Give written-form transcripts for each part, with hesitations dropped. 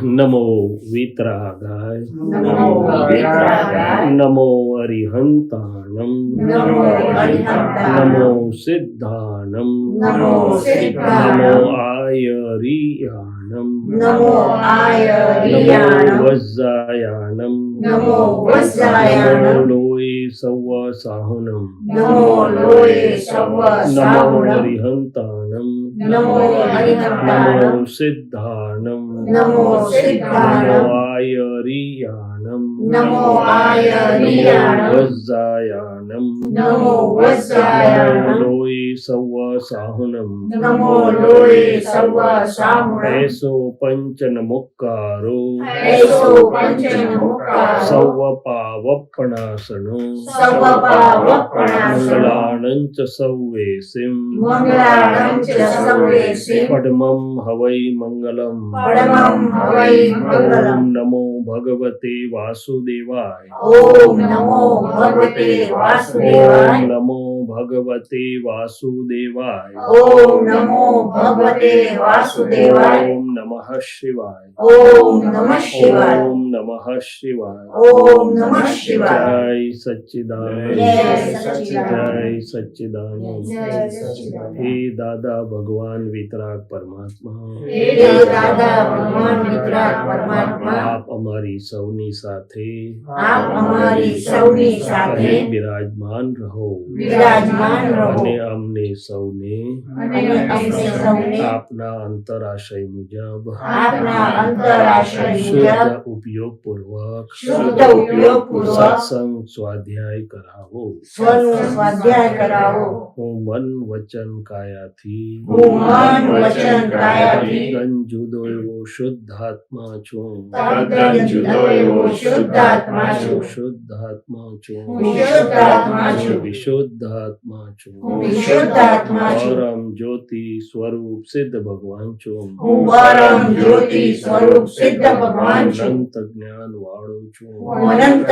નમો વિતરાગાય નમો અરિહંતાણમ નમો સિદ્ધાનમ નમો આયરિયાણમ નમો વજ્જાયાણમ નમો લોય serve સાહુનમ નમો અરિહંતાણમ નમો સિદ્ધાનમ નમો આયરિયાણમ નમો વજ્જાયાણમ નમો લોય serve સાહુનમ નમો એસો પંચનમુક્કારો serve પાવપણાસનો મંગલાણં ચ સૌવેસિમ પડમં હવૈ મંગલમ ઓમ નમો ભગવતે વાસુદેવાય ઓમ નમો ભગવતે વાસુદેવાય ઓમ નમઃ શિવાય ઓમ નમઃ શિવાય જય સચ્ચિદાનંદ હે દાદા ભગવાન વિતરાગ પરમાત્મા આપ અમારી સૌની સાથે બિરાજમાન રહો અને અમને સૌને આપના અંતરાશય મુજબ શુદ્ધ ઉપયોગ પૂર્વક સત્સંગ સ્વાધ્યાય કરાવો હું મન વચન કાયાથી તદ્દન જુદો એવો શુદ્ધાત્મા છું વિશુદ્ધાત્મા છું પરમ જ્યોતિ સ્વરૂપ સિદ્ધ ભગવાન છું અનંત જ્ઞાન વાળો છું અનંત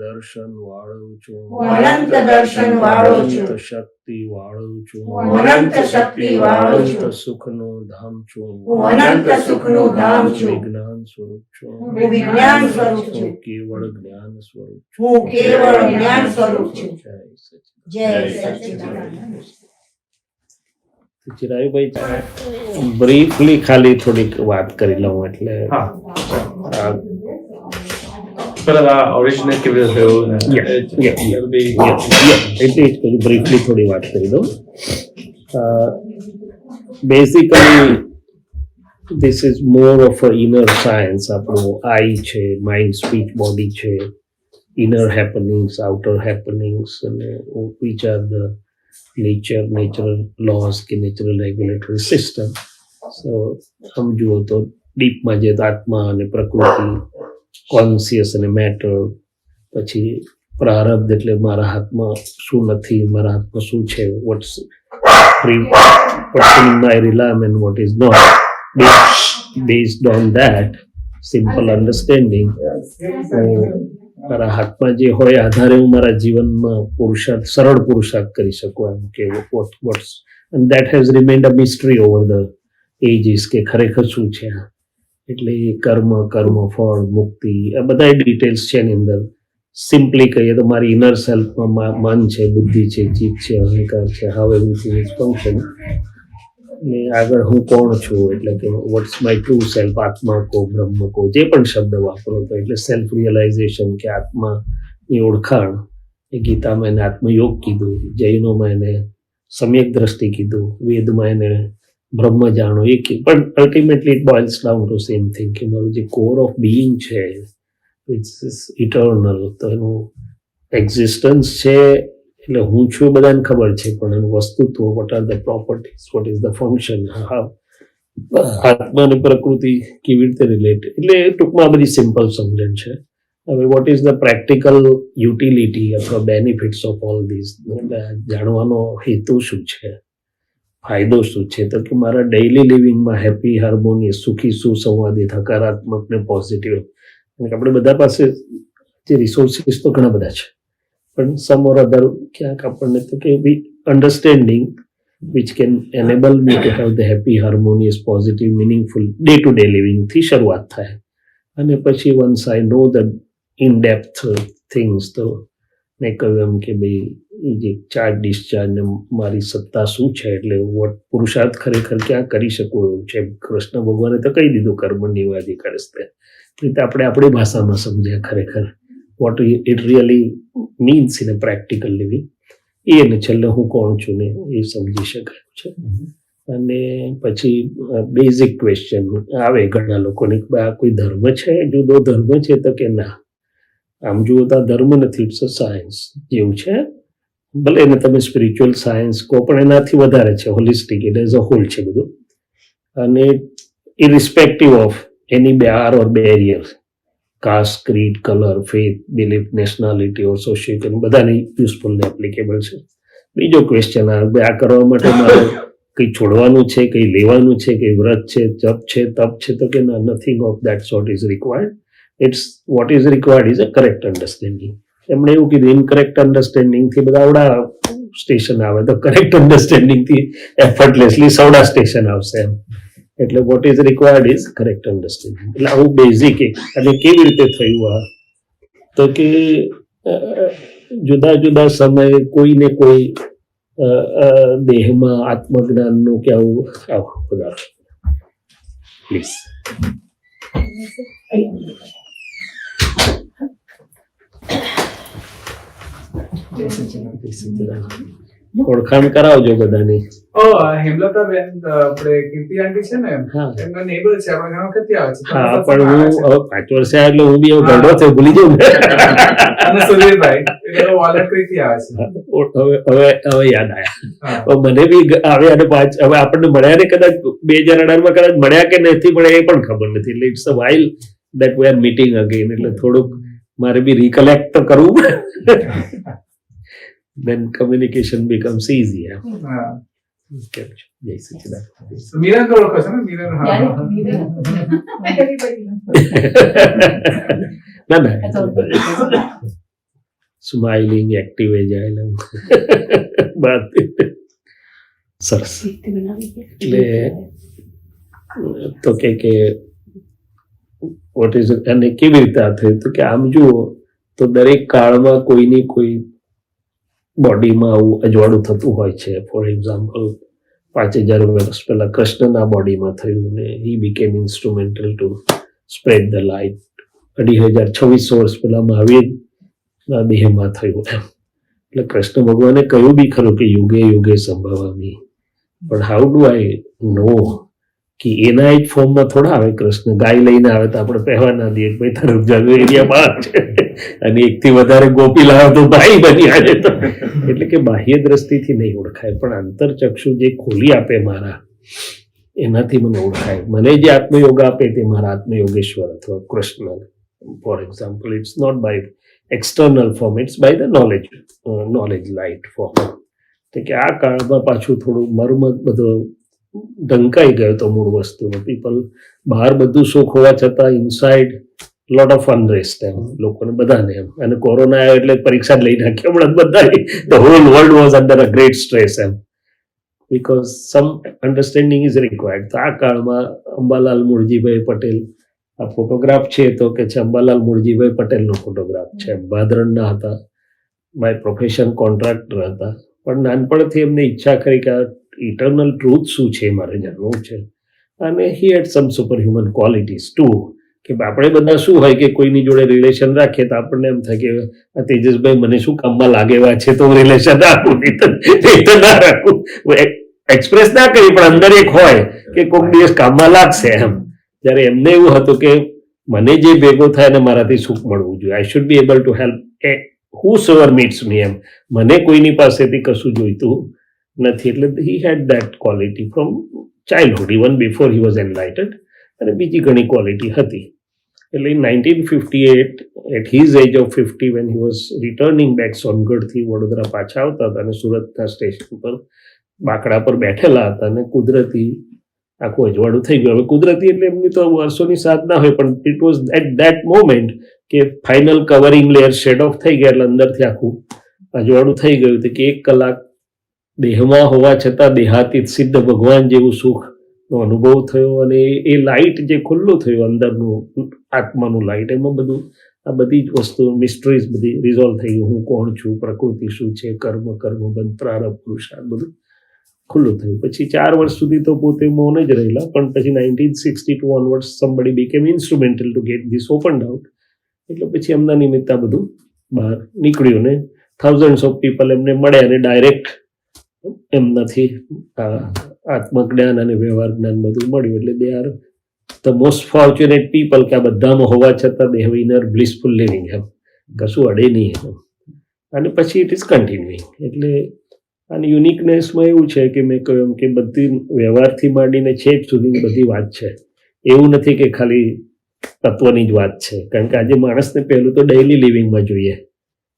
દર્શન વાળો છું અનંત શક્તિ વાળો છું અનંત સુખનું ધામ છું વિજ્ઞાન સ્વરૂપ છું કેવળ જ્ઞાન સ્વરૂપ છું જય સચ્ચિદાનંદ ચિરાયુભાઈ બ્રીફલી ખાલી થોડીક વાત કરી લઉં એટલે બ્રીફલી થોડી વાત કરી દઉં. Basically this is more of a inner science. આપણું આઈ છે, માઇન્ડ, સ્પીચ, બોડી છે, inner happenings, outer happenings, અને which are the natural laws કે natural regulatory system. So આમ જુઓ તો ડીપમાં જે આત્મા અને પ્રકૃતિ, કોન્શિયસ અને મેટર, પછી પ્રારબ્ધ એટલે મારા હાથમાં શું નથી, મારા હાથમાં શું છે, what's in my realm and what is not. Based on that simple understanding, મારા હાથમાં જે હોય આધારે હું મારા જીવનમાં સરળ પુરુષાર્થ કરી શકું એમ કે what's and that has remained a mystery over the ages કે ખરેખર શું છે. એટલે કર્મ ફળ, મુક્તિ, આ બધા ડિટેલ્સ છે એની અંદર. સિમ્પલી કહીએ તો મારી ઇનર સેલ્ફમાં મન છે, બુદ્ધિ છે, ચિત્ત છે, અહંકાર છે, હાઉ એવરીથિંગ ઇઝ ફંક્શન. ને આગળ હું કોણ છું એટલે કે વોટ્સ માય ટ્રુ સેલ્ફ, આત્મા કો, બ્રહ્મ કો, જે પણ શબ્દ વાપરો તો એટલે સેલ્ફ રિયલાઇઝેશન કે આત્માની ઓળખાણ. એ ગીતામાં એને આત્મયોગ કીધું, જૈનોમાં એને સમ્યક દ્રષ્ટિ કીધું, વેદમાં એને બ્રહ્મ જાણો એ પણ ultimately it boils down to same thing કે મારું જે કોર ઓફ બિઈંગ છે વિચ ઇઝ ઇટર્નલ, તો એનું એક્ઝિસ્ટન્સ છે એટલે હું છું બધાને ખબર છે, પણ એનું વસ્તુત્વ, what are the properties, what is the function, આત્મા અને પ્રકૃતિ કેવી રીતે રિલેટ, એટલે ટૂંકમાં બધી સિમ્પલ સમજણ છે. હવે vote is the practical utility અથવા બેનિફિટ્સ ઓફ ઓલ ધીસ, જાણવાનો હેતુ શું છે, ફાયદો શું છે, તો કે મારા ડેઇલી લિવિંગમાં હેપી, હાર્મોનિયસ, સુખી, સુસંવાદિત, હકારાત્મક ને પોઝિટિવ. આપણે બધા પાસે જે રિસોર્સિસ તો ઘણા બધા છે, પણ સમ ઓર અધર ક્યાંક આપણને તો કે understanding which can enable me to have the happy, harmonious, positive, meaningful day-to-day living થી શરૂઆત થાય. અને પછી once I know the in-depth things, તો મેં કહ્યું એમ કે ભાઈ એ જે ચાર્જ ડિસ્ચાર્જ ને મારી સત્તા શું છે, એટલે પુરુષાર્થ ખરેખર ક્યાં કરી શકું એવું છે. કૃષ્ણ ભગવાને તો કહી દીધું કર્મ નિવાધિકાર તે રીતે આપણે આપણી ભાષામાં સમજ્યા ખરેખર what it really means in a practical living. એને છેલ્લે હું કોણ છું ને એ સમજી શકાયું છે. અને પછી બેઝિક ક્વેશ્ચન આવે ઘણા લોકોને કે આ કોઈ ધર્મ છે, જુદો ધર્મ છે? તો કે ના, આમ જુઓ તો આ ધર્મ નથી, ઇટ્સ અ સાયન્સ જેવું છે. ભલે એને તમે સ્પિરિચ્યુઅલ સાયન્સ કહો, પણ એનાથી વધારે છે, holistic, it as a whole છે બધું. અને irrespective of any bar or barrier, caste, creed, colour, faith, belief, nationality or socio, બધાની યુઝફુલ ને એપ્લિકેબલ છે. બીજો ક્વેશ્ચન આવે, આ કરવા માટે મારે કંઈ છોડવાનું છે, કંઈ લેવાનું છે, કંઈ વ્રત છે, જપ છે, તપ છે? તો કે ના, nothing of that sort is required. It's what is required is a correct understanding. એમણે એવું કીધું, ઇનકરેક્ટ અન્ડરસ્ટેન્ડિંગથી બધા અવડા સ્ટેશન આવે, તો કરેક્ટ અન્ડરસ્ટેન્ડિંગથી એફર્ટલેસલી સવડા સ્ટેશન આવશે એમ. એટલે vote is required is correct understanding. એટલે આવું બેઝિક. અને કેવી રીતે થયું આ? તો કે જુદા જુદા સમયે કોઈને કોઈ દેહમાં આત્મજ્ઞાનનું કે આવું પદાર્થ. પ્લીઝ. ઓળખાણ કરાવજો બધાની. હેમલતાબેન, આપણે કીર્તિ આંટી છે ને, એમના નેબર છે, આપણે ઘણા વખત આવે છે. હા, પણ હું હવે 5 વર્ષે એટલે હું બી ગઢો થયો, ભૂલી જાઉં. અને સુધીરભાઈ એટલે વોલન્ટરી થી આવે છે. હવે યાદ આવ્યા. મને બી આવે. અને હવે આપણને મળ્યા ને, કદાચ 2018 માં કદાચ મળ્યા કે નથી મળ્યા એ પણ ખબર નથી. એટલે it's a while that we are meeting again. એટલે થોડુંક મારે બી રિકલેક્ટ તો કરવું. then communication becomes easier. Okay. Jai Sachidanand. Miran ko oળખો છો ને? Miran. ના, સ્માઇલિંગ, એક્ટિવ, એજાઇલ બાત સરસ. એટલે તો કે વોટ ઇઝ, અને કેવી રીતે આ થયું? તો કે આમ જુઓ તો દરેક કાળમાં કોઈની કોઈ બોડીમાં આવું અજવાળું થતું હોય છે. ફોર એક્ઝામ્પલ 5000 વર્ષ પહેલા કૃષ્ણના બોડીમાં થયું ને હી became instrumental two spread the light. 2600 વર્ષ પહેલા મહાવીરના દેહમાં થયું. એટલે કૃષ્ણ ભગવાને કહ્યું બી ખરું કે યુગે યુગે સંભવામી. પણ હાઉ ડુ આઈ નો કે એના એક ફોર્મમાં થોડા આવે? કૃષ્ણ ગાય લઈને આવે તો આપણે પહેવા ના દઈએ, ભાઈ તરફ જાગો, એરિયા બહાર છે. અને એકથી વધારે ગોપી લાવે તો ભાઈ બની આવે. તો એટલે કે બાહ્ય દ્રષ્ટિથી નહીં ઓળખાય, પણ આંતરચક્ષુ જે ખોલી આપે મારા, એનાથી મને ઓળખાય. મને જે આત્મયોગ આપે તે મારા આત્મયોગેશ્વર અથવા Krishna. For example, it's not by external form, it's by the knowledge light form. કે આ કાળમાં પાછું થોડું મારું મત બધો ઢંકાઈ ગયો તો મૂળ વસ્તુનો. પીપલ બહાર બધું સુખ હોવા છતાં ઇનસાઇડ લોટ ઓફ અનરેસ્ટ એમ લોકોને બધાને એમ. અને કોરોના આવ્યો એટલે પરીક્ષા લઈ નાખી હમણાં બધા. The whole world was under a great stress એમ, because some understanding is required. તો આ કાળમાં અંબાલાલ મુળજીભાઈ પટેલ આ ફોટોગ્રાફ છે, તો કે છે અંબાલાલ મુળજીભાઈ પટેલનો ફોટોગ્રાફ છે. બાદરણના હતા, બાય પ્રોફેશન કોન્ટ્રાક્ટર હતા, પણ નાનપણથી એમને ઈચ્છા કરી કે આ ઇટર્નલ ટ્રુથ શું છે મારે જાણવું છે. અને હી હેડ સમ સુપર હ્યુમન ક્વોલિટીઝ ટુ. કે આપણે બધા શું હોય કે કોઈની જોડે રિલેશન રાખીએ તો આપણને એમ થાય કે આ તેજસભાઈ મને શું કામમાં લાગેવા છે, તો રિલેશન રાખું, નહીં તો ના રાખું. એક્સપ્રેસ ના કરી, પણ અંદર એક હોય કે કોઈક દિવસ કામમાં લાગશે એમ. જ્યારે એમને એવું હતું કે મને જે ભેગો થાય ને મારાથી સુખ મળવું જોઈએ. I should be able to help whosoever meets me એમ. મને કોઈની પાસેથી કશું જોઈતું નથી. એટલે he had that quality from childhood, even before he was enlightened. અને બીજી ઘણી ક્વોલિટી હતી. એટલે in 1958, at his age of 50, when he was returning back સોનગઢથી વડોદરા પાછા આવતા હતા અને સુરતના સ્ટેશન પર બાકડા પર બેઠેલા હતા અને કુદરતી આખું અજવાળું થઈ ગયું. હવે કુદરતી એટલે એમની તો વર્ષોની સાધના હોય, પણ it was at that moment કે final covering layer shed off થઈ ગયા એટલે અંદરથી આખું અજવાળું થઈ ગયું હતું. કે 1 કલાક દેહમાં હોવા છતાં દેહાતીત સિદ્ધ ભગવાન જેવું સુખનો અનુભવ થયો. અને એ લાઇટ જે ખુલ્લું થયું અંદરનું આત્માનું લાઇટ, એમાં બધું આ બધી જ વસ્તુ મિસ્ટ્રીઝ બધી રિઝોલ્વ થઈ ગયું. હું કોણ છું, પ્રકૃતિ શું છે, કર્મ બંધ, પ્રારબ્ધ, પુરુષાર્થ બધું ખુલ્લું થયું. પછી 4 વર્ષ સુધી તો પોતે મૌન જ રહેલા, પણ પછી 1962 onwards somebody became instrumental to get this opened out. એટલે પછી એમના નિમિત્તે આ બધું બહાર નીકળ્યું ને thousands of people એમને મળ્યા અને ડાયરેક્ટ એમનાથી આત્મજ્ઞાન અને વ્યવહાર જ્ઞાન બધું મળ્યું. એટલે they are the most fortunate people કે આ બધામાં હોવા છતાં દે હેવ ઇનર બ્લિસફુલ લિવિંગ, એમ કશું અડે નહીં એમ. અને પછી ઇટ ઇઝ કન્ટિન્યુઇંગ. એટલે આની યુનિકનેસમાં એવું છે કે મેં કહ્યું કે બધી વ્યવહારથી માંડીને છેક સુધીની બધી વાત છે. એવું નથી કે ખાલી તત્વની જ વાત છે, કારણ કે આજે માણસને પહેલું તો ડેઇલી લિવિંગમાં જોઈએ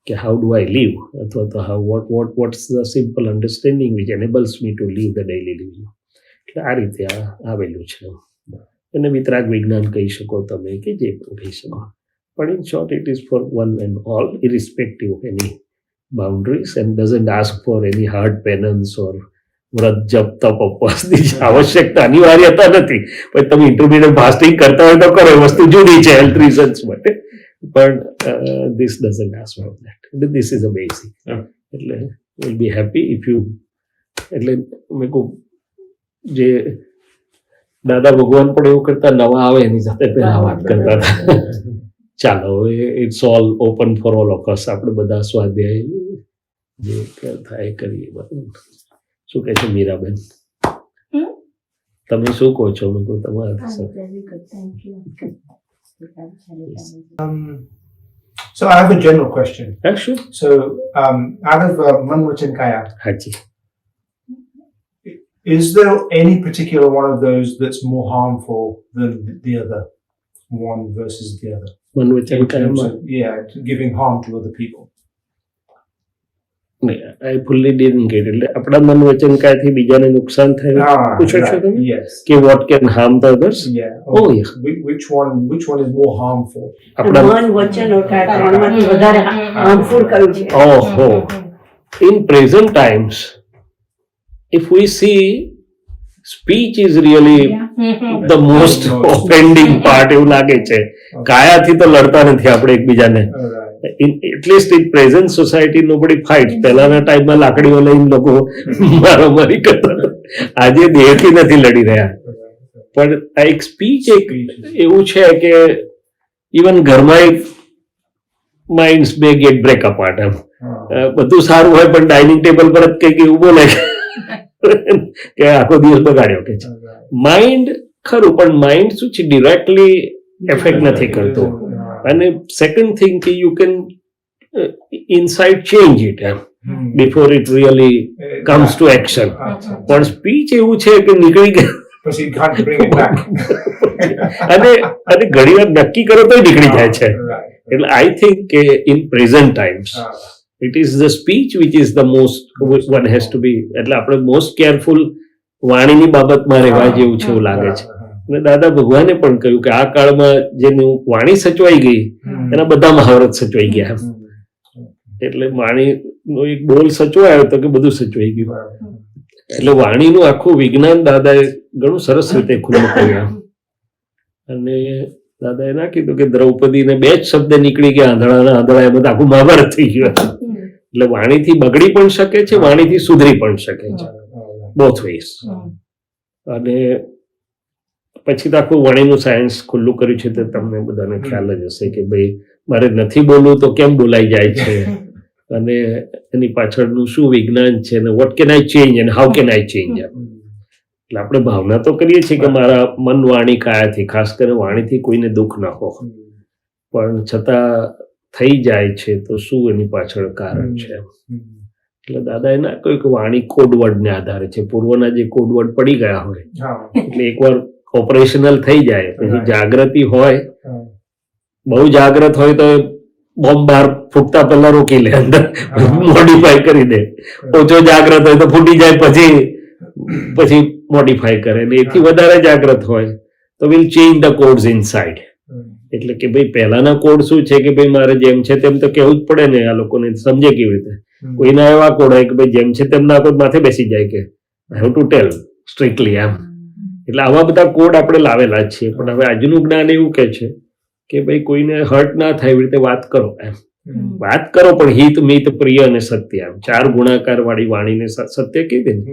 કે હાઉ ડુ આઈ લીવ, અથવા તો what's the simple understanding which enables me to live the daily living. એટલે આ રીતે આવેલું છે. એને વિતરાગ વિજ્ઞાન કહી શકો તમે, કે જે પણ કહી શકો, પણ in short it is four one and all, irrespective of any boundaries, and doesn't ask for any hard penance or વ્રત જપ તપ ઉપવાસની આવશ્યકતા અનિવાર્યતા નથી. પછી તમે ઇન્ટરમીડિયેટ ફાસ્ટિંગ કરતા હોય તો કરો, એ વસ્તુ જુદી છે હેલ્થ રીઝન્સ માટે, પણ this doesn't ask for that. એટલે ધીસ ઇઝ અ બેસિક. એટલે will be happy if you, એટલે મેં કહું જે દાદા ભગવાન પણ એવું કરતા, નવા આવે એની સાથે પહેલા વાત કરતા હતા. ચાલો હવે it's all open for all of us. આપણે બધા સ્વાધ્યાય જે થાય કરીએ. બરાબર. શું કહે છે મીરાબેન? તમે શું કહો છો? મેં કહું તમારા So I have a general question. Sure. So out of Man Vachan Kaya, હાજી, is there any particular one of those that's more harmful than the other one versus the other? મન વચન In terms કાયમાં, of, giving harm to other people. I fully didn't get. એટલે આપણા મન વચન કાયથી બીજાને નુકસાન થાય પૂછો છો તમે? Yes. કે what can harm the others? Yeah. Oh, yeah. Which one is more harmful? આપણા મન વચન ઓર કાયા ત્રણમાંથી વધારે હાર્મફુલ કયું છે? ઓહો, in present times if we see, speech is really the most offending part એવું લાગે છે. કાયાથી તો લડતા નથી આપણે એકબીજાને. All right. at least in present society nobody fights. પહેલાના ટાઈમમાં લાકડીઓ લઈને લોકો મારામારી કરતા હતા. આજે દેહથી નથી લડી રહ્યા. પણ આ એક સ્પીચ એક એવું છે કે ઇવન ઘરમાં માઇન્ડ્સ બે ગેટ બ્રેક અપાર્ટ. એમ બધું સારું હોય પણ ડાઇનિંગ ટેબલ પર જ કંઈક એવું બોલે કે આખો દિવસ બગાડ્યો કે છે. માઇન્ડ ખરું, પણ માઇન્ડ શું છે ડિરેક્ટલી એફેક્ટ નથી કરતો. અને સેકન્ડ થિંગ કે you can inside change it એમ before it really comes to action. પણ સ્પીચ એવું છે કે નીકળી ગયા Because you can't bring it back. અને ઘણી વાર નક્કી કરો તો નીકળી જાય છે. Right. એટલે આઈ થિંક કે in present times it is the speech which is the most one has to be. એટલે આપણે મોસ્ટ કેરફુલ વાણીની બાબતમાં રહેવા જેવું છે એવું લાગે છે. અને દાદા ભગવાને પણ કહ્યું કે આ કાળમાં જેની વાણી સચવાઈ ગઈ એના બધા મહાવરત સચવાઈ ગયા. એટલે વાણીનો એક બોલ સચવાયો તો કે બધું સચવાઈ ગયું. એટલે વાણીનું આખું વિજ્ઞાન દાદાએ ઘણું સરસ રીતે ખુલ્લું કર્યું. અને દાદાએ ના કીધું કે દ્રૌપદીને 2 જ શબ્દ નીકળી ગયા, આંધળાના આંધળા, એમાં તો આખું મહાભારત થઈ ગયું. એટલે વાણીથી બગડી પણ શકે છે, વાણીથી સુધરી પણ શકે છે, બોથ વેઝ. અને પછી તો આખું વાણીનું સાયન્સ ખુલ્લું કર્યું છે. તો તમને બધાને ખ્યાલ જ હશે કે ભાઈ મારે નથી બોલવું તો કેમ બોલાઈ જાય છે, અને એની પાછળનું શું વિજ્ઞાન છે, અને what can I change and how can I change. એટલે આપણે ભાવના તો કરીએ છીએ કે મારા મન વાણી કાયાથી, ખાસ કરીને વાણીથી કોઈને દુઃખ ન હો, પણ છતાં થઈ જાય છે તો શું એની પાછળ કારણ છે. એટલે દાદાએ ના કહ્યું કે વાણી કોડવર્ડને આધારે છે. પૂર્વના જે કોડવર્ડ પડી ગયા હોય એટલે એકવાર ઓપરેશનલ થઈ જાય પછી જાગૃતિ હોય, બહુ જાગ્રત હોય તો બોમ્બ બહાર ફૂટતા પહેલા રોકી લે, અંદર મોડિફાય કરી દે. ઓછો જાગ્રત હોય તો ફૂટી જાય પછી મોડિફાય કરે. ને એથી વધારે જાગ્રત હોય તો will change the codes inside. એટલે કે ભાઈ પહેલાના કોડ શું છે કે ભાઈ મારે જેમ છે તેમ તો કહેવું જ પડે ને, આ લોકોને સમજે કેવી રીતે. કોઈના એવા કોડ હોય કે ભાઈ જેમ છે તેમના કોઈ માથે બેસી જાય કે I have to tell strictly એમ. એટલે આવા બધા કોડ આપણે લાવેલા જ છીએ. પણ હવે આજનું જ્ઞાન એવું કે છે કે ભાઈ કોઈને હર્ટ ના થાય એવી રીતે વાત કરો એમ. વાત કરો પણ હિત મિત પ્રિય અને સત્ય એમ 4 ગુણાકાર વાળી વાણીને સત્ય કીધી ને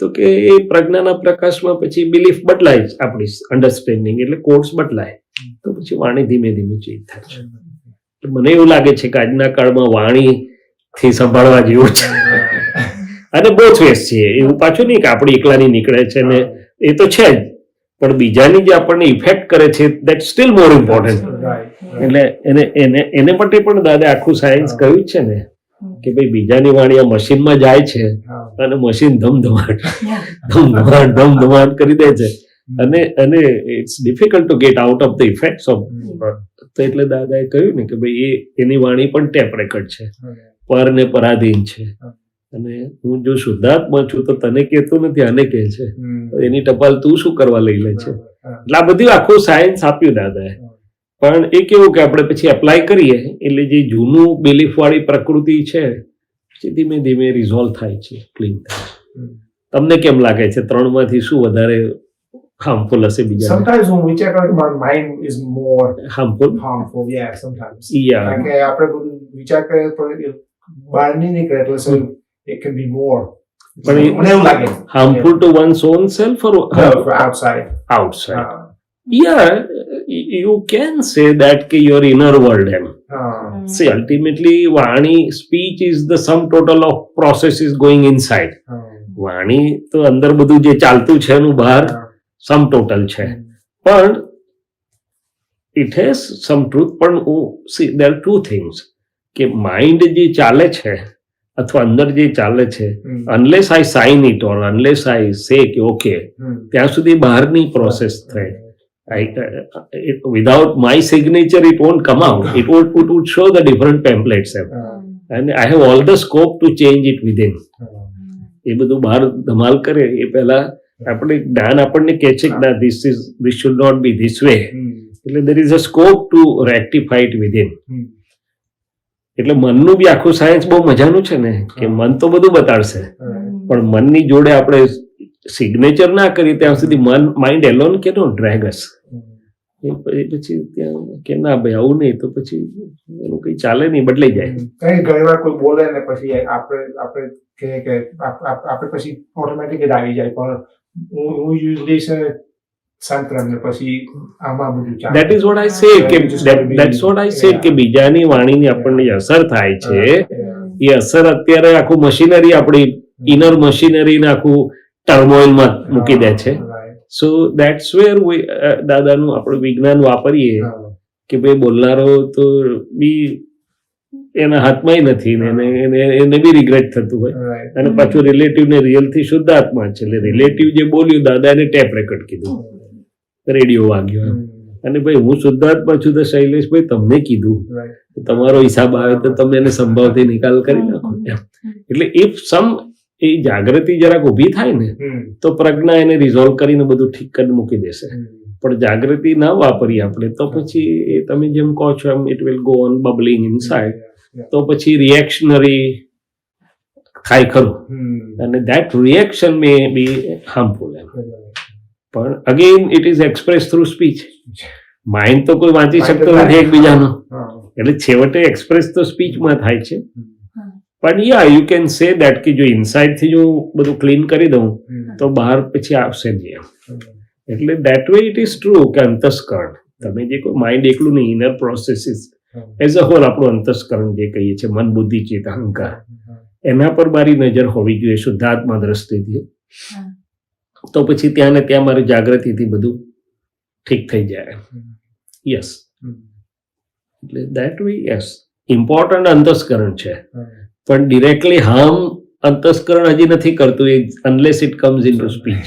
તો કે એ પ્રજ્ઞાના પ્રકાશમાં પછી બિલીફ બદલાય જ આપણી અન્ડરસ્ટેન્ડિંગ એટલે કોડ્સ બદલાય તો પછી વાણી ધીમે ધીમે ચેન્જ થાય છે. મને એવું લાગે છે કે આજના કાળમાં વાણીથી સંભાળવા જેવું છે અને બહુ વેસ છે એવું પાછું નહીં કે આપણી એકલાની નીકળે છે ને એ તો છે જ પણ બીજાની જે આપણને ઇફેક્ટ કરે છે દેટ સ્ટીલ મોર ઇમ્પોર્ટન્ટ. એટલે એને માટે પણ દાદા આખું સાયન્સ કહ્યું છે ને કે ભાઈ બીજાની વાણી આ મશીનમાં જાય છે અને મશીન ધમધમાટ કરી દે છે અને it's difficult to get out of the effects of. તો એટલે દાદાએ કહ્યું ને કે ભાઈ એની વાણી પણ ટેપ રેકર્ડ છે, પર ને પરાધીન છે. અને હું જો શુદ્ધાત્મા છું તો તને કહેતો નથી આને કહે છે, એની ટપાલ તું શું કરવા લઈ લે છે. એટલે આ બધું આખું સાયન્સ આપ્યું દાદાએ. પણ એ કેવું કે આપણે પછી એપ્લાય કરીએ એટલે જે જૂનું બિલીફ વાળી પ્રકૃતિ છે પછી ધીમે ધીમે રિઝોલ્વ થાય છે, ક્લીન થાય છે. તમને કેમ લાગે છે 3 માંથી શું વધારે harmful હશે બીજા? Sometimes when we check out, my mind is more harmful. Yeah, sometimes. Yeah. Like આપણે બધું વિચાર કરીએ પણ બહાર નહીં નીકળે એટલે so it can be more. પણ મને એવું લાગે harmful to one's own self or for outside. outside? Yeah, you can say that કે your inner world M. See, ultimately વાણી speech is the sum total of processes going inside. વાણી તો અંદર બધું જે ચાલતું છે એનું બહાર સમ ટોટલ છે. પણ ઇટ હેઝ સમ ટ્રુથ. પણ સી દેર 2 થિંગ્સ કે માઇન્ડ જે ચાલે છે અથવા અંદર જે ચાલે છે unless I sign it or unless I say કે ઓકે ત્યાં સુધી બહારની પ્રોસેસ થાય. Without my signature it won't come out. It would show the different templates and I have all the scope to change it within. એ બધું બહાર ધમાલ કરે એ પહેલા આપણે જ્ઞાન આપણને કહે છે કે this should not be this way. એટલે there is a scope to rectify it within. એટલે મનનું બી આખું સાયન્સ બહુ મજાનું છે ને કે મન તો બધું બતાડશે પણ મનની જોડે આપણે સિગ્નેચર ના કરીએ ત્યાં સુધી માઇન્ડ એલોન કેનો ડ્રેગ અસ. પછી ત્યાં કે ના ભાઈ આવું નહીં તો પછી એનું કઈ ચાલે નહીં, બદલાઈ જાય. કઈ ઘણી વાર કોઈ બોલે ને પછી આપણે કે આપણે પછી ઓટોમેટિક જ આવી જાય. પણ હું યુઝલી છે સંતરમ ને પછી આમાં બધું ચાલે. That is what I say કે that's what I said કે બીજાની વાણીની આપણને અસર થાય છે એ અસર અત્યારે આખું મશીનરી આપણી ઇનર મશીનરીને આખું ટર્મોઇલમાં મૂકી દે છે. સો દેટ્સ વેર દાદાનું આપણે વિજ્ઞાન વાપરીએ કે ભાઈ બોલનારો તો બી એના હાથમાં નથી ને એને બી રિગ્રેટ થતું હોય અને પાછું રિલેટિવ ને રિયલ થી શુદ્ધ આત્મા છે. એટલે રિલેટિવ જે બોલ્યું દાદાને ટેપ રેકર્ડ કીધું, રેડિયો વાગ્યો અને ભાઈ હું શુદ્ધાત્મા છું તો શૈલેષભાઈ તમને કીધું તમારો હિસાબ આવે તો તમે એને સંભાવથી નિકાલ કરી નાખો. એટલે ઇફ એ જાગૃતિ જરાક ઊભી થાય ને તો પ્રજ્ઞા એને રિઝોલ્વ કરીને બધું ઠીક કરી મૂકી દેશે. પણ જાગૃતિ ના વાપરીએ આપણે તો પછી એ તમે જેમ કહો છો એમ it will go on bubbling inside. તો પછી રિએક્શનરી થાય ખરું અને that reaction may be harmful. પણ again it is express through speech. Mind તો કોઈ વાંચી શકતો નથી એકબીજાનો, એટલે છેવટે એક્સપ્રેસ તો સ્પીચમાં થાય છે. પણ યા યુ કેન સે દેટ કે જો ઇનસાઇડથી જો બધું ક્લીન કરી દઉં તો બહાર પછી આવશે જ એમ. એટલે that way it is true કે અંતસ્કરણ તમે જે કોઈ માઇન્ડ એકલું નહીં, inner processes as a whole આપણું અંતસ્કરણ જે કહીએ છીએ મન બુદ્ધિ ચિત્ત અહંકાર એના પર મારી નજર હોવી જોઈએ શુદ્ધાત્મા દ્રષ્ટિથી. તો પછી ત્યાં ને ત્યાં મારી જાગૃતિથી બધું ઠીક થઈ જાય. યસ, એટલે દેટ વે યસ ઇમ્પોર્ટન્ટ અંતસ્કરણ છે પણ ડિરેક્ટલી હાર્મ અંતસ્કરણ હજી નથી કરતું unless it comes in to speech.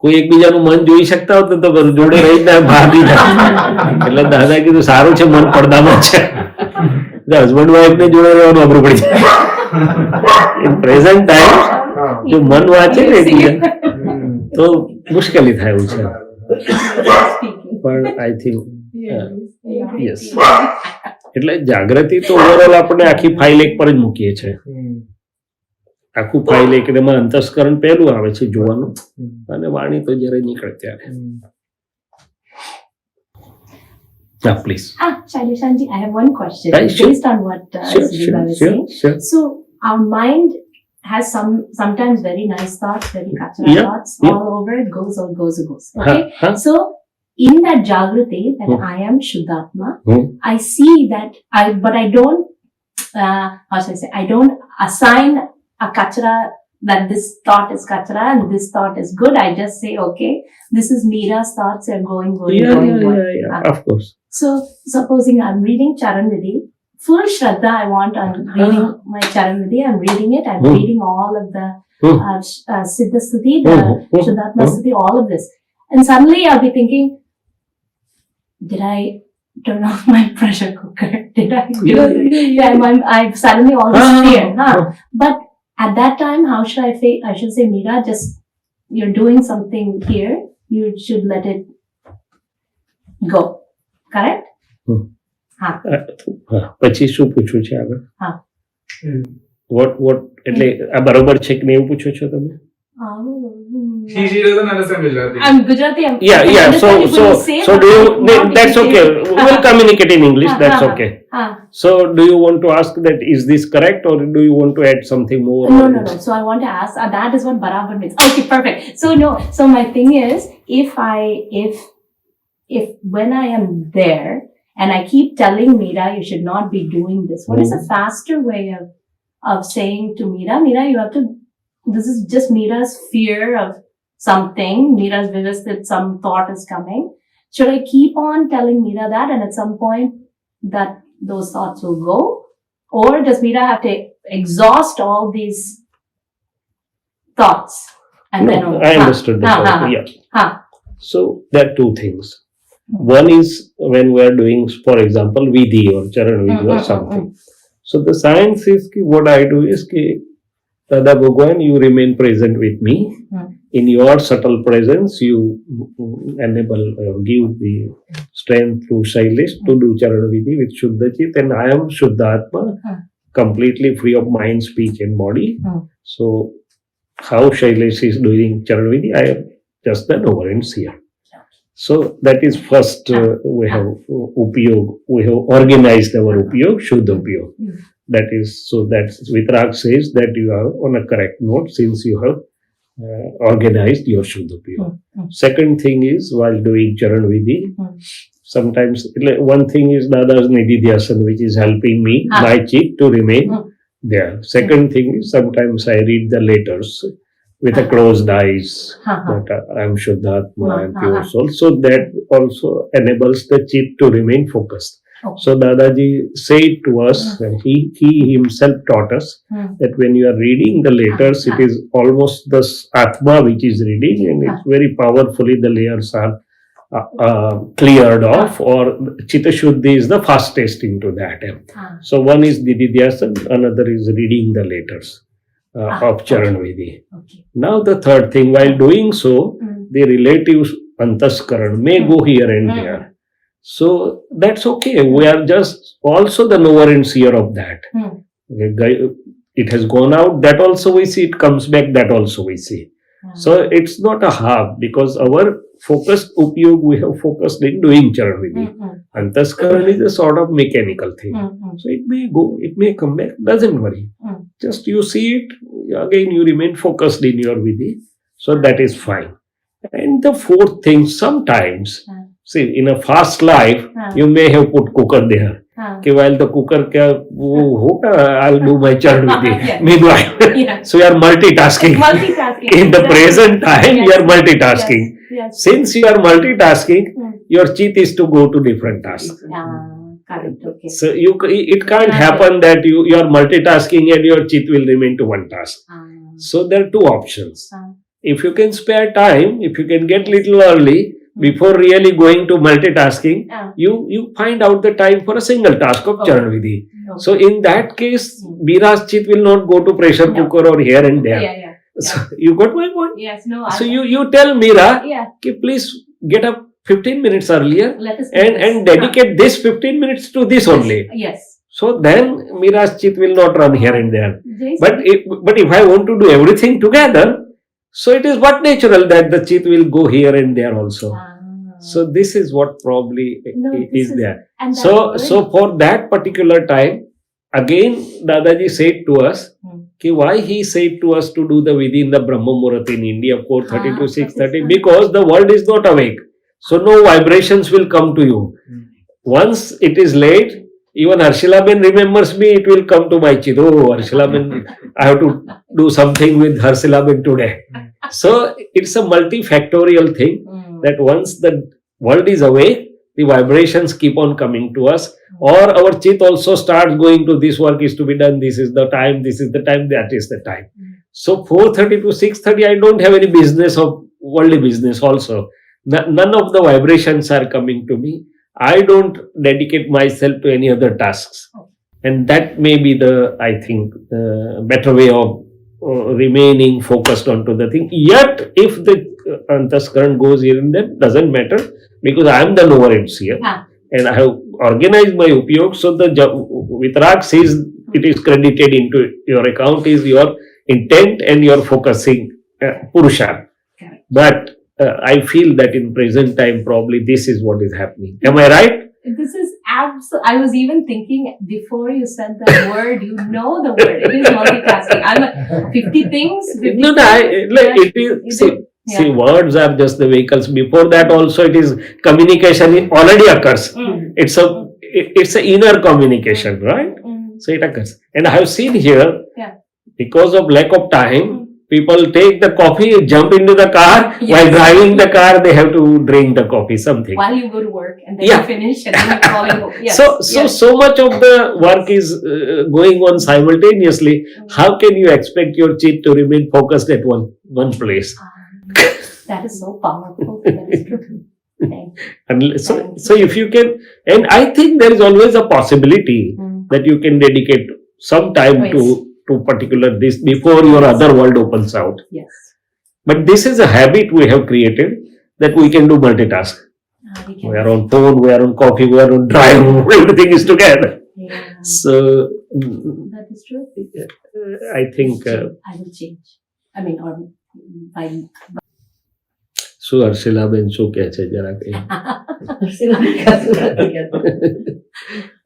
કોઈ એકબીજાનું મન જોઈ શકતા હોત તો જોડે રહી જ ભાગી જાય. એટલે દાદા કીધું સારું છે મન પડદામાં છે, હસબન્ડ વાઈફ ને જોડે રહેવાનું અઘરું પડી જાય. ઇન પ્રેઝન્ટ ટાઈમ જો મન વાંચે ને એકબીજા તો મુશ્કેલી થાય એવું છે. પણ આઈ થિંક યસ એટલે જાગૃતિ તો ઓવરઓલ આપણે આખી ફાઇલ એક પર જ મૂકીએ છીએ. આખું ફાઇલ એક એમાં અંતસ્કરણ પહેલું આવે છે જોવાનું, અને વાણી તો જ્યારે નીકળે ત્યારે. Yeah, please. Shaileshanandji, I have one question Right, sure. based on what Siddha was saying. Sure. So our mind has sometimes very nice thoughts, very kachara Yeah, thoughts yeah. all over. It goes. Okay. Huh? So in that Jagrati that I am Shuddhatma, I see that but I don't, how should I say, I don't assign a kachara that this thought is kachara and this thought is good. I just say, okay, this is Meera's thoughts are going. Yeah, of course. So supposing I'm reading Charanvidhi, full Shraddha I want on reading my Charanvidhi, I'm reading it, I'm reading all of the Siddha Stuti, the Shuddhatma Stuti, all of this. And suddenly I'll be thinking, did I turn off my pressure cooker? Did I do I'm suddenly all this fear. But at that time, how should I say? I should say, Meera, just you're doing something here. You should let it go. Correct? પછી શું પૂછવું છે આગળ? Vote એટલે આ બરોબર છે કે નહીં એવું પૂછો છો તમે? She doesn't understand Gujarati. I'm Gujarati. Yeah. So do you? That's okay. We'll communicate in English. That's okay. So do you want to ask that is this correct, or do you want to add something more? No. So I want to ask. That is what barabar means. Okay, perfect. So no. So my thing is, if when I am there and I keep telling Meera, you should not be doing this. What is a faster way of saying to Meera, you have to. This is just Meera's fear of something. Meera's vivis that some thought is coming. Should I keep on telling Meera that, and at some point that those thoughts will go, or does Meera have to exhaust all these thoughts and No, then? I understood the point. Yeah. So there are two things. One is when we are doing, for example, vidhi or charan vidhi or something. So the science is what I do is Dada Bhagwan, you remain present with me. In your subtle presence, you enable or give the strength to Shailesh to do charan vidhi with Shuddha Chit, and I am Shuddha Atma, completely free of mind, speech, and body. So how Shailesh is doing charan vidhi, I am just the knower-ends here. So that is first, we have upyog, we have organized our upyog, Shuddha upyog. That is, so that Vitrag says that you are on a correct note since you have organized your Shuddha upyog. Second thing is, while doing charan vidhi, sometimes one thing is Dada's Nididhyasana, which is helping me, my chit to remain there. Second thing is, sometimes I read the letters with a closed eyes, that I am Shuddhatma, I am pure soul. So that also enables the chit to remain focused. So Dadaji said to us, and he himself taught us that when you are reading the letters, it is almost the Atma which is reading, and it's very powerfully the layers are cleared off, or Chitta Shuddhi is the fastest into that. So one is Dididhyasana, another is reading the letters of Charan Vidhi. Now the third thing, while doing so, the relative Antaskaran may go here and there. So that's okay. We are just also the knower and seer of that. It has gone out, that also we see, it comes back, that also we see. So it's not a half, because our focused upyog, we have focused in doing charan vidhi. Antaskaran is a sort of mechanical thing. So it may go, it may come back, doesn't worry. Just you see it, again you remain focused in your vidhi. So that is fine. And the fourth thing, sometimes, see, in a fast life, you may have put cooker there. While the cooker, I'll do my charan vidhi. Meanwhile, so you are multitasking. In the present time, you are multitasking. Since you are multitasking, your chit is to go to different tasks. Correct. Okay. So it can't happen that you are multitasking and your chit will remain to one task. So there are two options. If you can spare time, if you can get little early, before really going to multitasking, you find out the time for a single task of charan vidhi. So in that case, Meera's chit will not go to pressure cooker or here and there. So you got my point? Yes, no. So you tell Meera, please get up 15 minutes earlier Let us and dedicate this 15 minutes to this only. Yes. So then Mira's chit will not run here and there. Jason. But if I want to do everything together, so it is but natural that the chit will go here and there also. So this is what probably is there. And that So word- for that particular time, again Dadaji said to us, why he said to us to do the Vidhi in the Brahma Muhurat in India 4:30 to 6:30, because the world is not awake. So no vibrations will come to you. Once it is late, even Harshila Ben remembers me, it will come to my chit. Oh, Harshila Ben, I have to do something with Harshila Ben today. So it's a multifactorial thing that once the world is awake, the vibrations keep on coming to us, or our chit also starts going to this work is to be done, this is the time, that is the time. So 4:30 to 6:30, I don't have any business of worldly business also. None of the vibrations are coming to me. I don't dedicate myself to any other tasks. And that may be I think, better way of remaining focused onto the thing. Yet, if the Antaskaran goes here and there, doesn't matter, because I am the overseer and I have organized my upyog. So the Vitrag says it is credited into your account is your intent and your focusing Purusha. But I feel that in present time, probably this is what is happening. Am I right? This is I was even thinking before you said that word, the word. It is multitasking. I'm like, 50 things. 50 No, it is. See, words are just the vehicles. Before that, also it is communication already occurs. It's a inner communication, right? So it occurs. And I have seen here, because of lack of time, people take the coffee, jump into the car. While driving the car, they have to drink the coffee, something. While you go to work and then you finish and then you're calling home. Yes. So much of the work is going on simultaneously. How can you expect your chit to remain focused at one place? That is so powerful. That is true. So if you can, and I think there is always a possibility that you can dedicate some time to particular this before your other world opens out. Yes. But this is a habit we have created that we can do multitask. We are on phone, we are on coffee, we are on drive, everything is together. Yeah. So that is true. I think I will change. I mean, or by શું હર્ષિલાબેન શું કહે છે જરા કઈ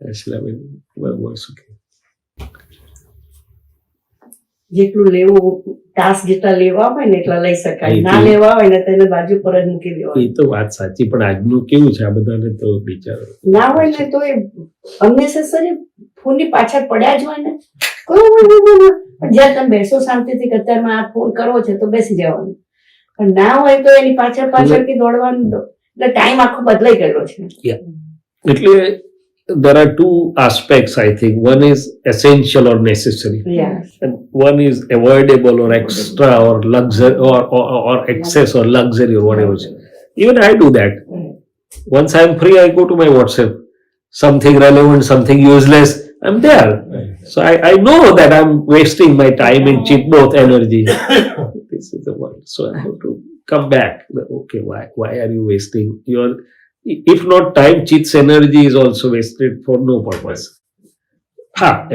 હર્ષિલાબેન બરાબર શું કહે જેટલું લેવું ટાસ્ક જેટલા લેવા હોય ને એટલા લઈ શકાય, ના લેવા હોય ને તેને બાજુ પર જ મૂકી દેવા. એ તો વાત સાચી, પણ આજનું કેવું છે આ બધાને તો બિચારો ના હોય ને તો એ અનનેસેસરી ફોનની પાછળ પડ્યા જ હોય ને. જ્યારે તમે બેસો શાંતિથી કે અત્યારે આ ફોન કરવો છે તો બેસી જવાનું, પણ ના હોય તો એની પાછળથી દોડવાનું, એટલે ટાઈમ આખો બદલાઈ ગયેલો છે. એટલે there are two aspects, I think. One is essential or necessary, and one is avoidable or extra or luxury or excess or luxury or whatever. Even I do that. Once I am free, I go to my WhatsApp. Something relevant, something useless, I'm there. So I know that I'm wasting my time and cheat both energy. This is the one. So I have to come back. Okay, why are you wasting your? If not time, chit's energy is also wasted for no purpose.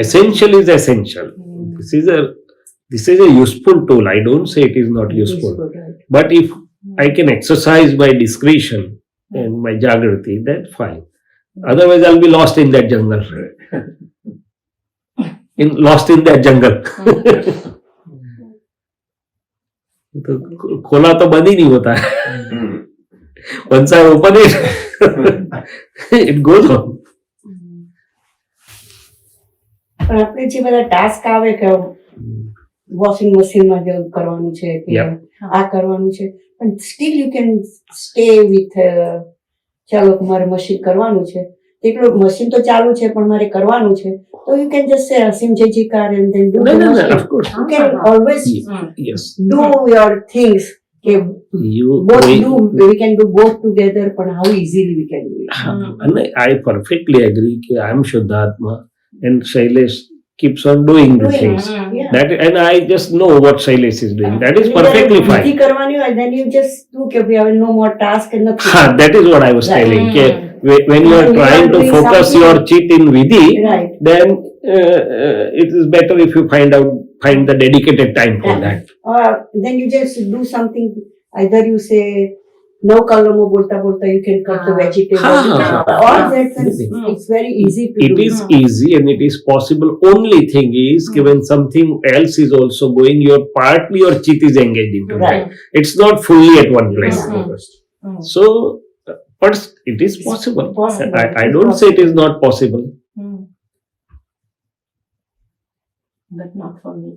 Essential is essential. This is a useful tool. I don't say it is not useful. But if I can exercise my discretion and my jagrati, that's fine. Otherwise, I'll be lost in that jungle. Lost in that jungle. तो खोला तो बंद ही नहीं होता है. Once I open it, it goes on. પણ આપણે જે બધા ટાસ્ક આવે કે વોશિંગ મશીનમાં જે કરવાનું છે કે આ કરવાનું છે, પણ steel you can stay with ચાલો મારે મશીન કરવાનું છે, એટલું મશીન તો ચાલુ છે પણ મારે કરવાનું છે, તો યુ કેન જસ્ટ સે અસીમ જય જયકાર and then do the machine. Of course. You can always do your things. We can do both together, but how easily we can do it. And I perfectly agree. I am Shuddhatma and Shailesh keeps on doing the Doing, things. Yeah. That, and I just know what Shailesh is doing. That is When perfectly you are busy fine. કરવાની હોય, then you just do કે we have no more task and nothing. That is what I was Right. telling. When you are When you trying are to doing focus something- your chit in vidhi, Right. then it is better if you find the dedicated time for that. Or then you just do something. Either you say no kalamo bolta bolta, you can cut the vegetable. All that it's very easy to It do. is easy and it is possible. Only thing is when something else is also going, partly your chit is engaged into Right. that. It's not fully at one place. Mm. So, but it is possible. Possible. I don't say it is not possible. Mm. But not for me.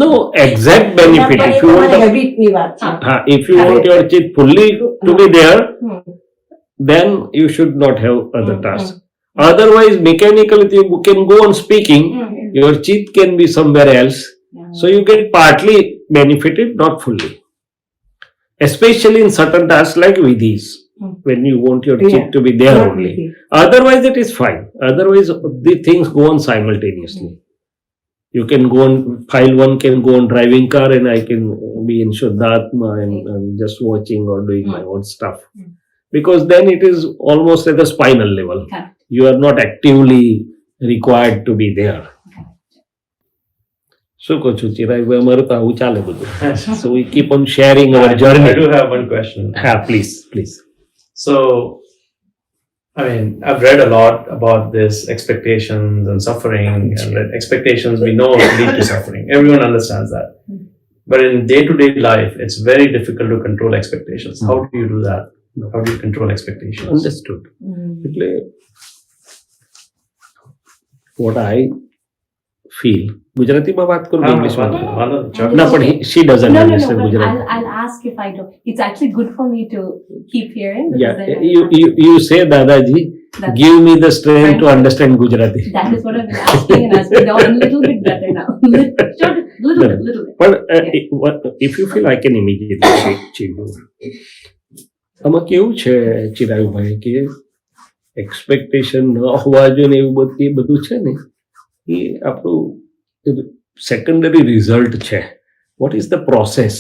No exact benefit. પણ If A you want, તમારી habit ની વાત છે. if you want your chit fully to be there, Mm. then you should not have other Mm, tasks. Otherwise, mechanically you can go on speaking. Mm. Your chit can be somewhere else. Yeah. So you get partly benefited, not fully. Especially in certain tasks like vidhis, when you want your chit Yeah. to be there Not only. easy. Otherwise, it is fine. Otherwise, the things go on simultaneously. You can go on, file one can go on driving car and I can be in Shuddhatma and just watching or doing my own stuff. Because then it is almost at the spinal level. Correct. You are not actively required to be there. શું કહું છું ચિરાગભાઈ, અમારું તો આવું ચાલે બધું. So we keep on sharing our I journey. do have one question. Please. So, I mean, I've read a lot about this expectations and suffering, and that expectations we know lead to suffering. Everyone understands that. But in day-to-day life, it's very difficult to control expectations. How do you do that? How do you control expectations? Understood. Mm. એટલે what I feel, ગુજરાતીમાં વાત કરું કે ઇંગ્લિશમાં? ના પણ she doesn't No, understand but Gujarati. I'll ask if I don't. It's actually good for me to keep hearing. Because Yeah, then you say Dadaji, That's- give me the strength Thank to you. understand Gujarati. That is what I've been asking and asking. Now I'm a little bit better now. little bit. But if you feel, I can immediately change you. આમાં કેવું છે ચિરાગભાઈ કે expectation ન હોવા જોઈએ ને એવું બધું છે ને, એ આપણું સેકન્ડરી રિઝલ્ટ છે. What is the process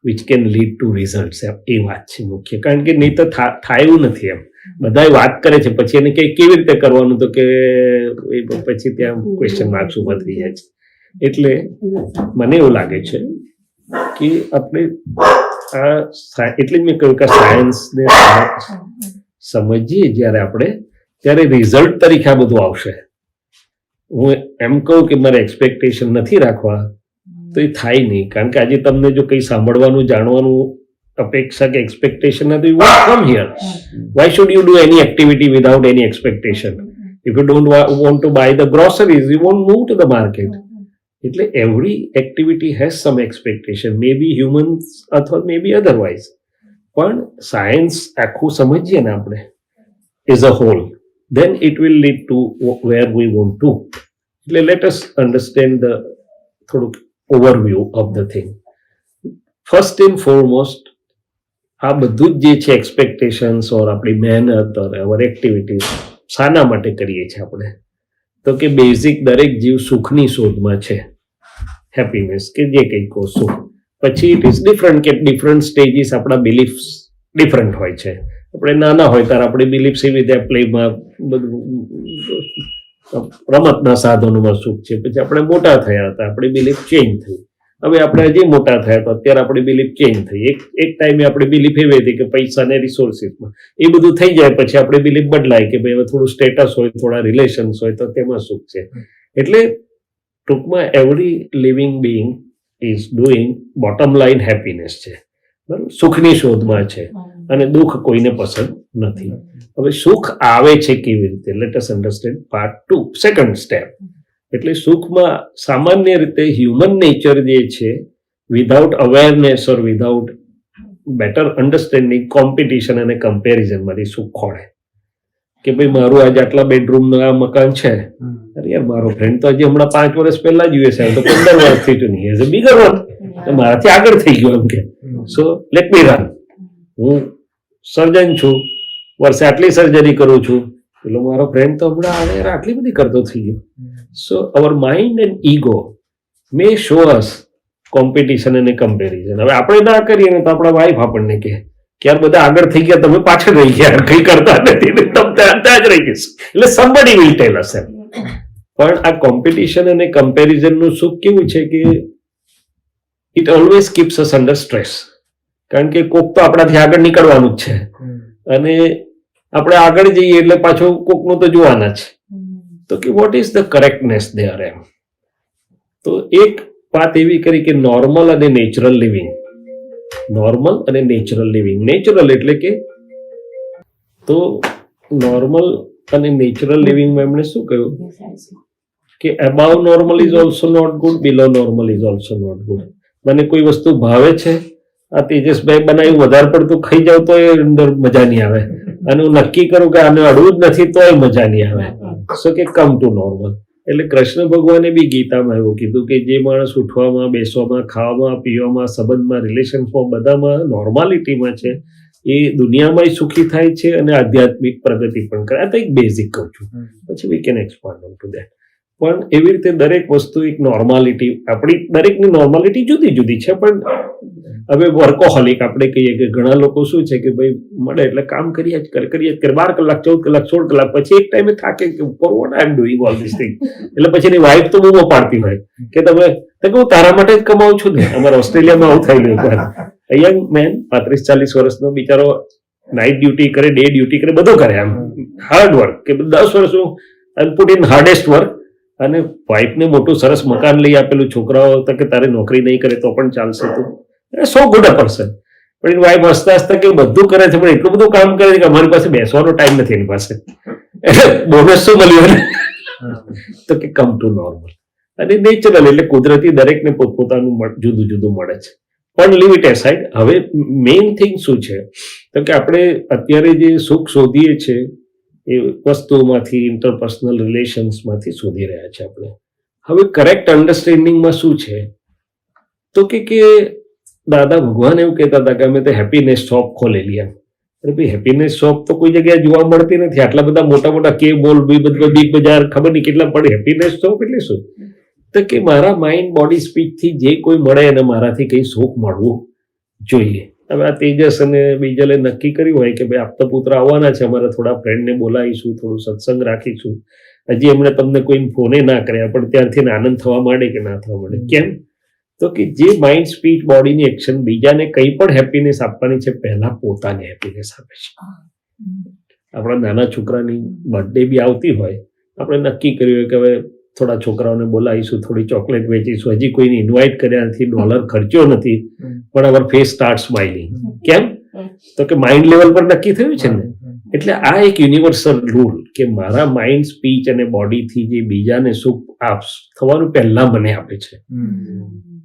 which can lead to result, એ વાત છે મુખ્ય. કારણ કે નહીં તો થાયું નથી. એમ બધા વાત કરે છે, પછી એને કેવી રીતે કરવાનું, તો કે પછી ત્યાં ક્વેશ્ચન માર્ક્સ ઉભા થઈ જાય છે. એટલે મને એવું લાગે છે કે આપણે એટલે જ મેં કહ્યું કે સાયન્સને સમજીએ જ્યારે આપણે, ત્યારે રિઝલ્ટ તરીકે આ બધું આવશે. હું એમ કહું કે મારે એક્સપેક્ટેશન નથી રાખવા તો એ થાય નહીં. કારણ કે આજે તમને જો કંઈ સાંભળવાનું જાણવાનું અપેક્ષા કે એક્સપેક્ટેશન નથી, you won't come here. Why should you do any activity without any expectation? If you don't want to buy the groceries, you won't move to the market. એટલે every activity has some expectation, may be humans અથવા may બી otherwise. પણ science આખું સમજીએ ને આપણે as a whole, then it will lead to where we want to. Let us understand the overview of the thing. First and foremost, આ બધું જ જે છે એક્સપેક્ટેશન્સ ઓર આપણી મહેનત ઓર અવર એક્ટિવિટીઝ શાના માટે કરીએ છીએ આપણે? તો કે બેઝિક દરેક જીવ સુખની શોધમાં છે, હેપીનેસ કે જે કંઈ કહો સુખ. પછી ઇટ ઇઝ ડિફરન્ટ કે ડિફરન્ટ સ્ટેજીસ આપણા બિલીફ્સ ડિફરન્ટ હોય છે. આપણે નાના હોય ત્યારે આપણી બિલીફ્સ એવી રીતે પ્લેમાં બધું રમતના સાધનોમાં સુખ છે. પછી આપણે મોટા થયા હતા, આપણી બિલીફ ચેન્જ થઈ. હવે આપણે હજી મોટા થયા તો અત્યારે આપણી બિલીફ ચેન્જ થઈ. એક ટાઈમે આપણી બિલીફ એવી હતી કે પૈસા ને રિસોર્સિસમાં, એ બધું થઈ જાય પછી આપણી બિલીફ બદલાય કે ભાઈ હવે થોડું સ્ટેટસ હોય, થોડા રિલેશન્સ હોય તો તેમાં સુખ છે. એટલે ટૂંકમાં every living Bing is doing bottom line happiness છે, બરાબર, સુખની શોધમાં છે. અને દુઃખ કોઈને પસંદ નથી. હવે સુખ આવે છે કેવી રીતે? Let us understand part 2, second step. એટલે સુખમાં સામાન્ય રીતે હ્યુમન નેચર જે છે, વિધાઉટ અવેરનેસ ઓર વિધાઉટ બેટર અન્ડરસ્ટેન્ડિંગ, કોમ્પિટિશન અને કમ્પેરિઝનમાંથી સુખ ખોળે. કે ભાઈ મારું આજે આટલા બેડરૂમનું આ મકાન છે, અરે યાર મારો ફ્રેન્ડ તો હજી હમણાં 5 વર્ષ પહેલા જ યુએસ આવ્યો, તો 15 વર્ષથી તો નહીં, એઝ અ બિગર વન, મારાથી આગળ થઈ ગયો એમ કે. સો લેટ મી રન. હું સર્જન છું, વર્ષે આટલી સર્જરી કરું છું, પેલો મારો ફ્રેન્ડ તો હમણાં આટલી બધી કરતો થઈ ગયો. So our mind and ego may show us competition અને કમ્પેરિઝન. હવે આપણે ના કરીએ ને તો આપણા વાઈફ આપણને કહે કે યાર બધા આગળ થઈ ગયા, તમે પાછળ રહી ગયા, કઈ કરતા નથી, તમે ત્યાં જ રહી ગઈ. એટલે somebody will tell us એમ. પણ આ કોમ્પિટિશન અને કમ્પેરિઝનનું સુખ કેવું છે કે it always keeps us under stress. કારણ કે કોક તો આપણાથી આગળ નીકળવાનું જ છે અને આપણે આગળ જઈએ એટલે પાછું કોકનું તો જોવાના છે. તો કે વોટ ઇઝ ધ કરેક્ટનેસ દેર એમ. તો એક વાત એવી કરી કે નોર્મલ અને નેચરલ લિવિંગ. નોર્મલ અને નેચરલ લિવિંગ. નેચરલ એટલે કે તો નોર્મલ અને નેચરલ લિવિંગમાં એમણે શું કહ્યું કે above normal is also not good, below normal is also not good. મને કોઈ વસ્તુ ભાવે છે, આ તેજસભાઈ બનાવ્યું, વધારે પડતું ખાઈ જાવ તો એ અંદર મજા નહીં આવે, અને હું નક્કી કરું કે આને અડવું જ નથી તો એ મજા નહીં આવે. સો કે કમ ટુ નોર્મલ. એટલે કૃષ્ણ ભગવાને બી ગીતામાં એવું કીધું કે જે માણસ ઉઠવામાં, બેસવામાં, ખાવામાં, પીવામાં, સંબંધમાં, રિલેશન્સમાં, બધામાં નોર્માલિટીમાં છે એ દુનિયામાં સુખી થાય છે અને આધ્યાત્મિક પ્રગતિ પણ કરે. આ તો એક બેઝિક કહું છું, પછી we can expand on two that. પણ એવી રીતે દરેક વસ્તુ એક નોર્માલિટી, આપણી દરેકની નોર્માલિટી જુદી જુદી છે. પણ હવે વર્કોહોલિક આપણે કહીએ કે ઘણા લોકો શું છે કે ભાઈ મળે એટલે કામ કરીએ જ કરે 12 કલાક, 14 કલાક, 16 કલાક, પછી એક ટાઈમે થાકે કે for what I am doing all this thing. એટલે પછી એની વાઈફ તો બહુ પાડતી હોય કે તમે હું તારા માટે જ કમાઉં છું ને. અમારે ઓસ્ટ્રેલિયામાં આવું થયેલું એકવાર. યંગ મેન 35-40 વર્ષનો બિચારો નાઇટ ડ્યુટી કરે, ડે ડ્યુટી કરે, બધું કરે, આમ હાર્ડ વર્ક કે 10 વર્ષ હું પુટ ઇન હાર્ડેસ્ટ વર્ક. અને વાઈફને મોટું સરસ મકાન લઈ આપેલું, છોકરાઓ તો કે તારે નોકરી નહીં કરે તો પણ ચાલશે, તું સો ગુડ અ પર્સન. પણ એની વાઈફ હસતા હસતા કે બધું કરે છે પણ એટલું બધું કામ કરે છે કે અમારી પાસે બેસવાનો ટાઈમ નથી એની પાસે. એટલે બોનસ શું મળ્યું તો કે કમ ટુ નોર્મલ. અને નેચરલ એટલે કુદરતી, દરેકને પોતપોતાનું જુદું જુદું મળે છે, પણ લિમિટ એસાઇડ. હવે મેઇન થિંગ શું છે તો કે આપણે અત્યારે જે સુખ શોધીએ છીએ એ વસ્તુઓમાંથી, ઇન્ટરપર્સનલ રિલેશન્સમાંથી શોધી રહ્યા છે આપણે. હવે કરેક્ટ અન્ડરસ્ટેન્ડિંગમાં શું છે તો કે દાદા ભગવાન એવું કહેતા હતા કે અમે તો હેપીનેસ શોપ ખોલેલી એમ. અરે ભાઈ હેપીનેસ શોપ તો કોઈ જગ્યાએ જોવા મળતી નથી. આટલા બધા મોટા મોટા કે મોલ, બિગ બજાર, ખબર નહીં કેટલા પડે. હેપીનેસ શોપ એટલે શું તો કે મારા માઇન્ડ, બોડી, સ્પીચથી જે કોઈ મળે એને મારાથી કંઈ સુખ મળવું જોઈએ. હવે આ તેજસ અને બીજલે નક્કી કર્યું હોય કે ભાઈ આપતાપુત્ર આવવાના છે, અમારા થોડા ફ્રેન્ડને બોલાવીશું, થોડું સત્સંગ રાખીશું. હજી એમણે તમને કોઈ ફોને ના કર્યા પણ ત્યારથી આનંદ થવા માંડે કે ના થવા માંડે. કેમ તો કે જે માઇન્ડ, સ્પીચ, બોડીની એક્શન બીજાને કંઈ પણ હેપીનેસ આપવાની છે, પહેલા પોતાને હેપીનેસ આપે છે. આપણા નાના છોકરાની બર્થડે બી આવતી હોય, આપણે નક્કી કર્યું હોય કે હવે થોડા છોકરાઓને બોલાવીશું, થોડી ચોકલેટ વેચીશું, હજી કોઈને ઇન્વાઇટ કર્યા નથી, ડોલર ખર્ચ્યો નથી, પણ અવર ફેસ સ્ટાર્ટ સ્માઇલિંગ. કેમ તો કે માઇન્ડ લેવલ પર નક્કી થયું છે ને. એટલે આ એક યુનિવર્સલ રૂલ કે મારા માઇન્ડ, સ્પીચ અને બોડીથી જે બીજાને સુખ થવાનું પહેલા મને આપે છે.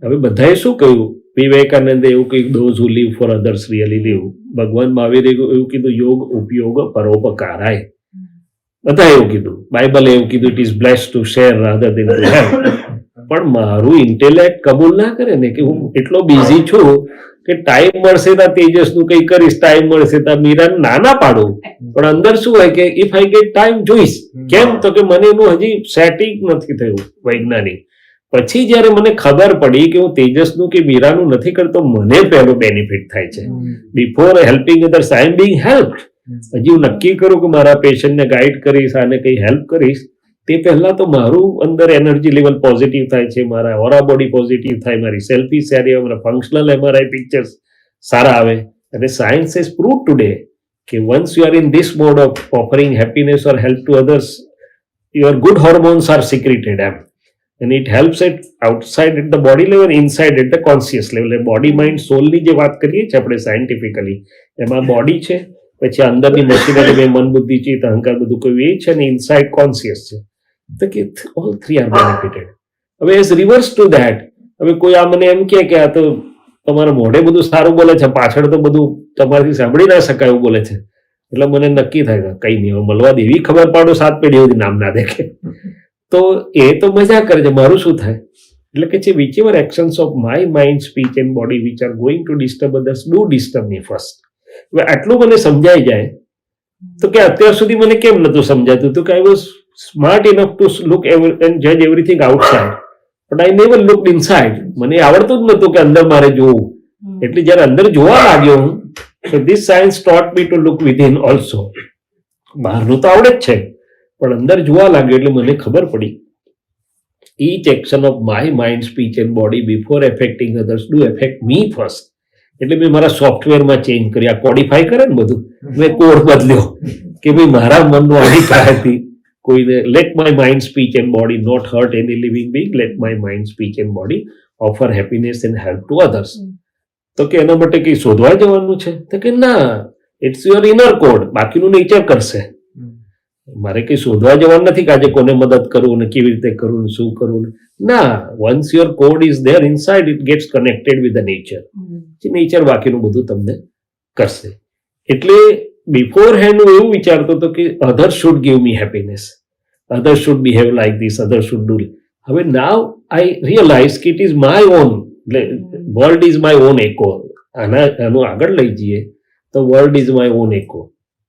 હવે બધાએ શું કહ્યું, વિવેકાનંદે એવું કહ્યું, those who live for others really live. ભગવાન મહાવીરે એવું કીધું, યોગ ઉપયોગ પરોપકારાય. બધા એવું કીધું. બાઇબલે એવું કીધું, it is blessed two share rather then to have. પણ મારું ઇન્ટેલેક્ટ કબૂલ ના કરે ને કે હું એટલો બિઝી છું કે ટાઈમ મળશે ત્યાં તેજસનું કંઈ કરીશ, ટાઈમ મળશે ત્યાં મીરાને નાના પાડું. પણ અંદર શું હોય કે ઇફ આઈ ગેટ ટાઈમ જોઈશ. કેમ તો કે મને એનું હજી સેટિંગ નથી થયું વૈજ્ઞાનિક. પછી જયારે મને ખબર પડી કે હું તેજસનું કે મીરાનું નથી કરતો, મને પહેલો બેનિફિટ થાય છે. બિફોર હેલ્પિંગ અધર્સ આઈ એમ બીંગ હેલ્પ્ડ. હજી હું નક્કી કરું કે મારા પેશન્ટને ગાઈડ કરીશ, આને કંઈ હેલ્પ કરીશ, તે પહેલા તો મારું અંદર એનર્જી લેવલ પોઝિટિવ થાય છે, મારા ઓરા બોડી પોઝિટિવ થાય, મારી સેલ્ફી સારી આવે, મારા ફંક્શનલ એમઆરઆઈ પિક્ચર્સ સારા આવે. અને સાયન્સ હેઝ પ્રૂવ ટુડે કે once you are in this mode of offering happiness or help to others, your good hormones are secreted એમ. And it helps it outside at the body level, inside at the conscious level. Body, mind, સોલની જે વાત કરીએ છીએ આપણે scientifically, એમાં body છે, પછી અંદરની મશીનરી, મન, બુદ્ધિ, ચિત્ત, અહંકાર, બધું કોઈ એ છે, અને ઇનસાઇડ કોન્શિયસ છે. તો કે ઓલ થ્રી આર બેનિફિટેડ. હવે એઝ રિવર્સ ટુ ધેટ, હવે કોઈ આ મને એમ કહે કે આ તો તમારા મોઢે બધું સારું બોલે છે, પાછળ તો બધું તમારાથી સાંભળી ના શકાય એવું બોલે છે, એટલે મને નક્કી થાય કઈ નહીં, હવે મળવા દેવી ખબર પાડો 7 પેઢી સુધી નામ ના દેખે. તો એ તો મજા કરે છે, મારું શું થાય? એટલે કે છે which ever actions of my mind, speech and body which are going to disturb others do disturb me first. હવે આટલું મને સમજાઈ જાય તો કે અત્યાર સુધી મને કેમ નતું સમજાતું? તો કે I was smart enough to look and judge everything outside. But I never looked inside. મને આવડતું જ નહોતું કે અંદર મારે જોવું. એટલે જ્યારે અંદર જોવા લાગ્યો હું, so this science taught me to look within also. બહારનું તો આવડે જ છે, પણ અંદર જોવા લાગ્યો એટલે મને ખબર પડી. Each action of my mind, speech and body before affecting others do affect me first. એટલે મેં મારા સોફ્ટવેરમાં ચેન્જ કરી. આ કોડિફાઈ કરે ને બધું, મેં કોડ બદલ્યો કે ભાઈ મારા મનનો અભિપ્રાયથી કોઈને let my mind, speech and body not hurt any living being. Let my mind, speech and body offer happiness and help to others. તો કે એના માટે કંઈ શોધવા જવાનું છે? તો કે ના, ઇટ્સ યોર ઇનર કોડ, બાકીનું નેચર કરશે. મારે કંઈ શોધવા જવાનું નથી કે આજે કોને મદદ કરવું ને કેવી રીતે કરવું ને શું કરવું. ના, once your code is there inside, it gates connected with the nature. Nature બાકીનું બધું તમને કરશે. એટલે બિફોર હેન્ડ હું એવું વિચારતો હતો કે others should give me happiness, others should behave like this, others should do. હવે નાવ આઈ રિયલાઇઝ કે it is my own, world is my own echo. આનું આગળ લઈ જઈએ તો world is my own echo.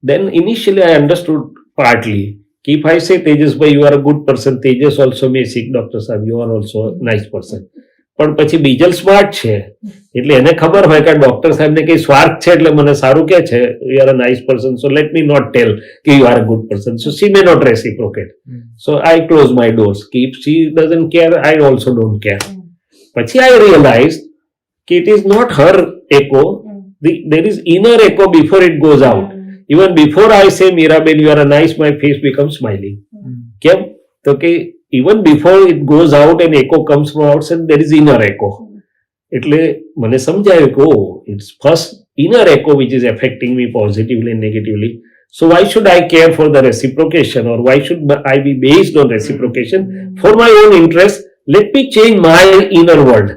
Then initially I understood partly. If I say Tejas bhai you are a good person, Tejas also may seek Dr. Sahib, you are also a nice person. પણ પછી Bijal smart છે એટલે એને ખબર હોય કે doctor સાહેબને કઈ સ્વાર્થ છે એટલે મને સારું કે છે you are a nice person, so let me not tell કે you are a good person. So she may not reciprocate. So I close my doors. If she doesn't care, I also don't care. પછી I realized કે it is not her echo, there is inner echo before it goes out. Even before I say Mirabel you are a nice, my face becomes smiling. કેમ? તો કે even before it goes out and echo comes from outside, there is inner echo. એટલે મને સમજાયું કે it's first inner echo which is affecting me positively and negatively. So why should I care for the reciprocation, or why should I be based on reciprocation for my own interest? Let me change my inner world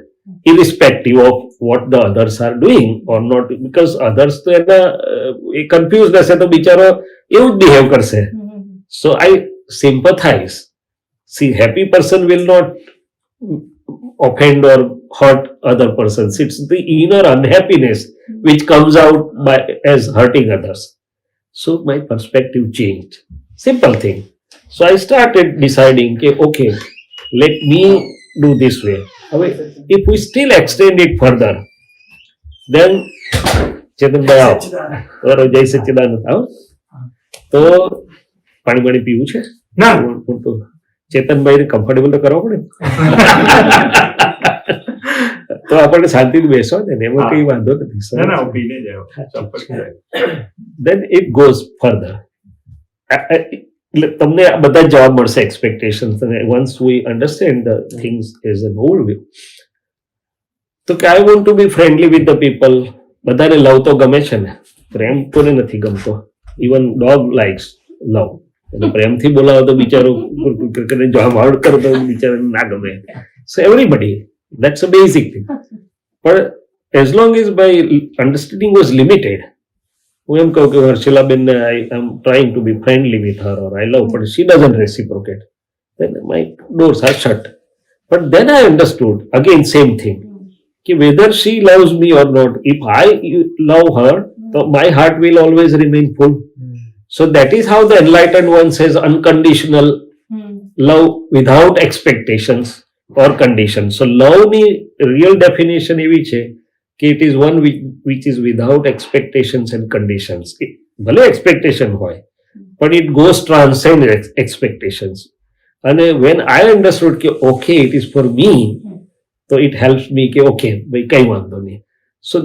irrespective of what the others are doing or not, because others તો એના confuse હશે તો બિચારો એવું જ behave કરશે. So I sympathize. See, happy person will not offend or hurt other persons. It's the inner unhappiness which comes out as hurting others. So my perspective changed. Simple thing. So I started deciding, okay, let me do this way. If we still extend it further, then Chetanbhai આવો, બરાબર, જય સચ્ચિદાનંદ આવો. તો પાણી પીવું છે ના, ચેતનભાઈને comfortable તો કરવો પડે. તો આપણને શાંતિથી બેસવા દે ને, એમાં કઈ વાંધો નથી. Then it goes further. એટલે તમને બધા જ જવાબ મળશે expectations. Once we understand the things as an overview. તો કે I want to be friendly with the people. બધાને લવ તો ગમે છે ને, પ્રેમ કોને નથી ગમતો? ઇવન ડોગ લાઇક્સ લવ. એને પ્રેમથી બોલાવો તો બિચારો જવાબ કરો તો બિચારાને ના ગમે. So everybody, that's a basic thing. પણ as long as my understanding was limited, હું એમ કહું કે હર્ષિલાબેનને I am trying to be friendly with her or I love, but she doesn't reciprocate, then my doors are shut. But then I understood, again same thing, कि whether she loves me or not, if I love her, so my heart will always remain full. So that is how the enlightened one says unconditional love without expectations or conditions. So love ની real definition એવી છે કે it is one which is without expectations and conditions. ભલે expectation હોય, but it goes transcend expectations. And when I understood કે okay, it is for me, so it helps me કે okay, ભાઈ કઈ વાંધો નહીં. So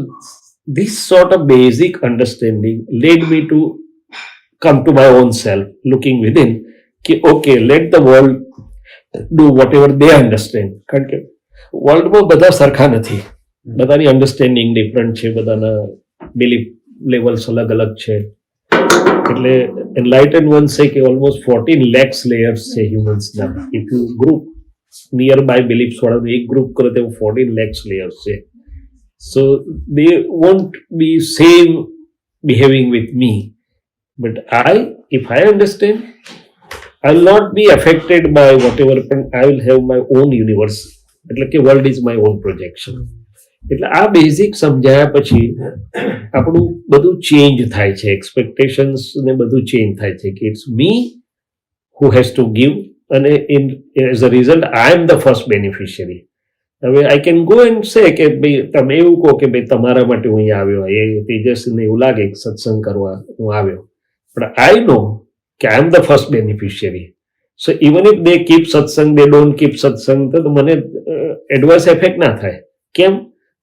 this sort of basic understanding led me to come to my own self, looking within કે okay, let the world do whatever they understand. કારણ કે વર્લ્ડમાં બધા સરખા નથી, બધાની અન્ડરસ્ટેન્ડિંગ ડિફરન્ટ છે, બધાના બિલીફ લેવલ્સ અલગ અલગ છે. એટલે એનલાઇટન વન છે કે ઓલમોસ્ટ 14 lakhs લેયર્સ છે હ્યુમન્સના. If you group nearby beliefs વાળાનું એક ગ્રુપ કરો તો 14 lakhs લેયર્સ છે. So they won't be same behaving with me, but if I understand, I will not be affected by whatever, but I will have my own universe. એટલે કે world is my on projection. એટલે આ basic સમજાયા પછી આપણું બધું change થાય છે, expectations ને બધું ચેન્જ થાય છે કે it's me who has to give, and as a result, I am the first beneficiary. હવે I can go and say કે ભાઈ તમે એવું કહો કે ભાઈ તમારા માટે હું અહીંયા આવ્યો, એ તેજસ્વીને એવું લાગે કે સત્સંગ કરવા હું આવ્યો, પણ આઈ નો કે I am the first beneficiary. So even if they keep satsang, they don't keep સત્સંગ, તો મને એડવર્સ એફેક્ટ ના થાય. કેમ?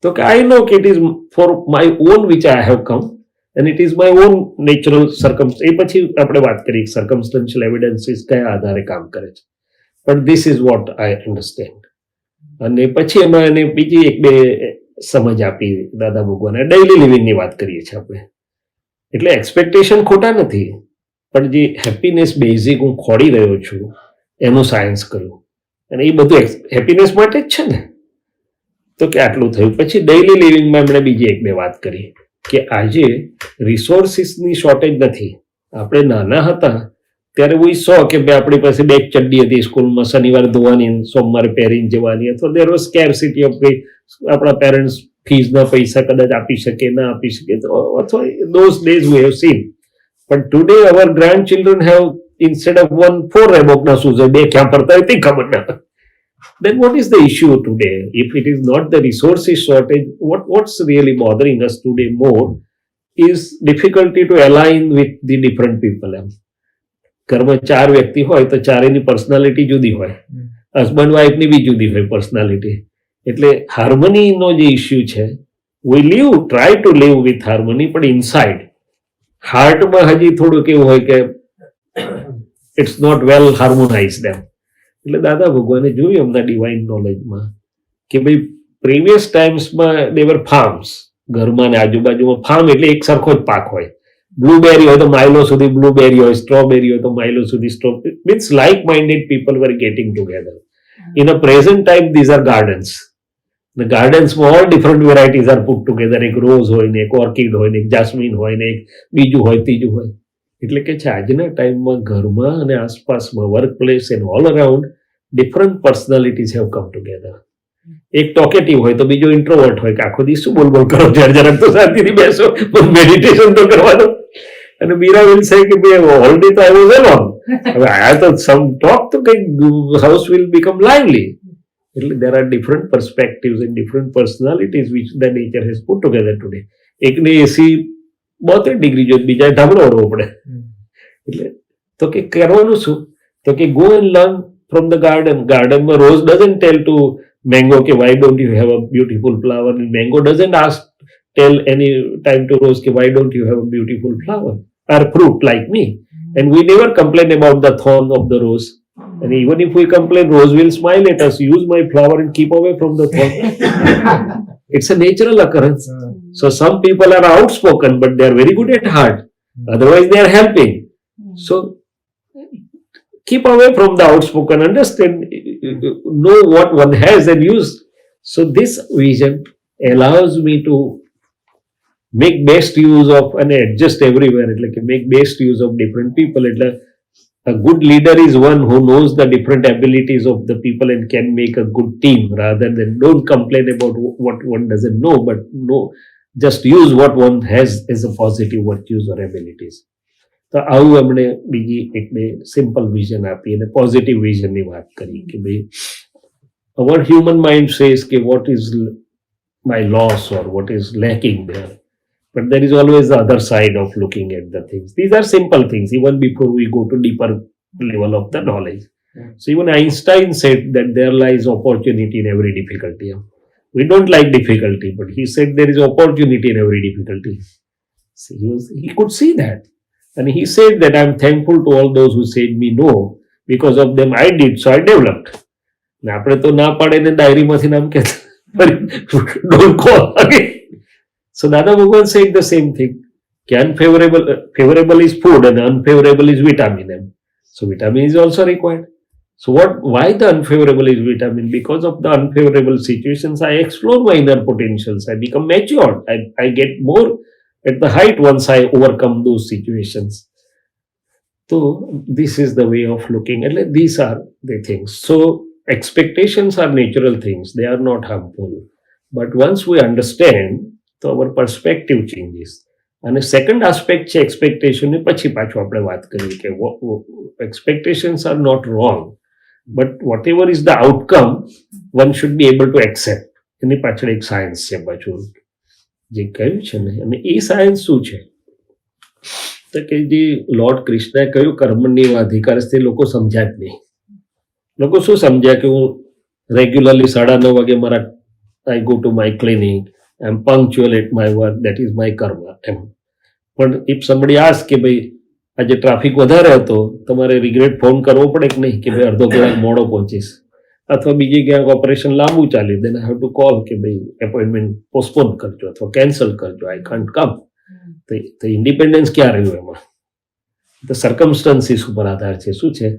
તો કે આઈ નો કે it is for my own which I have come and it is my own natural circumstance. એ પછી આપણે વાત કરી circumstantial evidences કયા આધારે કામ કરે છે, but this is what I understand. અને પછી એમાં એને બીજી એક બે સમજ આપી દાદા ભગવાને. ડેઇલી લિવિંગની વાત કરીએ છીએ આપણે, એટલે એક્સપેક્ટેશન ખોટા નથી, પણ જે હેપીનેસ બેઝિક હું ખોડી રહ્યો છું એનું સાયન્સ કર્યું, અને એ બધું હેપીનેસ માટે જ છે ને. તો કે આટલું થયું. પછી ડેઇલી લિવિંગમાં એમણે બીજી એક બે વાત કરી કે આજે રિસોર્સિસની શોર્ટેજ નથી. આપણે નાના હતા ત્યારે વી સો કે ભાઈ આપણી પાસે બે ચડ્ડી હતી સ્કૂલમાં, શનિવારે ધોવાની, સોમવારે પહેરીને જવાની, અથવા દેર વોઝ સ્કેરસિટી ઓફ ભાઈ આપણા પેરેન્ટ્સ ફીઝના પૈસા કદાચ આપી શકે ના આપી શકે, તો અથવા those days we have seen. But today our grandchildren have, instead of 1, 4 રેબોકના shoes, બે ક્યાં પડતા હોય તે ખબર ના. Then what is the issue today? If it is not the resources shortage, what's really bothering us today more is difficulty to align with the different people. ઘરમાં 4 વ્યક્તિ હોય તો ચારેની પર્સનાલિટી જુદી હોય, હસબન્ડ વાઇફની બી જુદી હોય પર્સનાલિટી. એટલે હાર્મનીનો જે ઇસ્યુ છે, વી try to live with harmony, પણ ઇનસાઇડ હાર્ટમાં હજી થોડુંક એવું હોય કે ઇટ્સ નોટ વેલ હાર્મોનાઇઝડ એમ. એટલે દાદા ભગવાને જોયું એમના ડિવાઇન નોલેજમાં કે ભાઈ પ્રીવિયસ ટાઈમ્સમાં દેવર ફાર્મ્સ, ઘરમાં ને આજુબાજુમાં ફાર્મ એટલે એક સરખો જ પાક હોય. બ્લુબેરી હોય તો માઇલો સુધી બ્લુબેરી હોય, સ્ટ્રોબેરી હોય તો માઇલો સુધી strawberry. Means like minded people were getting together. In a present time these are gardens. The ગાર્ડન્સમાં all different varieties are put together. એક રોઝ હોય ને, એક ઓર્કિડ હોય ને, એક જાસ્મીન હોય ને, એક બીજું હોય, ત્રીજું હોય. એટલે કે છે આજના ટાઈમમાં ઘરમાં અને આસપાસમાં, work place and all around different personalities have come together. એક ટોકેટિવ હોય તો બીજો ઇન્ટ્રોવર્ટ હોય કે આખો દિવસ શું બોલ કરો, જરાક તો શાંતિથી બેસો, મેડિટેશન તો કરવાનો. અને મીરા વિલ સે કે ભાઈ ઓલરેડી તો આઈ વોઝ એલોન, હવે આયા તો સમ ટોક તો કઈ હાઉસ વિલ બીકમ લાઇવલી. એટલે there are different perspectives and different personalities which the nature has put together today. એકને એસી 72 ડિગ્રી જોઈએ, બીજા ધાબળો ઓળવો પડે. એટલે તો કે કરવાનું શું? તો કે go and learn from the garden. Gardenમાં rose doesn't tell to mango કે why don't you have a beautiful flower, and mango doesn't tell any time to rose કે why don't you have a beautiful flower or fruit like me. And we never complain about the thorn of the rose, and even if we complain, rose will smile at us, use my flower and keep away from the thorn. It's a natural occurrence. So some people are outspoken but they are very good at heart, otherwise they are helping. So keep away from the outspoken, understand, know what one has and use. So this vision allows me to make best use of and adjust everywhere. એટલે કે make best use of different people. એટલે a good leader is one who knows the different abilities of the people and can make a good team, rather than don't complain about what one doesn't know, but know, just use what one has as a positive virtues or abilities. તો આવું એમણે બીજી એક બે simple vision આપી અને positive વિઝનની વાત કરી કે ભાઈ અવર હ્યુમન માઇન્ડ સેઝ કે what is my loss or what is lacking there, but there is always the other side of looking at the things. These are simple things even before we go to deeper level of the knowledge. So even Einstein said that there lies opportunity in every difficulty. We don't like difficulty, but he said there is opportunity in every difficulty. So he could see that. And he said that I'm thankful to all those who said me no. Because of them I did, so I developed. આપણે તો ના પાડે ને ડાયરીમાંથી નામ કહેતા, don't call again. So Dada Bhagwan said the same thing. Favorable is food and unfavorable is vitamin. So vitamin is also required. So why the unfavorable is vitamin? Because of the unfavorable situations, I explore my inner potentials. I become matured. I get more at the height once I overcome those situations. So this is the way of looking at it. These are the things. So expectations are natural things. They are not harmful. But once we understand, so our perspective changes. અને second aspect છે expectation. પછી પાછું આપણે વાત કરી કે expectations are not wrong, but whatever is the outcome one should be able to accept. એની પાછળ એક સાયન્સ છે પાછું જે કહ્યું છે ને. અને એ સાયન્સ શું છે તો કે જે લોર્ડ કૃષ્ણએ કહ્યું કર્મની અધિકાર તે લોકો સમજ્યા જ નહીં. લોકો શું સમજ્યા કે હું રેગ્યુલરલી 9:30 વાગે મારા I go to my clinic, I am punctual at my work, that is my કર્મ એમ. પણ ઇફ સમબડી આસ્ક કે ભાઈ આજે ટ્રાફિક વધારે હતો, તમારે રિગ્રેટ ફોન કરવો પડે કે નહીં કે ભાઈ અડધો કલાક મોડો પહોંચીશ, અથવા બીજી ક્યાંક ઓપરેશન લાંબુ ચાલ્યું, દેન આઈ હેવ ટુ કોલ કે ભાઈ એપોઇન્ટમેન્ટ પોસ્ટપોન કરજો અથવા કેન્સલ કરજો, આઈ કાન્ટ કમ. તો ઇન્ડિપેન્ડન્સ ક્યાં રહ્યું એમાં? તો સર્કમસ્ટન્સીસ ઉપર આધાર છે. શું છે?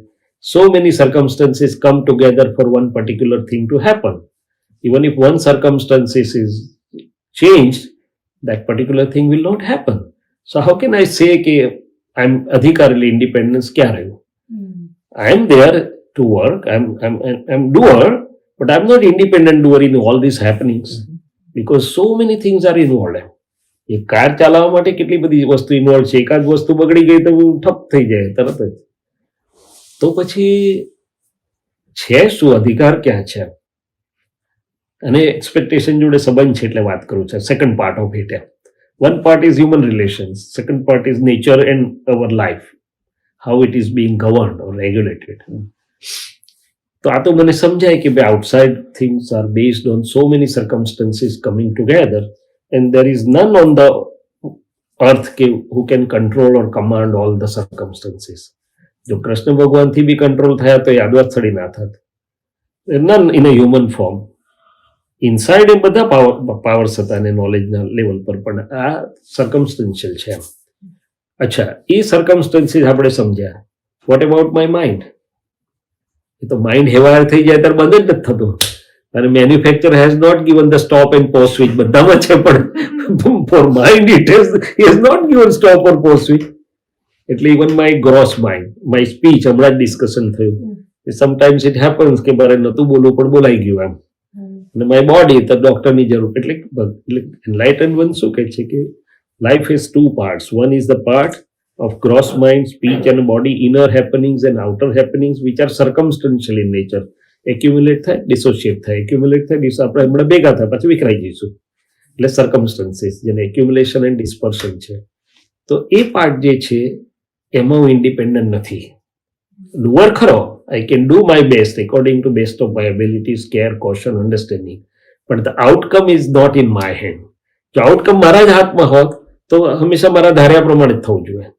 So many circumstances come together for one particular thing to happen. Even if one circumstances is changed, that particular thing will not happen. So how can I say કે I'm adhikarily independence ક્યાં રહ્યું? I am there to work, I'm doer, but I'm not independent doer in all these happenings because so many things are involved. A car ચલાવવા માટે કેટલી બધી વસ્તુ involve છે. એકાદ વસ્તુ બગડી ગઈ તો ઠપ થઈ જાય તરત જ. તો પછી છે શું? અધિકાર ક્યાં છે? અને એક્સપેક્ટેશન જોડે સંબંધ છે એટલે વાત કરું છું. Second part of it. One part is human relations, second part is nature and our life, how it is being governed or regulated. તો આ તો મને સમજાય કે ભાઈ outside things are based on so many circumstances coming together and there is none on the earth કે who can control or command all the circumstances. જો કૃષ્ણ ભગવાનથી બી control થયા તો યાદવ થડી ના થત. None in a human form. Inside એ બધા powers હતા અને નોલેજના લેવલ પર, પણ આ સર્કમસ્ટન્શિયલ છે. અચ્છા, એ સર્કમસ્ટન્સીસ આપણે સમજ્યા. What about my mind? એ તો માઇન્ડ હેવાય થઈ જાય ત્યારે બંધ જ નથી થતું. અને manufacture has not given the stop and pause switch. બધામાં છે પણ for mind it has not given stop or pause switch. એટલે even my gross mind, my speech, હમણાં જ ડિસ્કશન થયું, સમટાઈમ્સ ઇટ હેપન્સ કે મારે નહોતું બોલવું પણ બોલાઈ ગયું એમ. અને માય બોડી તો ડોક્ટરની જરૂર. એટલે એનલાઇટન વન શું કહે છે કે life is two parts. One is the part of gross mind, speech and body, inner happenings and outer happenings which are circumstantial in nature. Accumulate થાય, ડિસોશિએટ થાય, એક્યુમ્યુલેટ થાય, આપણે હમણાં ભેગા થાય, પછી વિખરાઈ જઈશું. એટલે સર્કમસ્ટન્સીસ, જેને એક્યુમ્યુલેશન એન્ડ ડિસ્પર્શન છે. તો એ પાર્ટ જે છે એમાં હું ઇન્ડિપેન્ડન્ટ નથી. ડુઅર ખરો, I can do my best according to best of my abilities, care, caution, understanding, but the outcome is not in my hand. જો આઉટકમ મારા જ હાથમાં હોત તો હંમેશા મારા ધાર્યા પ્રમાણે જ થવું જોઈએ.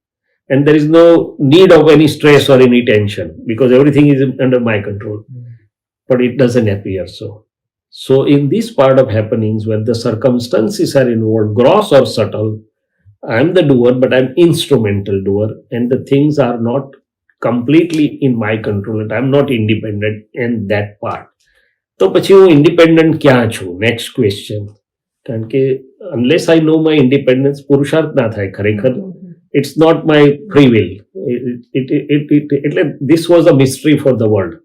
And there is no need of any stress or any tension because everything is under my control. But it doesn't appear so. So in this part of happenings where the circumstances are involved, gross or subtle, I am the doer, but I am instrumental doer, and the things are not completely in my control, and I am not independent in that part. તો પછી હું independent ક્યાં છું? Next question. કારણ કે unless I know my independence, પુરુષાર્થ ના થાય ખરેખર. It's not my free will. એટલે this was a mystery for the world.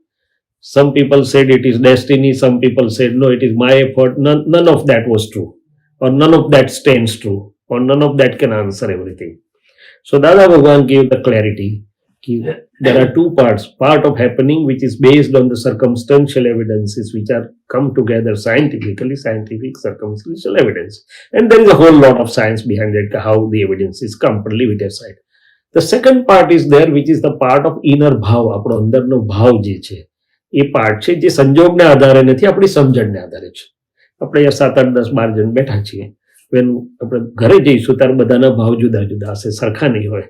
Some people said it is destiny, some people said no, it is my effort. None of that was true, or none of that stands true, or none of that can answer everything. So Dada Bhagwan gave the clarity. There are two parts. Part of happening which is based on the circumstantial evidences which are come together scientifically, scientific circumstantial evidence. And there is a whole lot of science behind it, how the evidences come, but leave it aside. The second part is there which is the part of inner bhav, આપણો અંદરનો ભાવ જે છે એ part છે જે સંજોગને આધારે નથી, આપણી સમજણને આધારે છે. આપણે 7, 8, 10, 12 જણ બેઠા છીએ. વેન આપણે ઘરે જઈશું ત્યારે બધાના ભાવ જુદા જુદા હશે, સરખા નહીં હોય.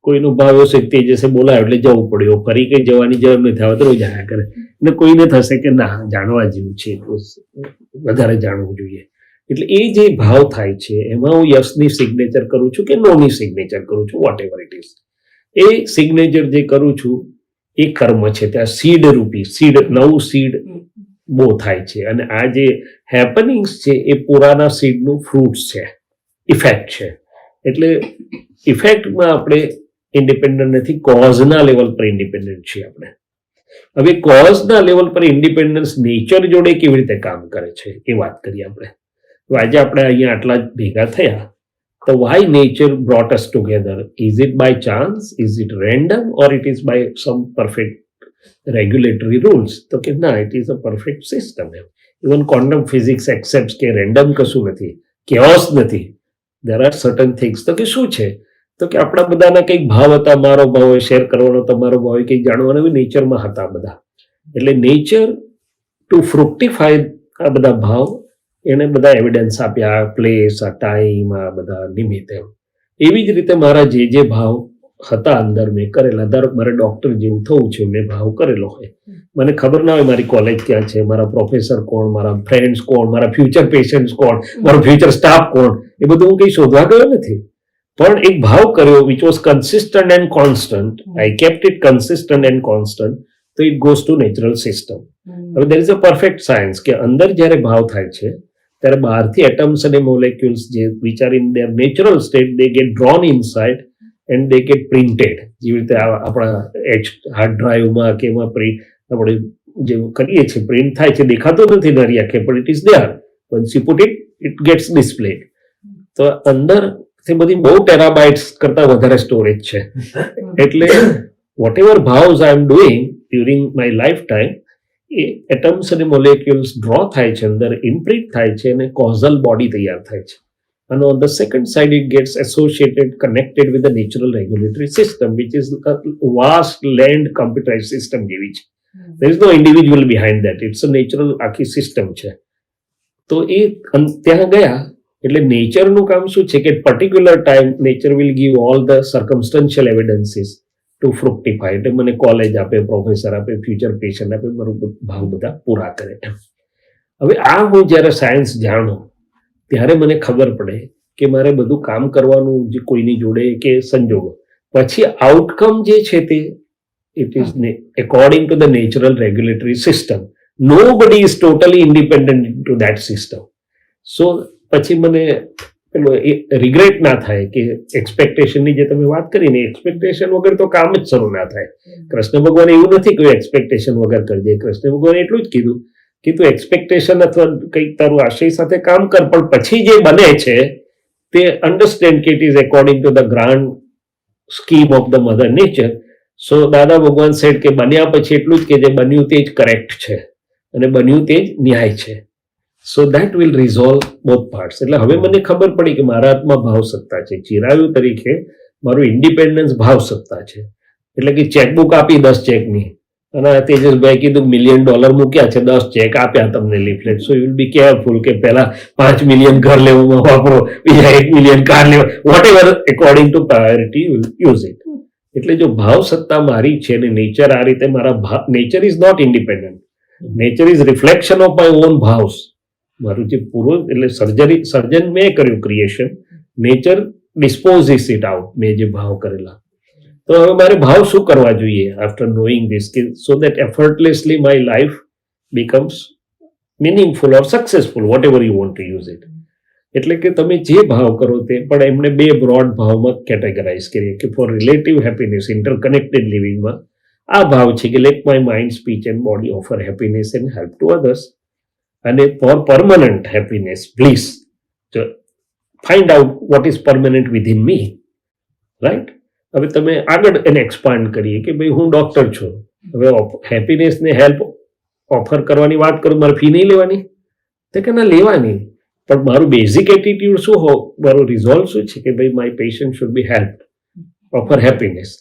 કોઈનો ભાવ એવો છે તેજસે બોલાયો એટલે જવું પડ્યો, ફરી કઈ જવાની જરૂર નથી, આવે તો રોજ આયા કરે. અને કોઈને થશે કે ના, જાણવા જેવું છે, વધારે જાણવું જોઈએ. એટલે એ જે ભાવ થાય છે એમાં હું યસની સિગ્નેચર કરું છું કે નોની સિગ્નેચર કરું છું, વોટ એવર ઇટ ઇઝ. એ સિગ્નેચર જે કરું છું એ કર્મ છે. ત્યાં સીડ રૂપી નવું સીડ બહુ થાય છે. અને આ જે હેપનિંગ્સ છે એ પુરાના સીડનું ફ્રૂટ્સ છે, ઇફેક્ટ છે. એટલે ઇફેક્ટમાં આપણે ઇન્ડિપેન્ડન્ટ નથી, કોઝના લેવલ પર ઇન્ડિપેન્ડન્ટ છીએ આપણે. હવે કોઝના લેવલ પર ઇન્ડિપેન્ડન્સ નેચર જોડે કેવી રીતે કામ કરે છે એ વાત કરીએ આપણે. તો આજે આપણે અહીંયા આટલા જ ભેગા થયા તો why nature brought us together? Is it by chance? Is it random? Or it is by some perfect regulatory rules? તો કે ના, it is a perfect system. Even quantum physics accepts કે random કશું નથી, chaos નથી. There are certain things. તો કે શું છે? તો કે આપણા બધાના કંઈક ભાવ હતા, મારો ભાવ હોય શેર કરવાનો, તમારો ભાવ હોય કંઈક જાણવાનો, નેચરમાં હતા બધા. એટલે નેચર ટુ ફ્રુક્ટિફાય આ બધા ભાવ એને બધા એવિડન્સ આપ્યા, પ્લેસ, આ ટાઈમ, આ બધા નિમિત્તે. એવી જ રીતે મારા જે ભાવ હતા અંદર મેં કરેલા, ધારો મારે ડોક્ટર જેવું થવું છે, મેં ભાવ કરેલો હોય, મને ખબર ના હોય મારી કોલેજ ક્યાં છે, મારા પ્રોફેસર કોણ, મારા ફ્રેન્ડ્સ કોણ, મારા ફ્યુચર પેશન્ટ્સ કોણ, મારો ફ્યુચર સ્ટાફ કોણ, એ બધું હું કંઈ શોધવા ગયો નથી, પણ એક ભાવ કર્યો which was consistent and constant. I kept it consistent and constant. તો it goes to natural system. હવે there is a perfect science કે અંદર જ્યારે ભાવ થાય છે ત્યારે બહારથી એટમ્સ અને મોલેક્યુલ્સ જે વિચાર in there natural state they gate drone inside and they gate printed. જેવી રીતે આપણા હાર્ડ ડ્રાઈવમાં કે એમાં આપણે જે કરીએ છીએ પ્રિન્ટ થાય છે, દેખાતો નથી નરી આંખે, પણ it is there. Once you put it gates ડિસ્પ્લેડ. તો અંદર તે બધી બહુ ટેરાબાઇટ્સ કરતા વધારે સ્ટોરેજ છે. એટલે વોટ એવર ભાવ્સ I am doing during my lifetime, એ એટમ્સ અને મોલેક્યુલ્સ ડ્રો થાય છે, અંદર ઇમ્પ્રિન્ટ થાય છે અને કોઝલ બોડી તૈયાર થાય છે. And on the second side, it gets associated, connected with the natural regulatory system, which is a vast land computerized system. There is no individual behind that. It's a natural આખી system છે. તો એ ત્યાં ગયા એટલે નેચરનું કામ શું છે કે particular time nature will give all the circumstantial evidences to fructify. એટલે મને કોલેજ આપે, પ્રોફેસર આપે, ફ્યુચર પેશન્ટ આપે, મારું ભાવ બધા પૂરા કરે. હવે આ હું જ્યારે સાયન્સ જાણું ત્યારે મને ખબર પડે કે મારે બધું કામ કરવાનું જે કોઈની જોડે કે સંજોગો, પછી આઉટકમ જે છે તે it is according to the natural regulatory system. Nobody is totally independent to that system. So પછી મને પેલો એ રિગ્રેટ ના થાય કે એક્સપેક્ટેશનની જે તમે વાત કરી ને, એક્સપેક્ટેશન વગર તો કામ જ શરૂ ના થાય. કૃષ્ણ ભગવાને એવું નથી કહ્યું એક્સપેક્ટેશન વગર કરજે. કૃષ્ણ ભગવાને એટલું જ કીધું કે તું એક્સપેક્ટેશન અથવા કંઈક તારું આશય સાથે કામ કર, પણ પછી જે બને છે તે અન્ડરસ્ટેન્ડ કે it is according to the grand scheme of the mother nature. So Dada Bhagwan sad કે બન્યા પછી એટલું જ કે જે બન્યું તે જ કરેક્ટ છે અને બન્યું તે જ ન્યાય છે. So that will resolve both parts. એટલે હવે મને ખબર પડી કે મારા હાથમાં ભાવ સત્તા છે. ચિરાયુ તરીકે મારું ઇન્ડિપેન્ડન્સ ભાવ સત્તા છે. એટલે કે ચેકબુક આપી 10 ચેકની અને તેજસભાઈ કીધું $1 million મૂક્યા છે, 10 ચેક આપ્યા તમને leaflet. So you will be careful કે પહેલા 5 million ઘર લેવામાં વાપરો, બીજા 1 million કાર લેવા, whatever according to priority you use it. એટલે જો ભાવ સત્તા મારી છે ને નેચર આ રીતે મારા nature is not independent. Nature is reflection of my own ભાવ્સ. મારું જે પૂરું એટલે સર્જન મેં કર્યું creation, nature disposes it out, મેં જે ભાવ કરેલા. તો હવે મારે ભાવ શું કરવા જોઈએ after knowing this, so that effortlessly my life becomes meaningful or successful, whatever you want to use it. એટલે કે તમે જે ભાવ કરો તે, પણ એમને 2 બ્રોડ ભાવમાં કેટેગરાઇઝ કરીએ કે ફોર રિલેટિવ હેપીનેસ ઇન્ટરકનેક્ટેડ લિવિંગમાં આ ભાવ છે કે let my mind, speech and body offer happiness and help to others. અને for permanent happiness bliss find out what is permanent within me. Right. હવે તમે આગળ એને એક્સપાન્ડ કરીએ કે ભાઈ હું ડોક્ટર છું, હવે હેપીનેસને હેલ્પ ઓફર કરવાની વાત કરું, મારે ફી નહીં લેવાની? તો કે ના લેવાની, પણ મારું બેઝિક એટીટ્યુડ શું હો, મારું રિઝોલ્વ શું છે કે ભાઈ my patient should be help, offer happiness.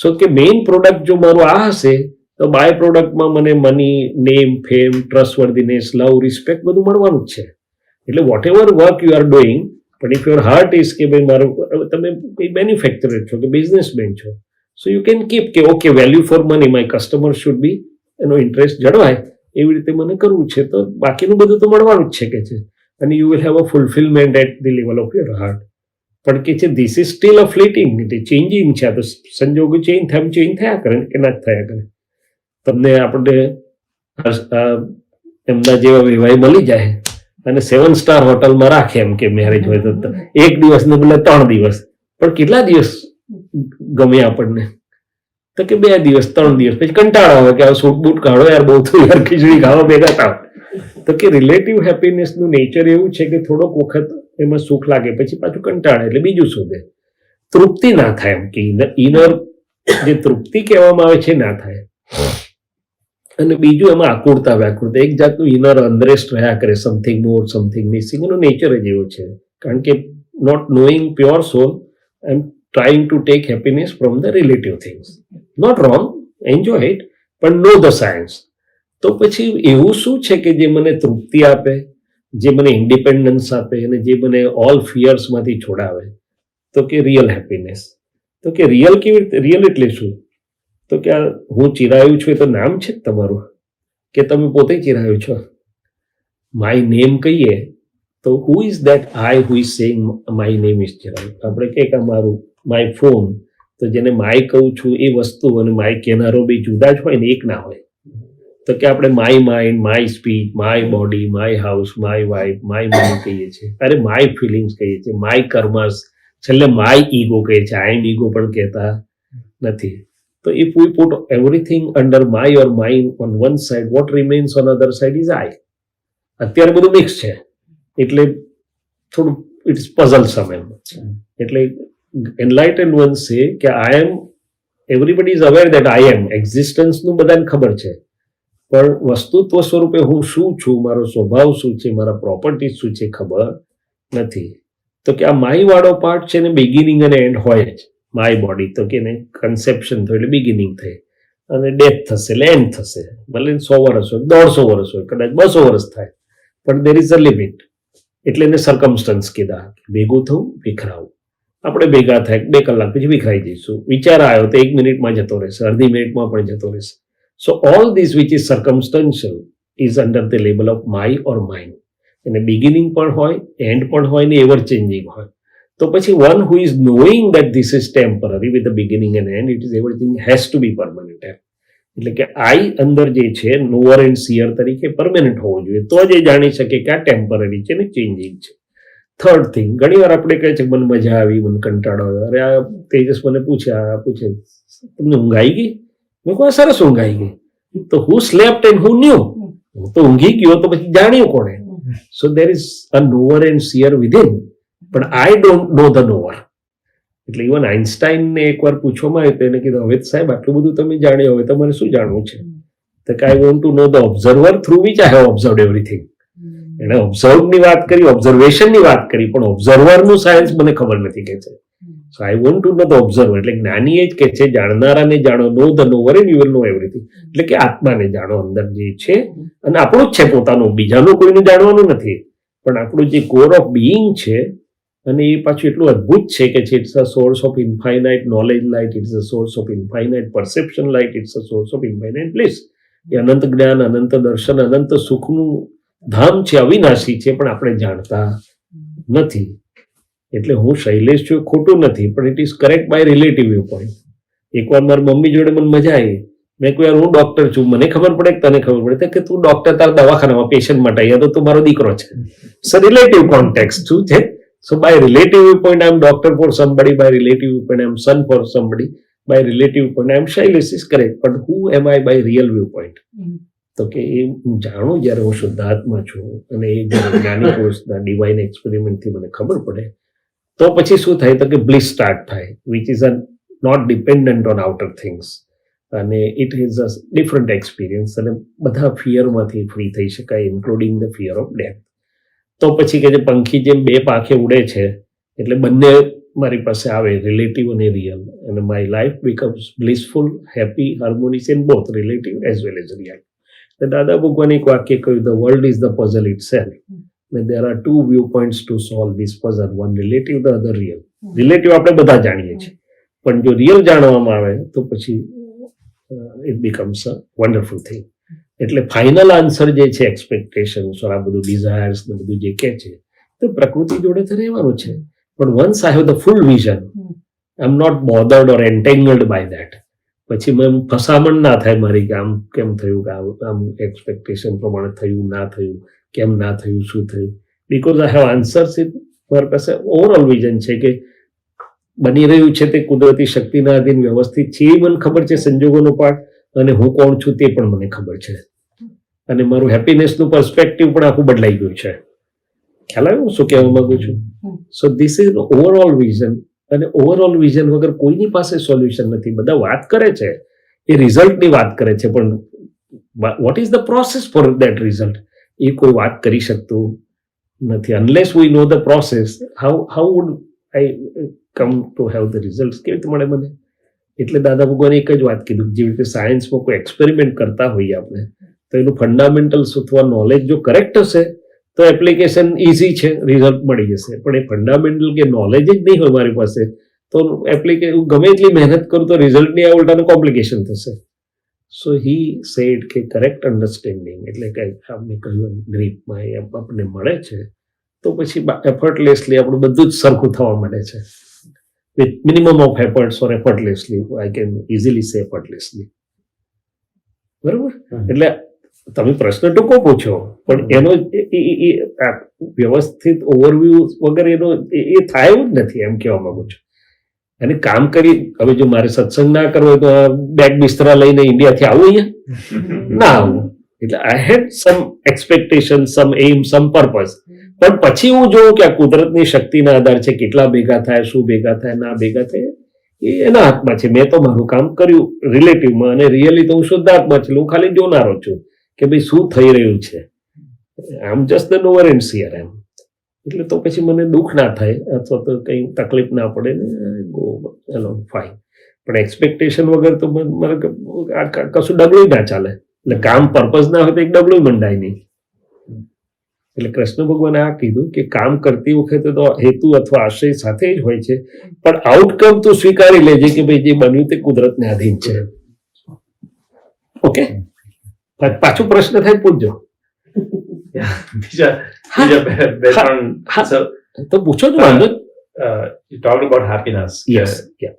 So કે મેઇન પ્રોડક્ટ જો મારું આ હશે તો બાય પ્રોડક્ટમાં મને money, name, fame, trustworthiness, love, respect બધું મળવાનું જ છે. એટલે whatever work you are doing, પણ ઇફ યોર હાર્ટ ઇઝ કે ભાઈ મારું, તમે કોઈ મેન્યુફેક્ચરર છો કે બિઝનેસમેન છો, સો યુ કેન કીપ કે okay value for money, my customer should be, એનો ઇન્ટરેસ્ટ જળવાય એવી રીતે મને કરવું છે. તો બાકીનું બધું તો મળવાનું જ છે કે છે, અને you will have a fulfillment at the level of your heart. પણ કે છે this is still a fleeting, it is changing છે. આ તો સંજોગો ચેન્જ થયા કરે કે ના જ થયા કરે. તમને આપણે એમના જેવા વિવાહ મળી જાય અને 7 સ્ટાર હોટલમાં રાખે એમ કે મેરેજ હોય તો 1 દિવસ ને બદલે 3 દિવસ, પણ કેટલા દિવસ ગમે આપણને? તો કે 2 દિવસ 3 દિવસ, પછી કંટાળો આવે કે સૂટ બૂટ કાઢો યાર, બહુ થયું યાર, ખીચડી ખાવા ભેગા થાવ. તો કે રિલેટિવ હેપીનેસનું નેચર એવું છે કે થોડોક વખત એમાં સુખ લાગે, પછી પાછું કંટાળે એટલે બીજું શોધે. તૃપ્તિ ના થાય, એમ કે ઇનર જે તૃપ્તિ કહેવામાં આવે છે ના થાય. અને બીજું એમાં આકુરતા વ્યાકુરતા, એક જાતનું ઇનર અનરેસ્ટ રહ્યા કરે, સમથિંગ મોર સમથિંગ મિસિંગ. એનો નેચર જ એવો છે, કારણ કે not knowing pure soul I am trying to take happiness from the relative things. Not wrong, enjoy it, પણ નો ધ સાયન્સ. તો પછી એવું શું છે કે જે મને તૃપ્તિ આપે, જે મને ઇન્ડિપેન્ડન્સ આપે અને જે મને ઓલ ફિયર્સમાંથી છોડાવે? તો કે રિયલ હેપીનેસ. તો કે રિયલ કેવી રીતે? રિયલ એટલે શું? તો કે હું ચિરાયું છું એ તો નામ છે તમારું, કે તમે પોતે ચિરાયું છો? માય નેમ કહીએ તો who is that I who is saying my name is Chirayu? આપણે કે મારું માય ફોન, તો જેને માય કહું છું એ વસ્તુ અને માય કહેનારો બે જુદા જ હોય ને, એક ના હોય. તો કે આપણે my mind, my speech, my body, my house, my wife, my money કહીએ છીએ. અરે માય ફિલિંગ્સ કહીએ છીએ, માય કર્મસ, છેલ્લે માય ઈગો કહીએ છીએ. આઈ એમ ઈગો પણ કહેતા નથી. તો if we put everything under my or mine on one side, what remains on other side is I. અત્યારે બધું મિક્સ છે એટલે થોડું ઇટ્સ પઝલસમ એમ. એટલે એનલાઇટન્ડ વન સે કે I am, everybody is aware that I am, એક્ઝિસ્ટન્સનું બધાને ખબર છે, પણ વસ્તુત્વ સ્વરૂપે હું શું છું, મારો સ્વભાવ શું છે, મારા પ્રોપર્ટી શું છે, ખબર નથી. તો કે આ માય વાળો પાર્ટ છે ને બિગિનિંગ અને એન્ડ હોય જ. માય બોડી તો કે કન્સેપ્શન થયું એટલે બિગિનિંગ થઈ, અને ડેથ થશે એટલે એન્ડ થશે. ભલે 100 વર્ષ હોય, 150 વર્ષ હોય, કદાચ 200 વર્ષ થાય, પણ દેર ઇઝ અ લિમિટ. એટલે એને સરકમસ્ટન્સ કીધા. ભેગું થવું, વિખરાવું. આપણે ભેગા થાય 2 કલાક પછી વિખરાઈ જઈશું. વિચાર આવ્યો તો 1 મિનિટમાં જતો રહેશે, અડધી મિનિટમાં પણ જતો રહેશે. સો all this which is circumstantial is under the label of my or mind. એને બિગિનિંગ પણ હોય, એન્ડ પણ હોય ને એવર ચેન્જિંગ હોય. તો પછી one who is knowing that this is temporary with the beginning and end, it is everything has to be permanent. એટલે કે આઈ અંદર જે છે નોઅર એન્ડ સિયર તરીકે પરમેનન્ટ હોવો જોઈએ, તો જ એ જાણી શકે કે આ ટેમ્પરરી છે ને ચેન્જિંગ છે. થર્ડ થિંગ, ઘણી વાર આપણે કહે છે મને મજા આવી, મને કંટાળો આવ્યો. અરે આ તેજસ મને પૂછે તમને ઊંઘ આવી ગઈ? મેં કહું સરસ ઊંઘ આવી ગઈ. તો who slept and who knew? હું તો ઊંઘી ગયો, તો પછી જાણ્યું કોણે? So there is a knower and seer within, પણ આઈ ડોન્ટ નો ધ નોઅર. એટલે ઇવન આઇન્સ્ટાઈનને એકવાર પૂછવામાં આવ્યું તો એને કીધું, હવે સાહેબ આટલું બધું તમે જાણ્યું, હવે તમારે શું જાણવું છે? તો કે I want to know the observer through which I have observed everything. એને ઓબ્ઝર્વની વાત કરી, ઓબ્ઝર્વેશનની વાત કરી, પણ ઓબ્ઝર્વરનું સાયન્સ મને ખબર નથી કે છે. So I want to know the observer. એટલે જ્ઞાની એ જ કે છે જાણનારાને જાણો, know the knower and you will know everything. એટલે કે આત્માને જાણો, અંદર જે છે, અને આપણું જ છે પોતાનું, બીજાનું કોઈનું જાણવાનું નથી, પણ આપણું જે કોર ઓફ બીઈંગ છે. અને એ પાછું એટલું અદ્ભુત છે કે it's a source of infinite knowledge light, it's a source of infinite perception light, it's a source of infinite bliss. એ અનંત જ્ઞાન, અનંત દર્શન, અનંત સુખનું ધામ છે, અવિનાશી છે, પણ આપણે જાણતા નથી. એટલે હું શૈલેષ છું ખોટું નથી, પણ it is correct by relative view point. એકવાર મારી મમ્મી જોડે મને મજા આવી, મેં કહ્યું યાર હું ડોક્ટર છું, મને ખબર પડે કે તને ખબર પડે? કે તું ડોક્ટર તારા દવાખાનામાં પેશન્ટ માટે આવ્યા, તો તું મારો દીકરો છે. સો રિલેટિવ કોન્ટેક્સ્ટ શું છે? So by relative viewpoint, I am doctor for somebody. By relative viewpoint, I am son for somebody. By relative viewpoint, I am Shailesh is correct. But who am I by real viewpoint? તો કે એ હું જાણું જ્યારે હું શુદ્ધાત્મા છું, અને એ જ્ઞાની પુરુષના ડિવાઇન એક્સપેરિમેન્ટથી મને ખબર પડે, તો પછી શું થાય? તો કે બ્લિસ સ્ટાર્ટ થાય, which is a not dependent on outer things. અને it is a different experience, અને બધા ફિયરમાંથી ફ્રી થઈ શકાય, including the fear of death. તો પછી કે જે પંખી જેમ 2 પાંખે ઉડે છે, એટલે બંને મારી પાસે આવે, રિલેટિવ અને રિયલ. અને my life becomes blissful, happy, harmonious in both relative as well as real. Dada Bhagwan એક વાક્ય કહ્યું, the world is the puzzle itself. There are 2 view points to solve this puzzle, one relative, the other real. Relative આપણે બધા જાણીએ છીએ, પણ જો real જાણવામાં આવે તો પછી it becomes a wonderful thing. એટલે ફાઇનલ આન્સર જે છે એક્સપેક્ટેશન્સ, આ બધું ડિઝાયર્સ ને બધું જે કહે છે, તો પ્રકૃતિ જોડે તો રહેવાનું છે. પણ once I have the full vision, I am not bothered or entangled by that. પછી મને ફસામણ ના થાય મારી કે આમ કેમ થયું, કે આમ એક્સપેક્ટેશન પ્રમાણે થયું, ના થયું, કેમ ના થયું, શું થયું. Because I have answers in, મારી પાસે ઓવરઓલ વિઝન છે કે બની રહ્યું છે તે કુદરતી શક્તિના અધીન વ્યવસ્થિત છે, એ મને ખબર છે, સંજોગોનો પાઠ, અને હું કોણ છું તે પણ મને ખબર છે. અને મારું હેપીનેસનું પર્સ્પેક્ટિવ પણ આખું બદલાઈ ગયું છે. ખ્યાલ આવ્યો હું શું કહેવા માંગુ છું? So this is overall vision. અને ઓવરઓલ વિઝન વગર કોઈની પાસે સોલ્યુશન નથી. બધા વાત કરે છે, એ રિઝલ્ટની વાત કરે છે, પણ what is the process for that result એ કોઈ વાત કરી શકતું નથી. Unless we know the process, how would I come to have the result? કેવી રીતે મળે મને? એટલે દાદા ભગવાને એક જ વાત કીધું, જેવી રીતે સાયન્સમાં કોઈ એક્સપેરિમેન્ટ કરતા હોઈએ આપણે, તો એનું ફંડામેન્ટલ્સ અથવા નોલેજ જો કરેક્ટ હશે તો એપ્લિકેશન ઇઝી છે, રિઝલ્ટ મળી જશે. પણ એ ફંડામેન્ટલ કે નોલેજ જ નહીં હોય મારી પાસે, તો એપ્લિકેશન ગમે એટલી મહેનત કરું તો રિઝલ્ટ નહીં આવે, ઉલટાનું કોમ્પ્લિકેશન થશે. સો હી સેડ કે કરેક્ટ અન્ડરસ્ટેન્ડિંગ એટલે કે આપણે કહ્યું ગ્રીપમાં એ આપણને મળે છે, તો પછી એફર્ટલેસલી આપણું બધું જ સરખું થવા માંડે છે. With minimum of efforts or effortlessly, I can easily say effortlessly. બરોબર? એટલે તમે પ્રશ્ન ટૂંકો પૂછો, પણ એનો વ્યવસ્થિત ઓવરવ્યુ વગર એનો એ થાય એવું જ નથી, એમ કહેવા માંગુ છું. અને કામ કરી, હવે જો મારે સત્સંગ ના કરવો હોય તો બેગ બિસ્તરા લઈને ઇન્ડિયાથી આવું અહીંયા ના આવું. એટલે આઈ હેડ સમ એક્સપેક્ટેશન, સમ એમ, સમ પર્પઝ. પણ પછી હું જોઉં કે આ કુદરતની શક્તિના આધાર છે, કેટલા ભેગા થાય, શું ભેગા થાય, ના ભેગા થાય, એ એના હાથમાં છે. મેં તો મારું કામ કર્યું રિલેટિવમાં, અને રિયલી તો હું શુદ્ધાત્મા છું. હું ખાલી જોનારો છું કે ભાઈ શું થઈ રહ્યું છે. I am just the knower and seer એમ. એટલે તો પછી મને દુઃખ ના થાય અથવા તો કંઈ તકલીફ ના પડે ને, ગો એલો ફાઇન. પણ એક્સપેક્ટેશન વગર તો મારે કશું ડગલું ના ચાલે. એટલે કામ પર્પઝ ના હોય તો એક ડગલું મંડાય નહીં. એટલે કૃષ્ણ ભગવાને આ કીધું કે કામ કરતી વખતે તો હેતુ અથવા આશય સાથે જ હોય છે, પણ આઉટકમ તું સ્વીકારી લેજે કે ભાઈ જે બન્યું તે કુદરતને આધીન છે. ઓકે, પાછો પ્રશ્ન થાય પૂછજો. તો પૂછો જ વાંધો. You talked about happiness. Yes, yeah.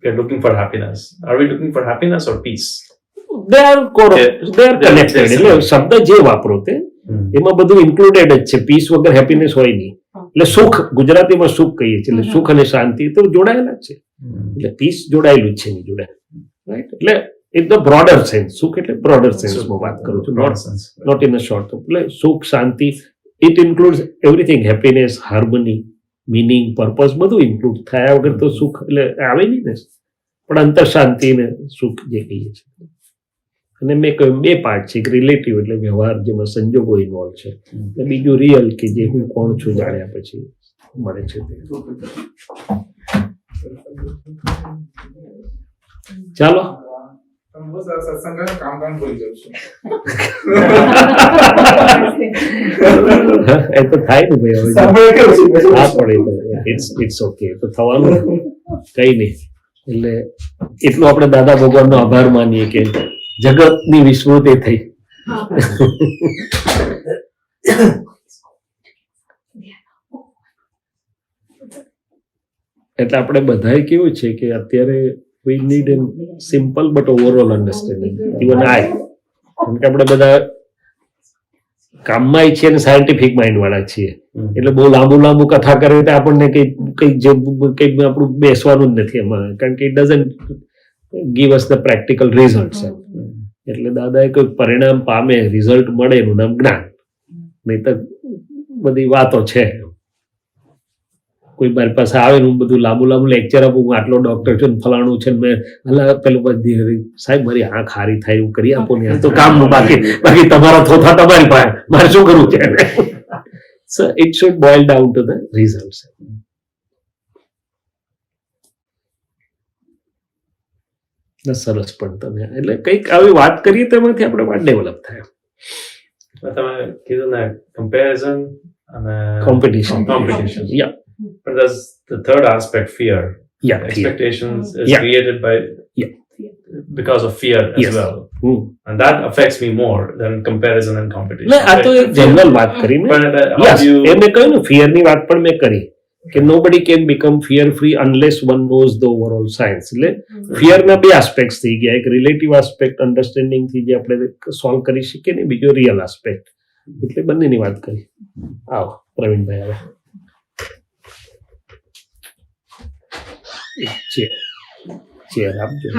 We are looking for happiness. Are we looking for happiness or peace? They are connected. એટલે શબ્દ જે વાપરો તે એમાં બધું ઇન્ક્લુડેડ જ છે. પીસ વગર હેપીનેસ હોય નહીં. એટલે સુખ, ગુજરાતીમાં સુખ કહીએ છીએ, એટલે સુખ અને શાંતિ તો જોડાયેલા જ છે. એટલે પીસ જોડાયેલું જ છે એની જોડે, રાઈટ? એટલે ઇન ધ બ્રોડર સેન્સ, સુખ એટલે બ્રોડર સેન્સમાં વાત કરું છું, નોટ ઇન અ શોર્ટ. એટલે સુખ, શાંતિ, it includes everything. Happiness, harmony, meaning, purpose બધું ઇન્ક્લુડ થયા વગર તો સુખ એટલે આવે નહીં ને. પણ અંતર શાંતિ ને સુખ જે કહીએ છીએ. અને મેં કહ્યું બે પાર્ટ છે, એક રિલેટિવ એટલે વ્યવહાર જેમાં સંજોગો ઇન્વોલ્વ છે, અને બીજું રિયલ કે જે હું કોણ છું જાણ્યા પછી મળે છે તે. ચાલો એ તો થાય ને ભાઈ, હવે હા પડે ઇટ્સ ઓકે, તો થવાનું કઈ નહીં. એટલે એટલું આપણે દાદા ભગવાનનો આભાર માનીએ કે જગતની વિસ્મૃતિ થઈ. એટલે આપણે બધાએ કેવું છે કે અત્યારે we need a simple but overall understanding. Even I, કેમ કે આપણે બધા કામમાં છીએ અને સાયન્ટિફિક માઇન્ડ વાળા છીએ, એટલે બહુ લાંબુ કથા કરે તો આપણને કંઈક આપણું બેસવાનું જ નથી એમાં, કારણ કે it doesn't give us the practical result. એટલે દાદાએ કોઈ પરિણામ પામે, રિઝલ્ટ મળે, એનું નામ જ્ઞાન. નહીં તો બધી વાતો છે. કોઈ મારી પાસે આવે ને હું બધું લાંબુ લેક્ચર આપું, હું આટલો ડોક્ટર છું, ફલાણું છે, મેં પેલું બધી સાહેબ મારી આંખ હારી થાય એવું કરી આપો ને, તો કામનું. બાકી તમારા થોથા તમારી પાસે, મારે શું કરવું છે? So it should boil down to the result. સરસ. પણ તમે એટલે કંઈક આવી વાત કરીએ તેમાંથી આપણે વાત ડેવલપ થાય. તમે કીધું ને કમ્પેરિઝન અને competition. Yeah. But there's the third aspect, fear. Yeah, expectations fear. is created by because of fear as well, and that affects me more than comparison and competition. આ તો એક જનરલ વાત કરી મેં. એ મેં કહ્યું ને, ફિયરની વાત પણ મેં કરી કે nobody can become fear free unless one knows the overall science. એટલે ફિયરના બે આસ્પેક્ટ થઈ ગયા, એક રિલેટિવ આસ્પેક્ટ અન્ડરસ્ટેન્ડિંગ થી જે આપણે સોલ્વ કરી શકીએ ને, બીજો રિયલ આસ્પેક્ટ. એટલે બંનેની વાત કરી. આવો પ્રવીણભાઈ, આવે ચેર આપજો.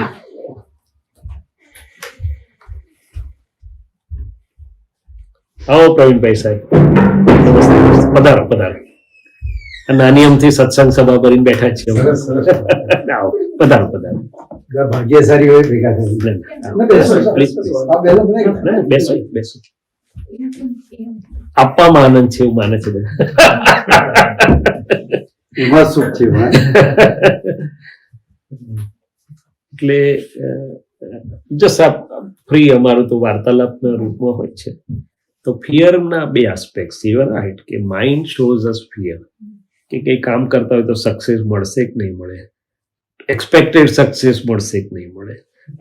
આવો પ્રવીણભાઈ સાહેબ, નમસ્તે. પધારો પધારો. આ નાની અમથી સત્સંગ સભા ભરીને બેઠા છીએ. આવો, પધારો પધારો. ભાગ્યશાળી હોય ભેગા થઈ. Please, please. બેસો બેસો. આપવામાં આનંદ છે એવું માને છે બધા. એમાં સુખ છે. એટલે જસ્ટ આ ફ્રી અમારું તો વાર્તાલાપના રૂપમાં હોય છે. તો ફિયરના બે આસ્પેક્ટ, યુ આર રાઈટ, કે માઇન્ડ શોઝ અસ ફિયર, કે કંઈ કામ કરતા હોય તો સક્સેસ મળશે કે નહીં મળે, એક્સપેક્ટેડ સક્સેસ મળશે કે નહીં મળે,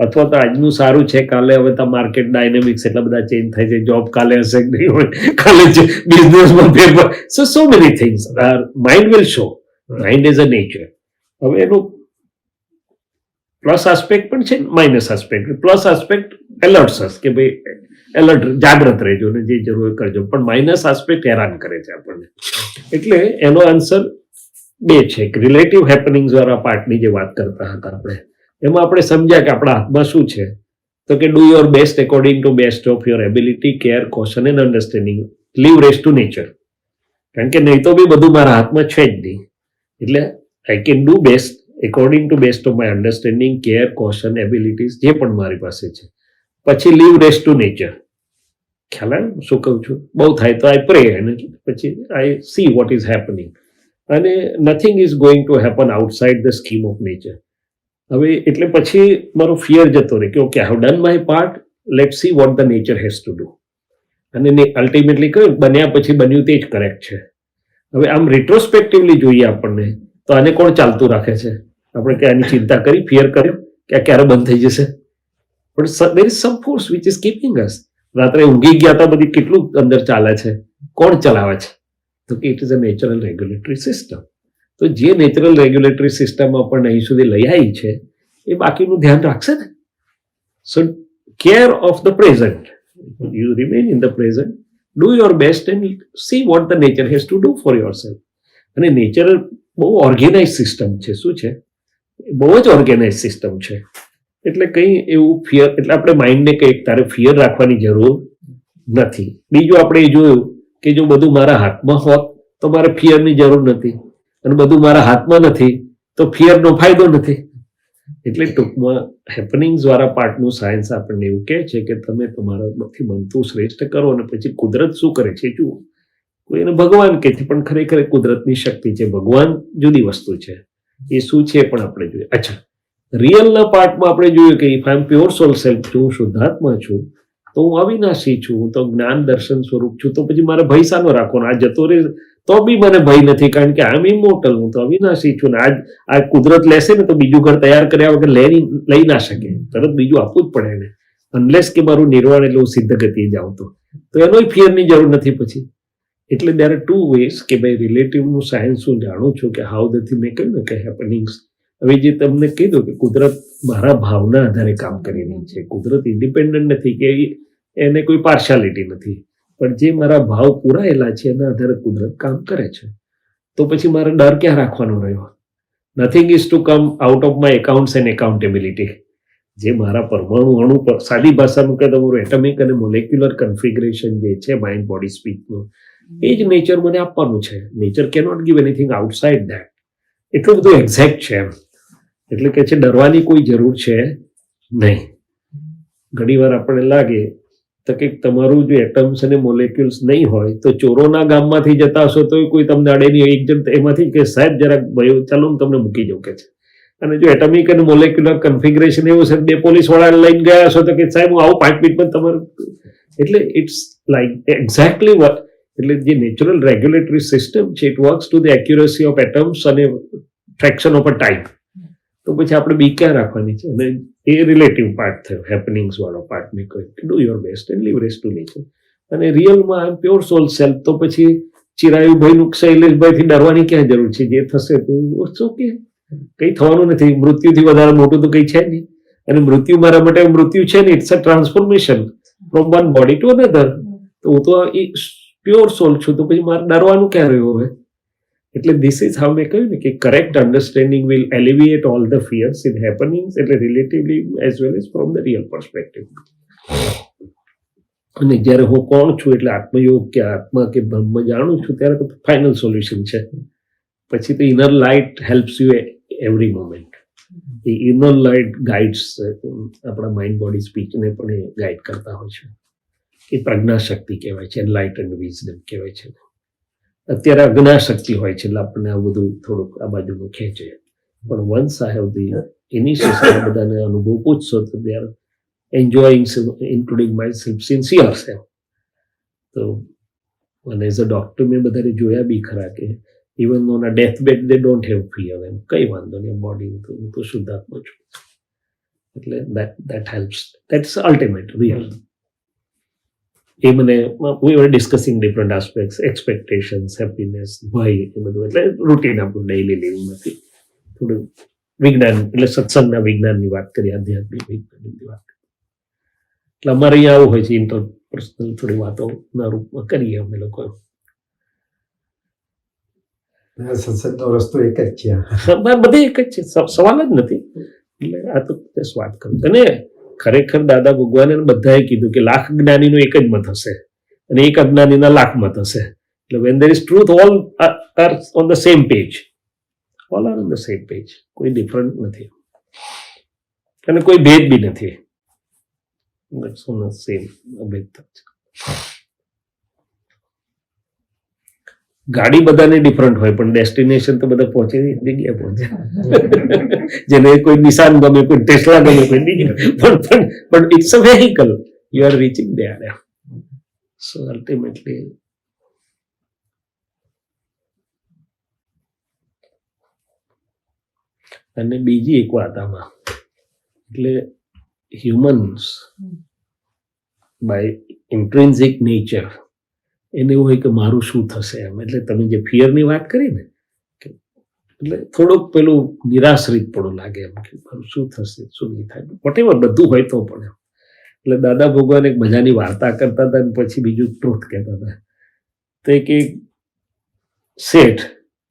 અથવા તો આજનું સારું છે, કાલે હવે તો માર્કેટ ડાયનેમિક્સ એટલા બધા ચેન્જ થાય છે, જોબ કાલે હશે કે નહીં હોય, કાલે બિઝનેસમાં ફેરફાર, so many things mind will show. Mind is a nature. હવે એનું પ્લસ આસ્પેક્ટ પણ છે, માઇનસ આસ્પેક્ટ. પ્લસ આસ્પેક્ટ એલર્ટ્સ કે ભાઈ એલર્ટ, જાગ્રત રહેજો ને જે જરૂર હોય કરજો, પણ માઇનસ આસ્પેક્ટ હેરાન કરે છે આપણને. એટલે એનો આન્સર બે છે. રિલેટિવ હેપનિંગ્સ વાળા પાર્ટની જે વાત કરતા હતા આપણે, એમાં આપણે સમજ્યા કે આપણા હાથમાં શું છે, તો કે do your best according to best of your ability, care, caution and understanding, leave rest to nature. કારણ કે નહીં તો બી બધું મારા હાથમાં છે જ નહીં. એટલે આઈ can do best according to best of my understanding, care, caution, abilities જે પણ મારી પાસે છે. પછી લીવ રેસ્ટ ટુ નેચર. ખ્યાલ આવે શું કહું છું? બહુ થાય તો આઈ પ્રે, અને પછી I see what is happening, અને nothing is going to happen outside the scheme of nature. હવે એટલે પછી મારો ફિયર જતો રહે કે okay, I have done my part, let see what the nature has to do. અને અલ્ટિમેટલી કહ્યું બન્યા પછી બન્યું તે જ કરેક્ટ છે. હવે આમ રિટ્રોસ્પેક્ટિવલી જોઈએ આપણને તો આને કોણ ચાલતું રાખે છે? આપણે કે આની ચિંતા કરી, ફિયર કર્યો કે આ ક્યારે બંધ થઈ જશે? પણ there is some force which is keeping us. રાત્રે ઊંઘી ગયા હતા, બધી કેટલું અંદર ચાલે છે, કોણ ચલાવે છે? તો કે it is a natural regulatory system. તો જે નેચરલ રેગ્યુલેટરી સિસ્ટમ આપણને અહીં સુધી લઈ આવી છે એ બાકીનું ધ્યાન રાખશે ને. So care of the present, you remain in the present, do your best and see what the nature has to do for yourself. અને નેચર બહુ ઓર્ગેનાઇઝ સિસ્ટમ છે. શું છે? બહુ જ ઓર્ગેનાઇઝ સિસ્ટમ છે. એટલે કંઈ એવું ફિયર, એટલે આપણે માઇન્ડને કંઈક તારે ફિયર રાખવાની જરૂર નથી. બીજું આપણે એ જોયું કે જો બધું મારા હાથમાં હોત તો મારે ફિયરની જરૂર નથી, અને બધું મારા હાથમાં નથી તો ફિયરનો ફાયદો નથી. એટલે ટૂંકમાં હેપનિંગ્સ વાળા પાર્ટનું સાયન્સ આપણને એવું કહે છે કે તમે તમારામાંથી બનતું શ્રેષ્ઠ કરો, અને પછી કુદરત શું કરે છે જુઓ. કોઈને ભગવાન કહે છે, પણ ખરેખર કુદરતની શક્તિ છે. ભગવાન જુદી વસ્તુ છે, એ શું છે પણ આપણે જોઈએ. અચ્છા, રિયલના પાર્ટમાં આપણે જોયું કે if I am pure soul self છું, હું શુદ્ધાત્મા છું, તો હું અવિનાશી છું, હું તો જ્ઞાન દર્શન સ્વરૂપ છું, તો પછી મારે ભય સાનો રાખવાનો? આ જતો રહે તો બી મને ભય નથી, કારણ કે આઈ એમ ઇમોર્ટલ, હું તો અવિનાશી છું. ને આ કુદરત લેશે ને તો બીજું ઘર તૈયાર કર્યા વગર લઈ ના શકે, તરત બીજું આપવું જ પડે એને, અનલેસ કે મારું નિર્વાણ એટલે હું સિદ્ધ ગતિએ જાઉં તો એનોય ફિયરની જરૂર નથી પછી. એટલે there are two ways કે ભાઈ રિલેટિવનું સાયન્સ હું જાણું છું કે હાઉ ધ મેં કહ્યું ને કે હેપનિંગ્સ. હવે જે તમને કીધું કે કુદરત મારા ભાવના આધારે કામ કરી રહી છે. કુદરત ઇન્ડિપેન્ડન્ટ નથી કે એને કોઈ પાર્શિયાલિટી નથી, પણ જે મારા ભાવ પૂરાયેલા છે એના આધારે કુદરત કામ કરે છે. તો પછી મારે ડર ક્યાં રાખવાનો રહ્યો? Nothing is to come out of my accounts and accountability. જે મારા પરમાણુ અણુ પર સાદી ભાષામાં કહે તો મારું એટમિક અને મોલેક્યુલર કન્ફિગરેશન જે છે માઇન્ડ બોડી સ્પીચનું, એ જ નેચર મને આપવાનું છે. Nature cannot give anything outside that. એટલું બધું એક્ઝેક્ટ છે એમ. એટલે કે છે ડરવાની કોઈ જરૂર છે નહીં. ઘણી વાર આપણને લાગે તો કે તમારું જો એટમ્સ અને મોલેક્યુલ્સ નહીં હોય તો ચોરોના ગામમાંથી જતા હશો તો કોઈ તમને અડે નહીં. એક જણ એમાંથી કે સાહેબ જરાક ભાઈ ચાલો હું તમને મૂકી જાઉં કે છે. અને જો એટમિક અને મોલેક્યુલર કન્ફિગરેશન એવું છે, બે પોલીસ વાળા લઈને ગયા હશો તો કે સાહેબ હું આવું 5 મિનિટમાં તમારું. એટલે ઇટ્સ લાઈક એક્ઝેક્ટલી વોટ. એટલે જે નેચરલ રેગ્યુલેટરી સિસ્ટમ છે, it works to the accuracy of atoms અને ફ્રેક્શન ઓફ અ ટાઈમ. તો પછી આપણે બી ક્યાં રાખવાની છે? અને એ રિલેટિવ પાર્ટ થયો, હેપનિંગ્સ વાળો પાર્ટ મેં કહ્યું do your best and leave rest to nature. અને રિયલમાં આઈ એમ પ્યોર સોલ સેલ્ફ, તો પછી ચિરાયુભાઈનું શૈલેષભાઈથી ડરવાની ક્યાં જરૂર છે? જે થશે તે ઓકે, કંઈ થવાનું નથી. મૃત્યુથી વધારે મોટું તો કંઈ છે નહીં. અને મૃત્યુ મારા માટે મૃત્યુ છે ને, it's a transformation from one body to another. તો હું તો પ્યોર સોલ છું, તો પછી મારે ડરવાનું ક્યાં રહ્યું હવે? એટલે ધીસ ઇઝ હાઉ મેં કહ્યું ને કે correct understanding will alleviate all the fears in happenings, એટલે relatively as well as from the real perspective. અને જ્યારે હું કોણ છું એટલે આત્મયોગ કે આત્મા કે બ્રહ્મ જાણું છું ત્યારે તો ફાઇનલ સોલ્યુશન છે. પછી તો inner light helps you every moment. A inner light guides આપણા માઇન્ડ બોડી સ્પીચને પણ એ ગાઈડ કરતા હોય છે. એ પ્રજ્ઞાશક્તિ કહેવાય છે, એનલાઇટ એન્ડ વિઝડમ કહેવાય છે. અત્યારે અજ્ઞાશક્તિ હોય છે એટલે આપણને આ બધું થોડુંક આ બાજુનું ખેંચે. પણ once I have the initiation બધાને અનુભવ પૂછશો તો they are enjoying including my self sincere છે. તો અને એઝ અ ડોક્ટર મેં બધાને જોયા બી ખરા કે even on a death bed they don't have fear. એમ કંઈ વાંધો નહીં, બોડી હું તો શુદ્ધાત્મા છું. એટલે that helps, that's ultimate real. એ મને we were discussing different aspects, expectations, happiness, ભય, એ બધું. એટલે રૂટીન આપણું ડેઇલી લિવિંગમાંથી થોડું વિજ્ઞાન એટલે સત્સંગના વિજ્ઞાનની વાત કરી, આધ્યાત્મિક વિજ્ઞાનની વાત કરી. એટલે અમારે અહીંયા આવું હોય છે, ઇન્ટરપર્સનલ થોડી વાતોના રૂપમાં કરીએ અમે લોકો. સત્સંગનો રસ્તો એક જ છે. બધે એક જ છે, સવાલ જ નથી. એટલે આ તો જસ્ટ વાત કરું. અને ખરેખર દાદા ભગવાને બધાએ કીધું કે લાખ જ્ઞાનીનો એક જ મત હશે અને એક અજ્ઞાનીના લાખ મત હશે. એટલે when there is truth all are on the same page. All are on the same page. કોઈ ડિફરન્ટ નથી અને કોઈ ભેદ બી નથી. સેમ અભેદતા છે. ગાડી બધાને ડિફરન્ટ હોય પણ ડેસ્ટિનેશન તો બધા પહોંચે, જગ્યાએ પહોંચે. જેને કોઈ નિશાન ગમે, કોઈ ટેસ્લા ગમે, કોઈ બીજી, પણ it's a vehicle. You are reaching there. So ultimately અને બીજી એક વાત આમાં, એટલે હ્યુમન્સ બાય ઇન્ટ્રિન્સિક નેચર એને એવું હોય કે મારું શું થશે એમ. એટલે તમે જે ફિયરની વાત કરી ને, એટલે થોડુંક પેલું નિરાશ્રિત પણ લાગે એમ કે મારું શું થશે, શું નહીં થાય, વોટેવર બધું હોય તો પણ એમ. એટલે દાદા ભગવાન એક મજાની વાર્તા કરતા હતા અને પછી બીજું ટ્રુથ કહેતા હતા. તો એક શેઠ,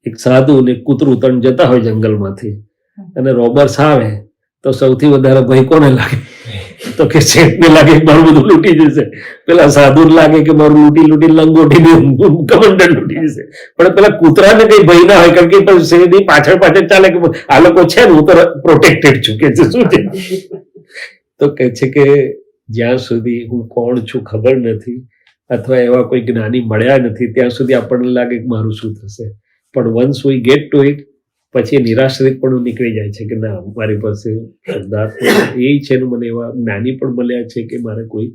એક સાધુ ને એક કૂતરું ત્રણ જતા હોય જંગલમાંથી, અને રોબર્સ આવે તો સૌથી વધારે ભય કોને લાગે? તો કે શેઠને લાગે કે મારું બધું લૂંટી જશે. પેલા સાધુ લાગે કે મારું લૂંટી લંગોટી કમંડળ લૂંટી જશે. પણ પેલા કૂતરાને કઈ ભય ના હોય, કારણ કે શેઠની પાછળ ચાલે કે આ લોકો છે ને હું તો પ્રોટેક્ટેડ છું. કે છે શું છે? તો કે છે કે જ્યાં સુધી હું કોણ છું ખબર નથી અથવા એવા કોઈ જ્ઞાની મળ્યા નથી ત્યાં સુધી આપણને લાગે કે મારું શું થશે. પણ once we get to it, પછી નિરાશ્રિત પણ નીકળી જાય છે કે ના, મારી પાસે શુદ્ધાત્મા એ છે ને મને એવા જ્ઞાની પણ મળ્યા છે કે મારે કોઈ,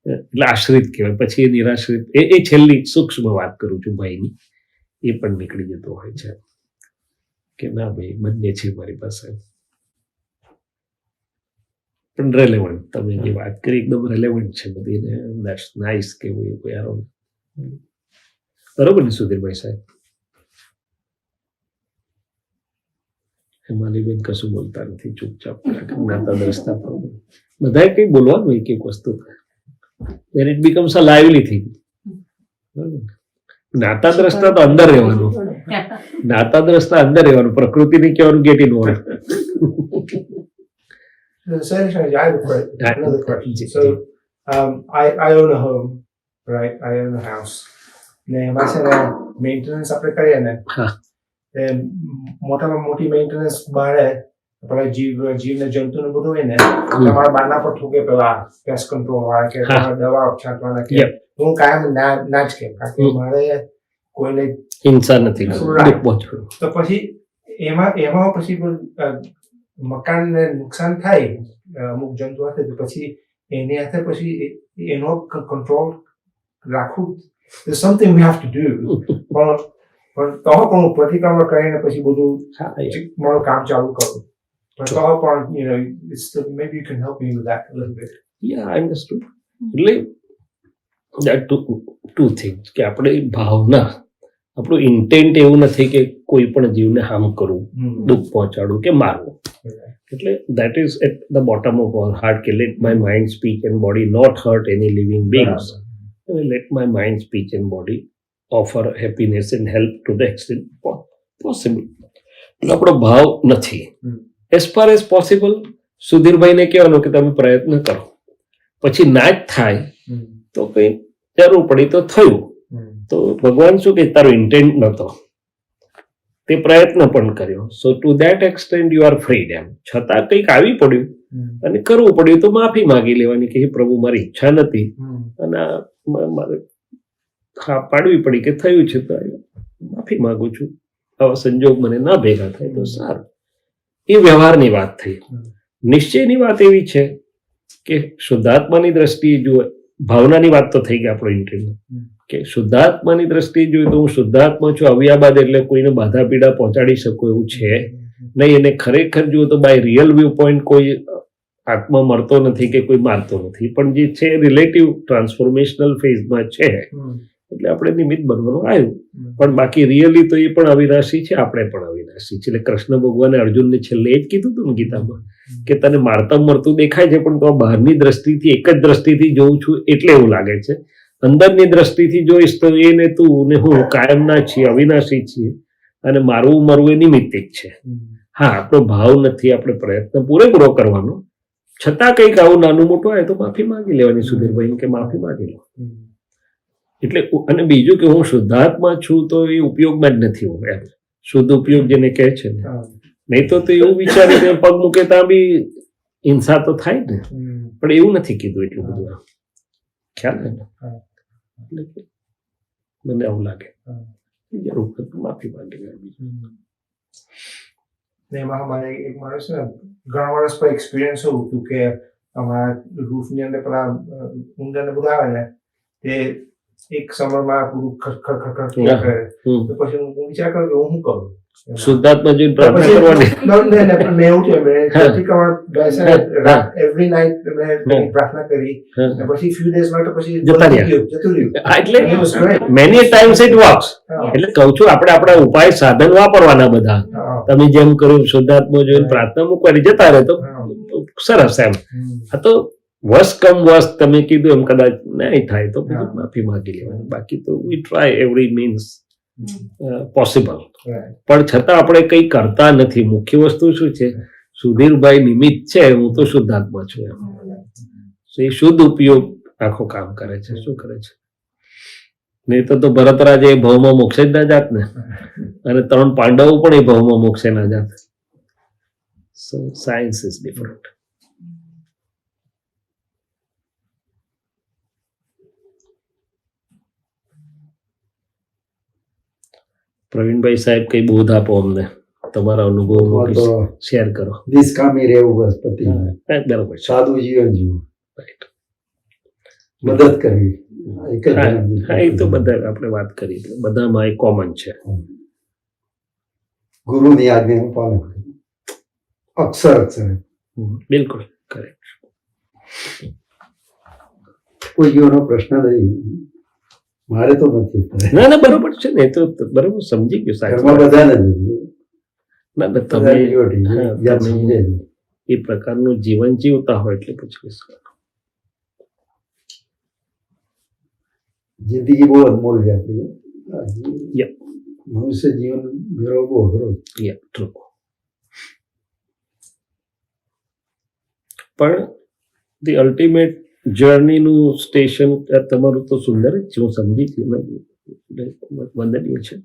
એટલે આશ્રિત કહેવાય. પછી એ નિરાશ્રિત, એ છેલ્લી સૂક્ષ્મ વાત કરું છું ભાઈની, એ પણ નીકળી જતો હોય છે કે ના ભાઈ બંને છે મારી પાસે. પણ રેલેવન્ટ, તમે જે વાત કરી એકદમ રેલેવન્ટ છે બધી ને. દેટ્સ નાઇસ કે વી આર ઓન. બરોબર ને સુધીરભાઈ સાહેબ? હેમાલીબેન કશું બોલતા નથી, ચૂપચાપ જ્ઞાતા દ્રષ્ટા પર બધાએ કંઈ બોલવાનું એક એક વસ્તુ. then it becomes a lively thing. જ્ઞાતા દ્રષ્ટા તો અંદર રહેવાનું, જ્ઞાતા દ્રષ્ટા અંદર રહેવાનું, પ્રકૃતિને કહેવાનું get involve. Shaileshanandji, I have another question. So, I own a home, right? I own a house. ને એમાં છે ને મેન્ટેનન્સ આપણે કરીએ ને, મોટામાં મોટી મેન્ટેનન્સ બારે પેલા જીવને જંતુને બધું હોય ને, તમારા બાના પર ઠોકે પેલા પેસ્ટ કંટ્રોલ વાળા કે દવા છાંટવાના કે હું કાયમ ના જ કેમ, કારણ કે મારે કોઈને હિંસા નથી. તો પછી એમાં પછી મકાનને નુકસાન થાય અમુક જંતુ હાથે, તો પછી એની હાથે પછી એનો કંટ્રોલ રાખવું, something we have to do. પણ તો પણ પ્રતિક્રમણ કરીને પછી બધું મારું કામ ચાલુ કરું. પણ તો પણ maybe you can help me with that a little bit. Yeah, I understood. એટલે that two things કે આપણે ભાવના, આપણું ઇન્ટેન્ટ એવું નથી કે કોઈ પણ જીવને હાર્મ કરવું, દુઃખ પહોંચાડવું કે મારવું. એટલે that is at the bottom of our heart કે let my mind, speech and body not hurt any living beings. Let my mind, speech and body offer happiness and help to the extent possible. એટલે આપણો ભાવ નથી. As far as possible સુધીરભાઈને કહેવાનું કે તમે પ્રયત્ન કરો, પછી ના જ થાય તો કંઈ જરૂર પડી તો થયું. તો ભગવાન શું કે તારો ઇન્ટેન્ટ નહોતો, તે પ્રયત્ન પણ કર્યો. So to that extent you are freed એમ. છતાં કંઈક આવી પડ્યું અને કરવું પડ્યું તો માફી માંગી લેવાની કે પ્રભુ મારી ઈચ્છા નથી અને મારે હા પાડવી પડી કે થયું છે તો માફી માંગુ છું, આવા સંજોગ મને ના ભેગા થાય તો સારું. એ વ્યવહારની વાત થઈ. નિશ્ચયની વાત એવી છે કે શુદ્ધાત્માની દ્રષ્ટિએ જુઓ, ભાવનાની વાત તો થઈ ગઈ આપણો ઇન્ટરવ્યુ કે શુદ્ધાત્માની દ્રષ્ટિએ જોઈએ તો હું શુદ્ધાત્મા છું, આવ્યા બાદ એટલે કોઈને બાધા પીડા પહોંચાડી શકું એવું છે નહીં. અને ખરેખર જુઓ તો બાય રિયલ વ્યૂ પોઈન્ટ કોઈ આત્મા મરતો નથી કે કોઈ મારતો નથી, પણ જે છે રિલેટિવ ટ્રાન્સફોર્મેશનલ ફેઝમાં છે એટલે આપણે નિમિત્ત બનવાનું આવ્યું. પણ બાકી રિયલી તો એ પણ અવિનાશી છે, આપણે પણ અવિનાશી છે. એટલે કૃષ્ણ ભગવાને અર્જુનને છેલ્લે એ જ કીધું હતું ને ગીતામાં કે તને મારતા મરતું દેખાય છે પણ તો બહારની દ્રષ્ટિથી એક જ દ્રષ્ટિથી જોઉં છું એટલે એવું લાગે છે. અંદરની દ્રષ્ટિથી જોઈશ તો એ ને તું ને હું કાયમના છીએ, અવિનાશી છીએ અને મારવું મરવું એ નિમિત્તિક છે. હા, આપણો ભાવ નથી, આપણે પ્રયત્ન પૂરેપૂરો કરવાનો, છતાં કંઈક આવું નાનું મોટું આવે તો માફી માંગી લેવાની. સુધીરભાઈ કે માફી માંગી લો. એટલે અને બીજું કે હું શુદ્ધાત્મા છું તો એ ઉપયોગમાં જ નથી હું એમ. શુદ્ધ ઉપયોગ જેને કહે છે ને, નહીં તો એવું વિચારીને પગ મૂકે ત્યાં બી હિંસા તો થાય ને, પણ એવું નથી કીધું એટલું બધું. ખ્યાલ ને એટલે કે મને આવું લાગે જરૂર માફી માંગી લેવાની. એમાં અમારે એક માણસ ને ઘણા વર્ષ પર એક્સપિરિયન્સ એવું હતું કે અમારા રૂફની અંદર પેલા ઊંડા ને બધા આવે ને તે એક સમયમાં પૂરું ખરખર કરે. તો પછી હું વિચાર કરું કે હું શું કરું, શુદ્ધાત્મા જોઈને પ્રાર્થના કરવાની. મેં એવું થયું એવરી નાઇટ મેં પ્રાર્થના કરી પછી ફ્યુ ડેઝમાં તો પછી જતું રહ્યું. એટલે મેની ટાઈમ્સ ઇટ વર્ક્સ. એટલે કહું છું આપણે આપણા ઉપાય સાધન વાપરવાના બધા. તમે જેમ કર્યું શુદ્ધાત્મા જોઈને પ્રાર્થના મૂકવાની જતા રહે તો સરસ એમ. આ તો વસ કમ વસ તમે કીધું એમ કદાચ નહીં થાય તો પછી માફી માંગી લેવાની. બાકી તો વી ટ્રાય એવરી મીન્સ પોસિબલ. પણ છતાં આપણે કંઈ કરતા નથી. મુખ્ય વસ્તુ શું છે, સુધીરભાઈ નિમિત્ત છે, હું તો શુદ્ધાત્મા છું એમ. એ શુદ્ધ ઉપયોગ આખો કામ કરે છે. શું કરે છે? નહીં તો ભરતરાજ એ ભાવમાં મોક્ષે જ ના જાત ને, અને 3 પાંડવો પણ એ ભાવમાં મોક્ષે ના જાત. સો સાયન્સ ઇઝ ડિફરન્ટ. પ્રવીણભાઈ સાહેબ કઈ બોધ આપો અમને, તમારા અનુભવ શેર કરો. નિષ્કામી રહેવું બસ પતિ, બરાબર, સાદું જીવન જીવવું, મદદ કરવી. હા, એ તો બધા આપણે વાત કરી, બધામાં એ કોમન છે. ગુરુની આજ્ઞાનું પાલન કરવું, અક્ષર અક્ષર. બિલકુલ કરેક્ટ. કોઈ જીવનો પ્રશ્ન નહીં, મારે તો નથી. ના બરોબર છે ને, તો બરોબર સમજી ગયું. ઘરમાં બધાને ના તમે એ પ્રકારનું જીવન જીવતા હોય એટલે પછી જિંદગી બહુ અનમોલ છે આપણી. મનુષ્ય જીવન મેળવવો બહુ અઘરો. પણ ધી અલ્ટિમેટ જર્નીનું સ્ટેશન તમારું તો સુંદર જ છે, હું સમજી ગયું, વંદનીય છે.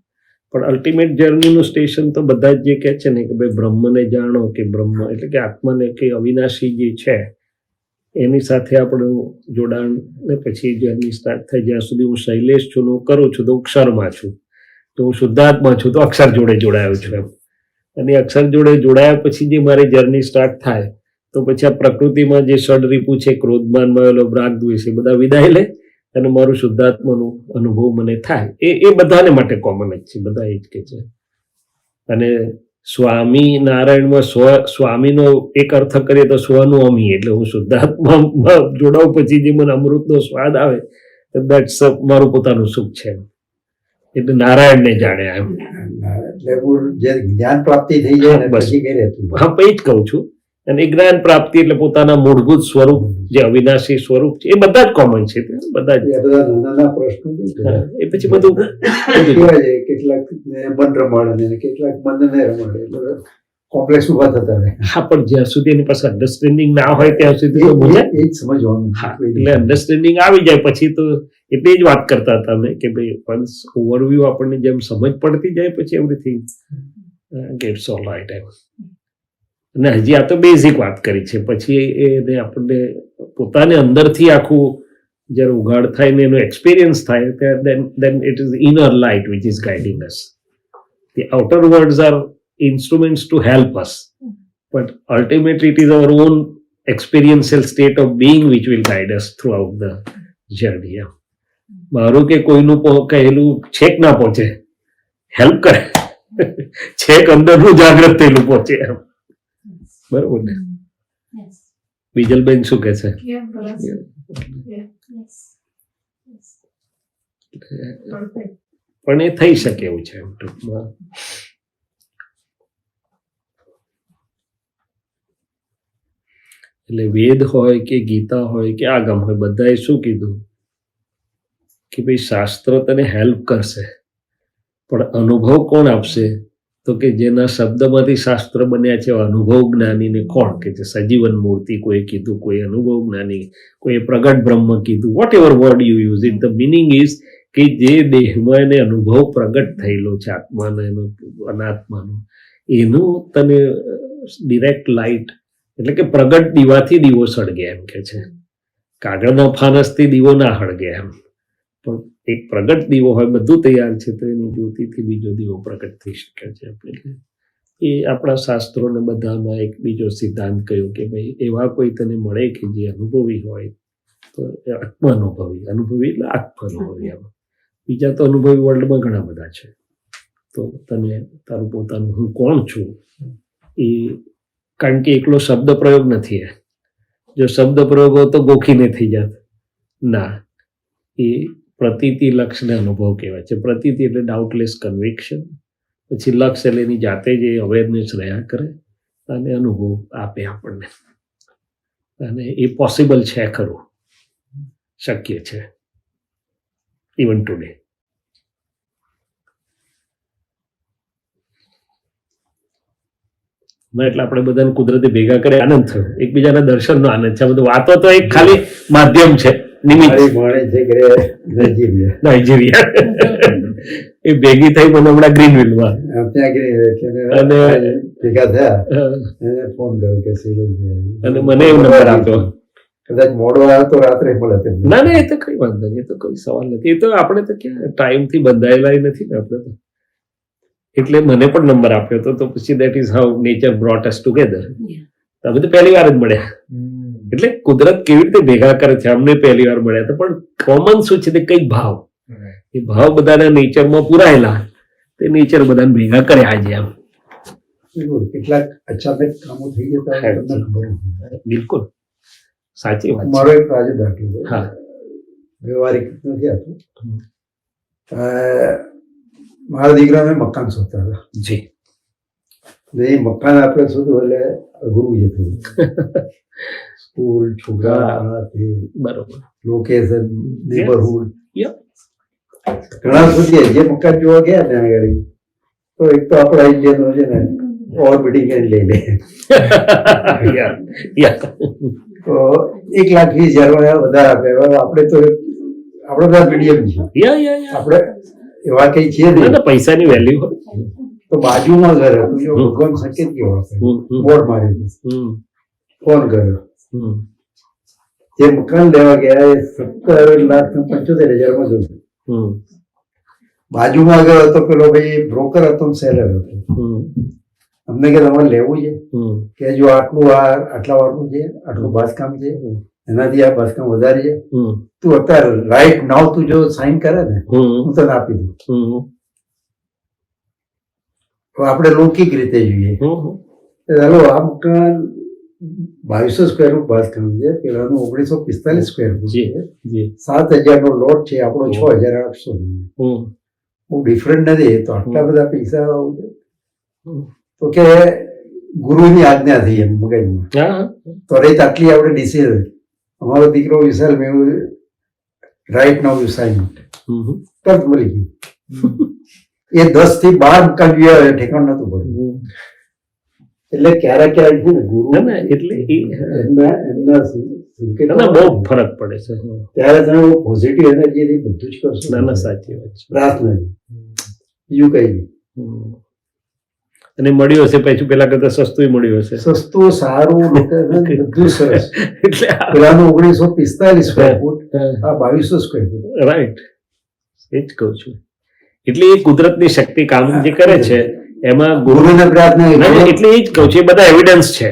પણ અલ્ટિમેટ જર્નીનું સ્ટેશન તો બધા જ જે કહે છે ને કે ભાઈ બ્રહ્મને જાણો, કે બ્રહ્મ એટલે કે આત્માને કે અવિનાશી જે છે એની સાથે આપણું જોડાણ ને પછી જર્ની સ્ટાર્ટ થાય. જ્યાં સુધી હું શૈલેષ છું, હું કરું છું તો અક્ષરમાં છું, તો હું શુદ્ધાત્મા છું તો અક્ષર જોડે જોડાયો છું એમ. અને અક્ષર જોડે જોડાયા પછી જે મારી જર્ની સ્ટાર્ટ થાય તો પછી આ પ્રકૃતિમાં જે ષડરીપુ છે, ક્રોધમાન, મયોલોભ, રાગ, દ્વેષ, એ બધા વિદાય લે અને મારું શુદ્ધાત્માનું અનુભવ મને થાય. એ બધાને માટે કોમન જ છે, બધા એ જ કે છે. અને સ્વામી નારાયણમાં સ્વામીનો એક અર્થ કરીએ તો સ્વનું અમી, એટલે હું શુદ્ધાત્મામાં જોડાઉં પછી જે મને અમૃતનો સ્વાદ આવે દેટ્સ મારું પોતાનું સુખ છે. એટલે નારાયણને જાણ્યા એમ. જ્ઞાન પ્રાપ્તિ થઈ જાય પછી કઈ રહેતું. હા, પછી જ કહું છું. અને એ જ્ઞાન પ્રાપ્તિ એટલે પોતાના મૂળભૂત સ્વરૂપ જે અવિનાશી સ્વરૂપ છે એ બધા જ કોમન છે. બધા જ નાના પ્રશ્નો એ પછી બધું કહેવાય છે, કેટલાક મન રમાડે ને કેટલાક મન ને રમાડે. કોમ્પ્લેક્સ ઉભા થતા રહે. હા, પણ જ્યાં સુધી એની પાસે અન્ડરસ્ટેન્ડિંગ ના હોય ત્યાં સુધી તો મજા. એ જ સમજવાનું. હા, એટલે અન્ડરસ્ટેન્ડિંગ આવી જાય પછી તો એટલે જ વાત કરતા હતા અમે કે ભાઈ વન્સ ઓવરવ્યુ આપણને જેમ સમજ પડતી જાય પછી એવરીથિંગ ગેટ્સ ઓલ રાઈટ એમ. અને હજી આ તો બેઝિક વાત કરી છે, પછી એને આપણને પોતાને અંદરથી આખું જ્યારે ઉઘાડ થાય ને એનો એક્સપિરિયન્સ થાય then it is the inner light which is guiding us. The outer words are instruments to help us, but ultimately it is our own experiential state of being which will guide us throughout the journey. મારું કે કોઈનું કહેલું છેક ના પહોંચે, help કરે, છેક અંદરનું જાગૃત થયેલું પહોંચે એમ. બરોબર ને? બીજલબેન શું કહે છે? પણ એ થઈ શકે એવું છે એમ ટૂંકમાં. એટલે વેદ હોય કે ગીતા હોય કે આગમ હોય બધાએ શું કીધું કે ભાઈ શાસ્ત્ર તને હેલ્પ કરશે, પણ અનુભવ કોણ આપશે? તો કે જેના શબ્દમાંથી શાસ્ત્ર બન્યા છે અનુભવ જ્ઞાનીને કોણ કે છે? સજીવન મૂર્તિ કોઈ કીધું, કોઈ અનુભવ જ્ઞાની, કોઈ પ્રગટ બ્રહ્મ કીધું, whatever word you use it, the meaning is કે જે દેહમાં એને અનુભવ પ્રગટ થયેલો છે આત્માનો, એનો અનાત્માનો, એનું તને ડિરેક્ટ લાઇટ એટલે કે પ્રગટ દીવાથી દીવો સળગે એમ કે છે. કાગળના ફાનસથી દીવો ના સળગે એમ, પણ એક પ્રગટ દીવો હોય, બધું તૈયાર છે તો એની જ્યોતિથી બીજો દીવો પ્રગટ થઈ શકે છે. એટલે એ આપણા શાસ્ત્રોને બધામાં એક બીજો સિદ્ધાંત કહ્યું કે ભાઈ એવા કોઈ તને મળે કે જે અનુભવી હોય તો આત્માનુભવી, અનુભવી એટલે આત્માનુભવી. એમ બીજા તો અનુભવી વર્લ્ડમાં ઘણા બધા છે. તો તને તારું પોતાનું હું કોણ છું એ, કારણ કે એકલો શબ્દ પ્રયોગ નથી. જો શબ્દ પ્રયોગ હોય તો ગોખીને થઈ જાત. ના, એ પ્રતીતિ લક્ષને અનુભવ કહેવાય છે. પ્રતીતિ એટલે ડાઉટલેસ કન્વિક્શન, પછી લક્ષ એટલે એની જાતે જ એ અવેરનેસ રહ્યા કરે અને અનુભવ આપે આપણને. અને એ પોસિબલ છે, ખરું, શક્ય છે ઇવન ટુડે. એટલે આપણે બધાને કુદરતી ભેગા કરે આનંદ થયો, એકબીજાના દર્શનનો આનંદ છે. બધું વાતો તો એક ખાલી માધ્યમ છે, નિમિત્ત. નાઇજીરિયા એ ભેગી થઈ મને હમણાં ગ્રીનવિલમાં અને ભેગા થયા, ફોન કર્યો કે અને મને એવો નંબર આપ્યો. કદાચ મોડો આવ્યો તો રાત્રે મળે. ના ના, એ તો કઈ વાંધો નહીં, એ તો કોઈ સવાલ નથી. એ તો આપણે તો ક્યાં ટાઈમથી બંધાયેલા નથી ને આપણે તો. એટલે મને પણ નંબર આપ્યો હતો. તો પછી that is how nature brought us together. તમે તો પહેલી વાર જ મળ્યા. એટલે કુદરત કેવી રીતે ભેગા કરે છે, અમને પહેલી વાર મળ્યા હતા, પણ કોમન શું છે? કઈક ભાવ, એ ભાવ બધાના નેચરમાં પુરાયેલા, તે નેચર બધાને ભેગા કરે આજે. આમ કેટલાક અચાનક કામો થઈ જતા તમને ખબર નથી. બિલકુલ સાચી વાત. મારો એક તાજો દાખલો, હા, વ્યવહારિક નથી આતું. મારા દીકરાને મકાન શોધતા હતા જી. એ મકાન આપણે શોધવું એટલે અઘરું છે થોડું. સ્કૂલ, છોકરા, બરોબર, લોકેશન, નેબરહુડ, Yep. ઘણા શોધીએ. જે મકાન જોવા ગયા ત્યાં આગળ તો એક તો આપણા ઇન્ડિયનો છે ને ઓવરબિલ્ડિંગ લઈ લે. તો 1,20,000 વધારે આપે. આપણે તો આપણે બધા મીડિયમ છે, આપણે એવા કઈ છે નહીં, પૈસાની વેલ્યુ હોય. તો બાજુમાં ઘર હતું, જો ભગવાન સંકેત કેવો બોર્ડ માર્યું, ફોન કર્યો. જે મકાન લેવા ગયા એ 17,75,000 જોયું. બાજુમાં આગળ હતો પેલો ભાઈ બ્રોકર હતો, સેલર હતો. અમને કે તમારે લેવું છે કે જો આટલું આટલા વારનું છે, આટલું બાંધકામ છે, એનાથી આ બાંધકામ વધારે છે, તું અત્યારે રાઈટ નાવ તું જો સાઈન કરે ને હું તને આપી દઉં. આપણે લૌકિક રીતે જોઈએ. ચાલો આ મકાન 2200 સ્ક્વેર ફૂટ બાંધકામ છે, પેલાનું 1945 સ્ક્વેર ફૂટ છે, 7,000 નો લોટ છે, આપણો 6,800. બહુ ડિફરન્ટ નથી. તો આટલા બધા પૈસા તો કે ગુરુની આજ્ઞા થઈ એમ મગજમાં. તો રેત આટલી આપણે ડિસિઝન. અમારો દીકરો વિશાલ મેં રાઈટ નાવ યુ સાઇન તરત મળી ગયું. એ 10 થી 12 મકાન ઠેકાણ નતું પડ્યું. એટલે ક્યારેક ક્યારેક છે ને ગુરુ ના ના એટલે એમના સંકેતો ના બહુ ફરક પડે છે. ત્યારે તમે પોઝિટિવ એનર્જી બધું જ કરશો. ના ના સાચી વાત છે. પ્રાર્થના બીજું કઈ નહીં. અને મળ્યું હશે પાછું પેલા કરતા સસ્તું મળ્યું હશે. સસ્તું સારું બધું સરસ. એટલે પેલાનું 1945 સ્ક્વેર ફૂટ, આ 2200 સ્ક્વેર ફૂટ. રાઈટ, એ જ કહું છું. એટલે એ કુદરતની શક્તિ કામ જે કરે છે એમાં ગુરુને પ્રાર્થના એટલે એ જ કહું છું, એ બધા એવિડન્સ છે.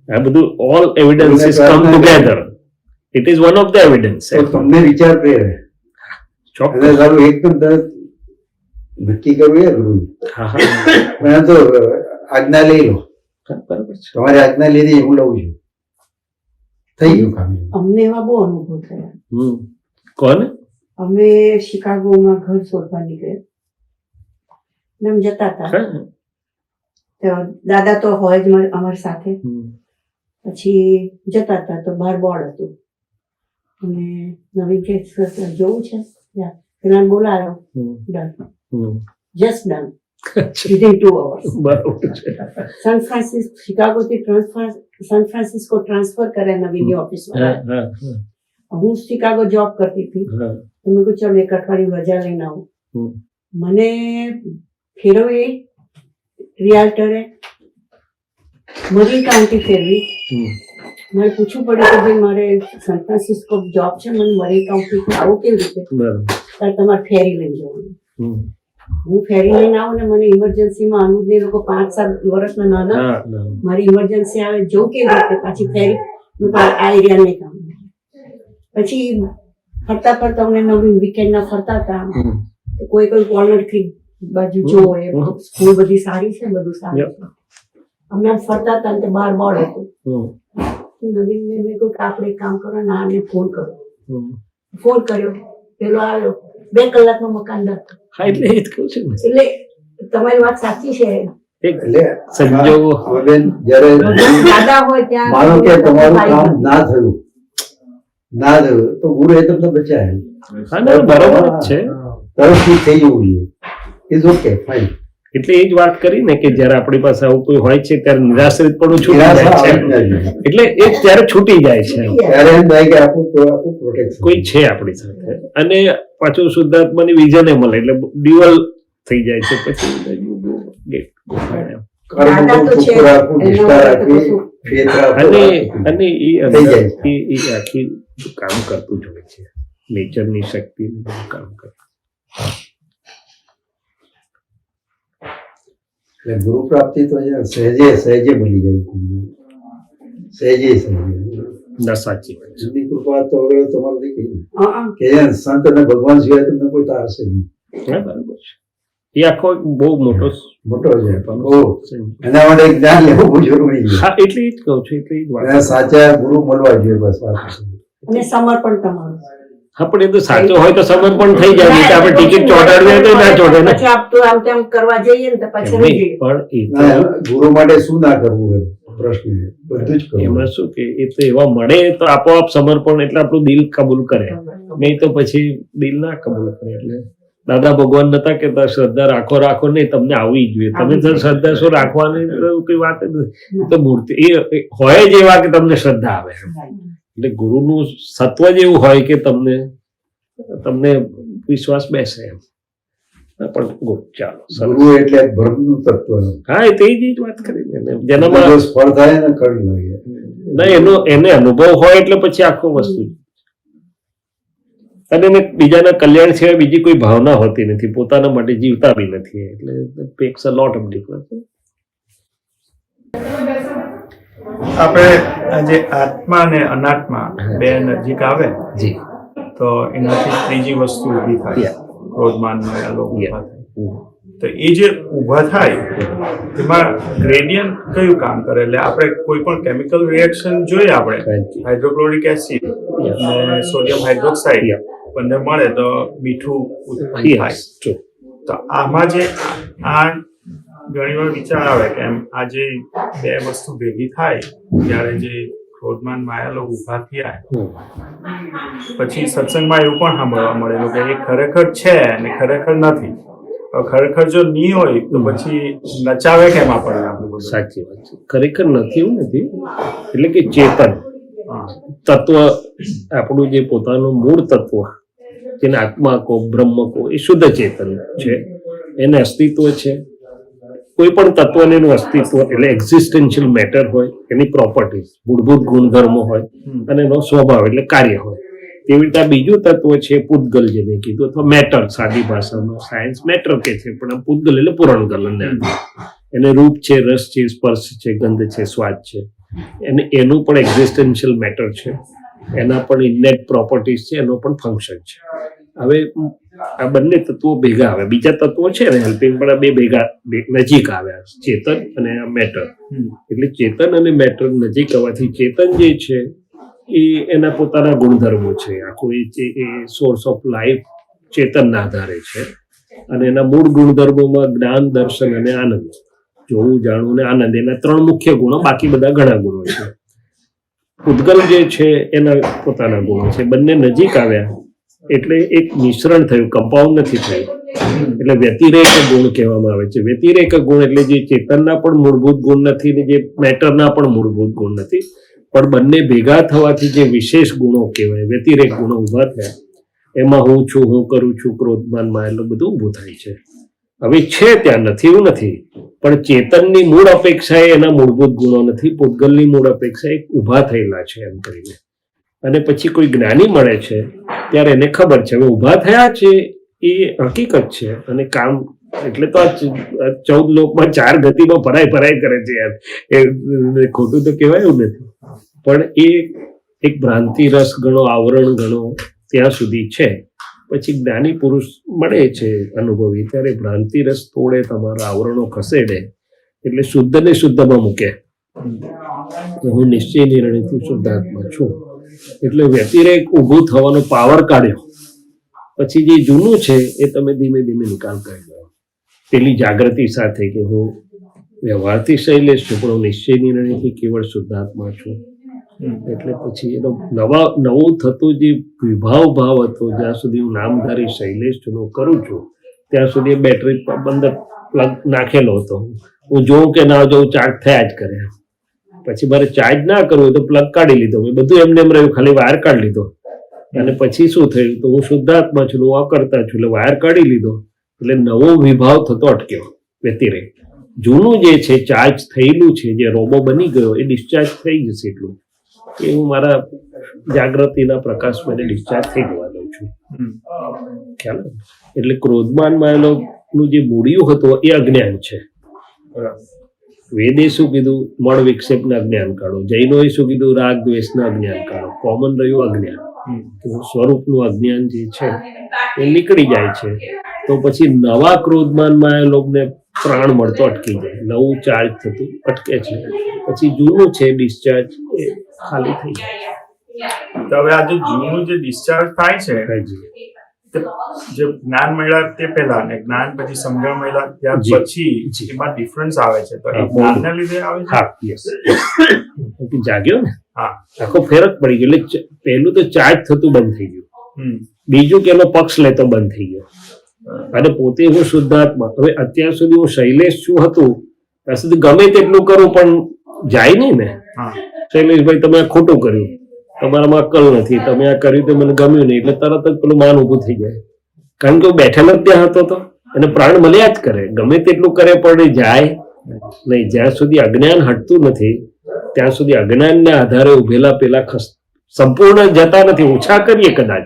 આ બધું all evidences come together. It is one of the evidence. તમને વિચાર પ્રેરે. ચોક્કસ. અને સારું એકદમ તરત નક્કી કરવું એ ગુરુ. પણ તો આજ્ઞા લઈ લો. બરાબર છે. તમારી આજ્ઞા લીધી હું લઉં છું, થઈ ગયું કામ. અમને એવા બહુ અનુભવ થયા. કોને? અમે શિકાગોમાં ઘર શોધવા નીકળ્યા ને એમ જતા હતા. દાદા તો હોય જ અમારી સાથે. પછી જતા હતા તો બહાર બોર્ડ હતું અને નવીન કે જોવું છે, પેલા બોલાયો, done, just done, within 2 hours. બરાબર છે. સાન ફ્રાન્સિસ્કો, શિકાગોથી સાન ફ્રાન્સિસ્કો ટ્રાન્સફર કરે નવીનની ઓફિસમાં. હું શિકાગો જોબ કરતી હતી તો મેં કહ્યું ચાલો એક અઠવાડિયું રજા લઈને આવું. મને ફેરવી રિયાલ્ટરે મરી કાઉન્ટી ફેરવી. મારે પૂછવું પડ્યું કે ભાઈ મારે સાન ફ્રાન્સિસ્કો જોબ છે, મને મરી કાઉન્ટી આવું કેવી રીતે? ત્યારે તમારે ફેરી લઈને જવાનું. હું ફેરી લઈને આવું ને મને ઇમરજન્સીમાં અનુજને લોકો 5-7 વર્ષના નાના, મારી ઇમરજન્સી આવે જવું કેવી રીતે પાછી ફેરી? આ એરિયા નહીં કામ. પછી ફરતા ફરતા અમને નવીન વીકેન્ડના ફરતા હતા તો કોઈ વોલનટ ક્રીક બાજુ જો એ સ્કૂલ બધી સારી છે, બધું સારું છે. અમે આમ ફરતા હતા ને બહાર બોર્ડ હતું. નવીન મેં કહ્યું કે આપણે એક કામ કરો ને આને ફોન કરો. ફોન કર્યો, પેલો આવ્યો, 2 કલાકમાં મકાન દરતું. હા એટલે એ જ કહું છું ને. એટલે તમારી વાત સાચી છે. એટલે સંજોગો જયારે દાદા હોય ત્યાં માનો કે તમારું કામ ના થયું તો ગુરુ એ તમને બચાવે. બરાબર જ છે. તરફથી થઈ જવું જોઈએ. Is okay, fine. એટલે એ જ વાત કરી ને કે જયારે આપણી પાસે આવું કોઈ હોય છે ત્યારે નિરાશ્રિત પણ છૂટી જાય છે. એટલે એ ત્યારે છૂટી જાય છે. ત્યારે એમ થાય કે આપણું પ્રોટેક્શન કોઈ છે આપણી સાથે અને પાછું શુદ્ધાત્માની વિઝન એ મળે એટલે ડ્યુઅલ થઈ જાય છે. પછી અને એ આખી કામ કરતું જ હોય છે. નેચરની શક્તિ કામ કરતું. એટલે ગુરુ પ્રાપ્તિ તો સહેજે સહેજે મળી જાય. સહેજે ના સાચી વાત છે. એમની કૃપા તો હવે તમારે નહીં કહી કે સંત અને ભગવાન સિવાય તમને કોઈ તારશે નહીં. બરાબર છે. એ આખો બહુ મોટો છે. એના માટે જ્ઞાન લેવું બહુ જરૂરી છે. હા એટલે જ કહું છું. એટલે જ વાત સાચા ગુરુ મળવા જોઈએ બસ વાત. અને સમર્પણ તમારું. હા પણ એ તો સાચો હોય તો સમર્પણ થઈ જાય. નહીં તો આપણે ટિકિટ ચોટાડવી તો ના ચોટે ને. પછી આપ તો આમ તેમ કરવા જઈએ ને તો પછી રહી જઈએ. પણ ગુરુ માટે શું ના કરવું એમ પ્રશ્ન બધું જ કરવું. એમાં શું કે એ તો એવા મળે તો આપોઆપ સમર્પણ એટલે આપણું દિલ કબૂલ કરે. નહીં તો પછી દિલ ના કબૂલ કરે. એટલે દાદા ભગવાન નતા કેતા શ્રદ્ધા રાખો રાખો નહીં, તમને આવવી જોઈએ. તમે જો શ્રદ્ધા શું રાખવાની કઈ વાત તો મૂર્તિ એ હોય જ એવા કે તમને શ્રદ્ધા આવે. એટલે ગુરુનું સત્વ જ એવું હોય કે તમને વિશ્વાસ બેસે એમ. પણ ચાલો ગુરુ એટલે બ્રહ્મનું તત્વ. હા એ તે જ વાત કરી જેનામાં સ્પર્શ થાય ને કળ લાગે. ના એને અનુભવ હોય એટલે પછી આખો વસ્તુ. અને બીજાના કલ્યાણ સિવાય બીજી કોઈ ભાવના હોતી નથી. પોતાના માટે જીવતા બી નથી. એટલે max a lot of difference. આપણે આજે આત્મા અને અનાત્મા બે નજીક આવે તો એનાથી ત્રીજી વસ્તુ ઊભી થાય. ક્રોધમાન ઊભા થાય. તો એ જે ઊભા થાય એમાં ગ્રેડિયન્ટ કયું કામ કરે? એટલે આપણે કોઈ પણ કેમિકલ રિએક્શન જોઈએ, આપણે હાઇડ્રોક્લોરિક એસિડ અને સોડિયમ હાઇડ્રોક્સાઇડ બંને મળે તો મીઠું ઉત્પન્ન થાય. તો આમાં જે આ ઘણી વાર વિચાર આવે કે આ જે બે વસ્તુ ભેગી થાય ત્યારે જે ક્રોધમાન માયા લોકો ઊભા થયા, પછી સત્સંગમાં એવું પણ સાંભળવા મળેલું કે એ ખરેખર છે અને ખરેખર નથી. ખરેખર જો નહીં હોય તો પછી નચાવે કેમ આપણને આપણું બધું? સાચી વાત છે. ખરેખર નથી એવું નથી. એટલે કે ચેતન તત્વ, આપણું જે પોતાનું મૂળ તત્વ, જેને આત્મા કહો, બ્રહ્મ કહો, એ શુદ્ધ ચેતન છે. એને અસ્તિત્વ છે. કોઈ પણ તત્વને એનું અસ્તિત્વ એટલે એક્ઝિસ્ટન્શિયલ મેટર હોય, એની પ્રોપર્ટીઝ, મૂળભૂત ગુણધર્મો હોય અને એનો સ્વભાવ એટલે કાર્ય હોય. તેવી રીતે આ બીજું તત્વ છે પૂતગલ, જેને કીધું, અથવા મેટર. સાદી ભાષામાં સાયન્સ મેટર કે છે, પણ આ પૂતગલ એટલે પુરણગલ. એને રૂપ છે, રસ છે, સ્પર્શ છે, ગંધ છે, સ્વાદ છે, અને એનું પણ એક્ઝિસ્ટન્શિયલ મેટર છે. એના પણ ઇનેટ પ્રોપર્ટીઝ છે, એનો પણ ફંક્શન છે. હવે આ બંને તત્વો ભેગા આવે, બીજા તત્વો છે ને હેલ્પિંગ, પણ આ બે ભેગા નજીક આવ્યા, ચેતન અને આ મેટર. એટલે ચેતન અને મેટર નજીક આવવાથી ચેતન જે છે એ એના પોતાના ગુણધર્મો છે. આખું એ સોર્સ ઓફ લાઈફ ચેતનના આધારે છે. અને એના મૂળ ગુણધર્મોમાં જ્ઞાન, દર્શન અને આનંદ, જોવું, જાણવું ને આનંદ, એના 3 મુખ્ય ગુણો. બાકી બધા ઘણા ગુણો છે. ઉદ્ગલ જે છે એના પોતાના ગુણો છે. બંને નજીક આવ્યા એટલે એક મિશ્રણ થયું, કમ્પાઉન્ડ નથી થયું. એટલે વ્યતિરેક ગુણ કહેવામાં આવે છે. વ્યતિરેક ગુણ એટલે જે ચેતનના પણ મૂળભૂત ગુણ નથી ને જે મેટરના પણ મૂળભૂત ગુણ નથી, પણ બંને ભેગા થવાથી જે વિશેષ ગુણો કહેવાય, વ્યતિરેક ગુણો ઊભા થયા. એમાં હું છું, હું કરું છું, ક્રોધમાન માયેલું બધું ઊભું થાય છે. હવે છે ત્યાં, નથી એવું નથી, પણ ચેતનની મૂળ અપેક્ષાએ એના મૂળભૂત ગુણો નથી, પૂતગલની મૂળ અપેક્ષાએ ઊભા થયેલા છે એમ કરીને. અને પછી કોઈ જ્ઞાની મળે છે ત્યારે એને ખબર છે હવે ઊભા થયા છે એ હકીકત છે. અને કામ એટલે તો આ 14 લોકમાં 4 ગતિમાં ભરાય કરે છે યાર. એ ખોટું તો કહેવાય એવું નથી, પણ એ એક ભ્રાંતિ રસ ગણો, આવરણ ગણો, ત્યાં સુધી છે. પછી જ્ઞાની પુરુષ મળે છે અનુભવી, ત્યારે ભ્રાંતિ રસ તોડે, તમારા આવરણો ખસેડે, એટલે શુદ્ધ ને શુદ્ધમાં મૂકે. હું નિશ્ચય નિર્ણયથી શુદ્ધાત્મા છું. એટલે વ્યતિરેક ઊભું થવાનો પાવર કાઢ્યો. પછી જે જૂનું છે એ તમે ધીમે ધીમે નિકાલ કરી દો, પેલી જાગૃતિ સાથે કે હું વ્યવહારથી શૈલેષ છું, પણ હું નિશ્ચય નિર્ણયથી કેવળ શુદ્ધાત્મા છું. એટલે પછી એનો નવું થતું જે વિભાવ ભાવ હતો, જ્યાં સુધી હું નામધારી શૈલેષ છું, કરું છું, ત્યાં સુધી બેટરી બંધ પ્લગ નાખેલો હતો. હું જોઉં કે ના જોઉં, ચાર્જ થયા જ કરે. પછી મારે ચાર્જ ના કરવું તો પ્લગ કાઢી લીધો, મેં બધું એમને એમ રહ્યું, ખાલી વાયર કાઢી લીધો. અને પછી શું થયું, તો હું શુદ્ધાત્મા છું, હું અકર્તા છું, એટલે વાયર કાઢી લીધો. એટલે નવો વિભાવ થતો અટક્યો, વ્યતિરેક. જૂનું જે છે ચાર્જ થયેલું છે, જે રોબો બની ગયો, એ ડિસ્ચાર્જ થઈ જશે. એટલું એ હું મારા જાગૃતિના પ્રકાશમાં ડિસ્ચાર્જ થઈ જવા દઉં છું. ખ્યાલ? એટલે ક્રોધમાન માયેલું જે મૂળિયું હતું એ અજ્ઞાન છે. વેદે શું કીધું, મળ વિક્ષેપના જ્ઞાન કાઢો. જૈનોએ શું કીધું, રાગ દ્વેષના જ્ઞાન કાઢો. કોમન રહ્યું અજ્ઞાન. સ્વરૂપનું અજ્ઞાન જે છે એ નીકળી જાય છે, તો પછી નવા ક્રોધમાનમાં એ લોકોને પ્રાણ મળતો અટકી જાય, નવું ચાર્જ થતું અટકે છે. પછી જૂનું છે ડિસ્ચાર્જ એ ખાલી થઈ જાય. તો હવે આ જે જૂનું જે ડિસ્ચાર્જ થાય છે, જે જ્ઞાન મળ્યા તે પહેલા ને જ્ઞાન પછી સમજણ મળ્યા ત્યાર પછી એમાં ડિફરન્સ આવે છે. તો એ જ્ઞાનના લીધે આવે છે. હા, યસ. જાગ્યો ને, હા, આખો ફેરક પડી ગયો. એટલે પહેલું તો ચાર્જ થતું બંધ થઈ ગયું, બીજું કે એનો પક્ષ લેતો બંધ થઈ ગયો. અને પોતે હું શુદ્ધાત્મા. હવે અત્યાર સુધી હું શૈલેષ શું હતું, ત્યાં સુધી ગમે તેટલું કરું પણ જાય નહીં ને. શૈલેષભાઈ તમે આ ખોટું કર્યું, તમારામાં અક્કલ નથી, તમે આ કર્યું તો મને ગમ્યું નહીં, એટલે તરત જ પેલું માન ઊભું થઈ જાય. કારણ કે હું બેઠેલો જ ત્યાં હતો તો એને પ્રાણ મળ્યા જ કરે, ગમે તેટલું કરે પણ જાય નહીં. જ્યાં સુધી અજ્ઞાન હટતું નથી ત્યાં સુધી અજ્ઞાનના આધારે ઉભેલા પેલા સંપૂર્ણ જતા નથી. ઓછા કરીએ કદાચ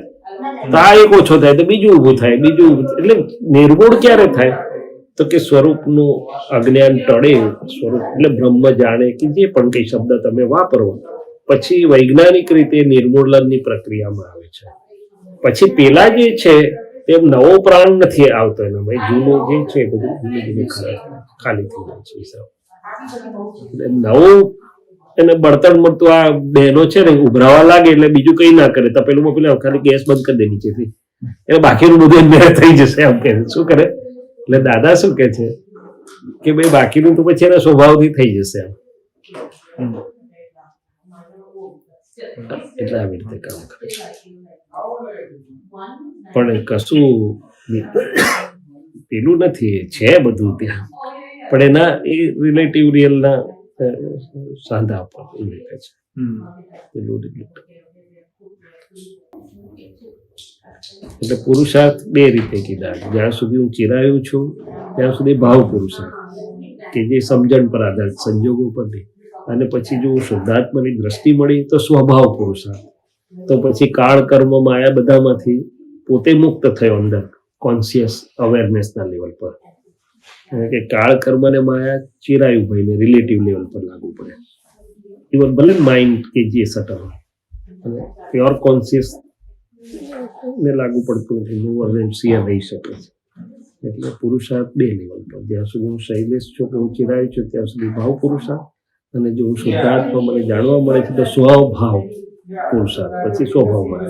તો આ એક ઓછો થાય તો બીજું ઊભું થાય, બીજું. એટલે નિર્ગુણ ક્યારે થાય, તો કે સ્વરૂપનું અજ્ઞાન ટળે. સ્વરૂપ એટલે બ્રહ્મ જાણે કે જે પણ કઈ શબ્દ તમે વાપરો, પછી વૈજ્ઞાનિક રીતે નિર્મૂલનની પ્રક્રિયામાં આવે છે. પછી પેલા જે છે તે નવો પ્રાણ નથી આવતો એનામાં, જૂનું જે છે બધું ધીમે ધીમે ખાલી થઈ જાય છે. એટલે નવું એને બળતણ મળતું. આ બહેનો છે ને ઉભરાવા લાગે એટલે બીજું કઈ ના કરે, તપેલું પેલું ખાલી ગેસ બંધ કરી દે નીચેથી, એટલે બાકીનું બધું મેળ થઈ જશે એમ કે શું કરે. એટલે દાદા શું કે છે કે ભાઈ બાકીનું તો પછી એના સ્વભાવથી થઈ જશે એમ. એટલે આવી રીતે કામ કરે. પણ કશું પેલું નથી, છે બધું ત્યાં, પણ એના એ રિલેટિવ રિયલના સાંધા પર એ રીતે છે. પેલું એટલે પુરુષાર્થ બે રીતે કીધા. જ્યાં સુધી હું ચિરાયું છું ત્યાં સુધી ભાવ પુરુષાર્થ, કે જે સમજણ પર આધારિત, સંજોગો પર નહીં. અને પછી જો શુદ્ધાત્માની દ્રષ્ટિ મળી તો સ્વભાવ પુરુષાર્થ. તો પછી કાળ, કર્મ, માયા બધામાંથી પોતે મુક્ત થયો અંદર કોન્શિયસ અવેરનેસના લેવલ પર. કે કાળ, કર્મ અને માયા ચિરાયું ભાઈને રિલેટિવ લેવલ પર લાગુ પડે. ઇવન ભલે માઇન્ડ કે જે સટલ અને પ્યોર કોન્શિયસ ને લાગુ પડતું નથી, લોઅર એન્ડ સિયર રહી શકે છે. એટલે પુરુષાર્થ બે લેવલ પર. જ્યાં સુધી હું શૈલેષ છું કે હું ચિરાયું છું ત્યાં સુધી ભાવ પુરુષાર્થ, અને જો હું શુદ્ધાત્મા મને જાણવા મળે છે તો સ્વભાવ પુરુષાર્થ, પછી સ્વભાવમાં.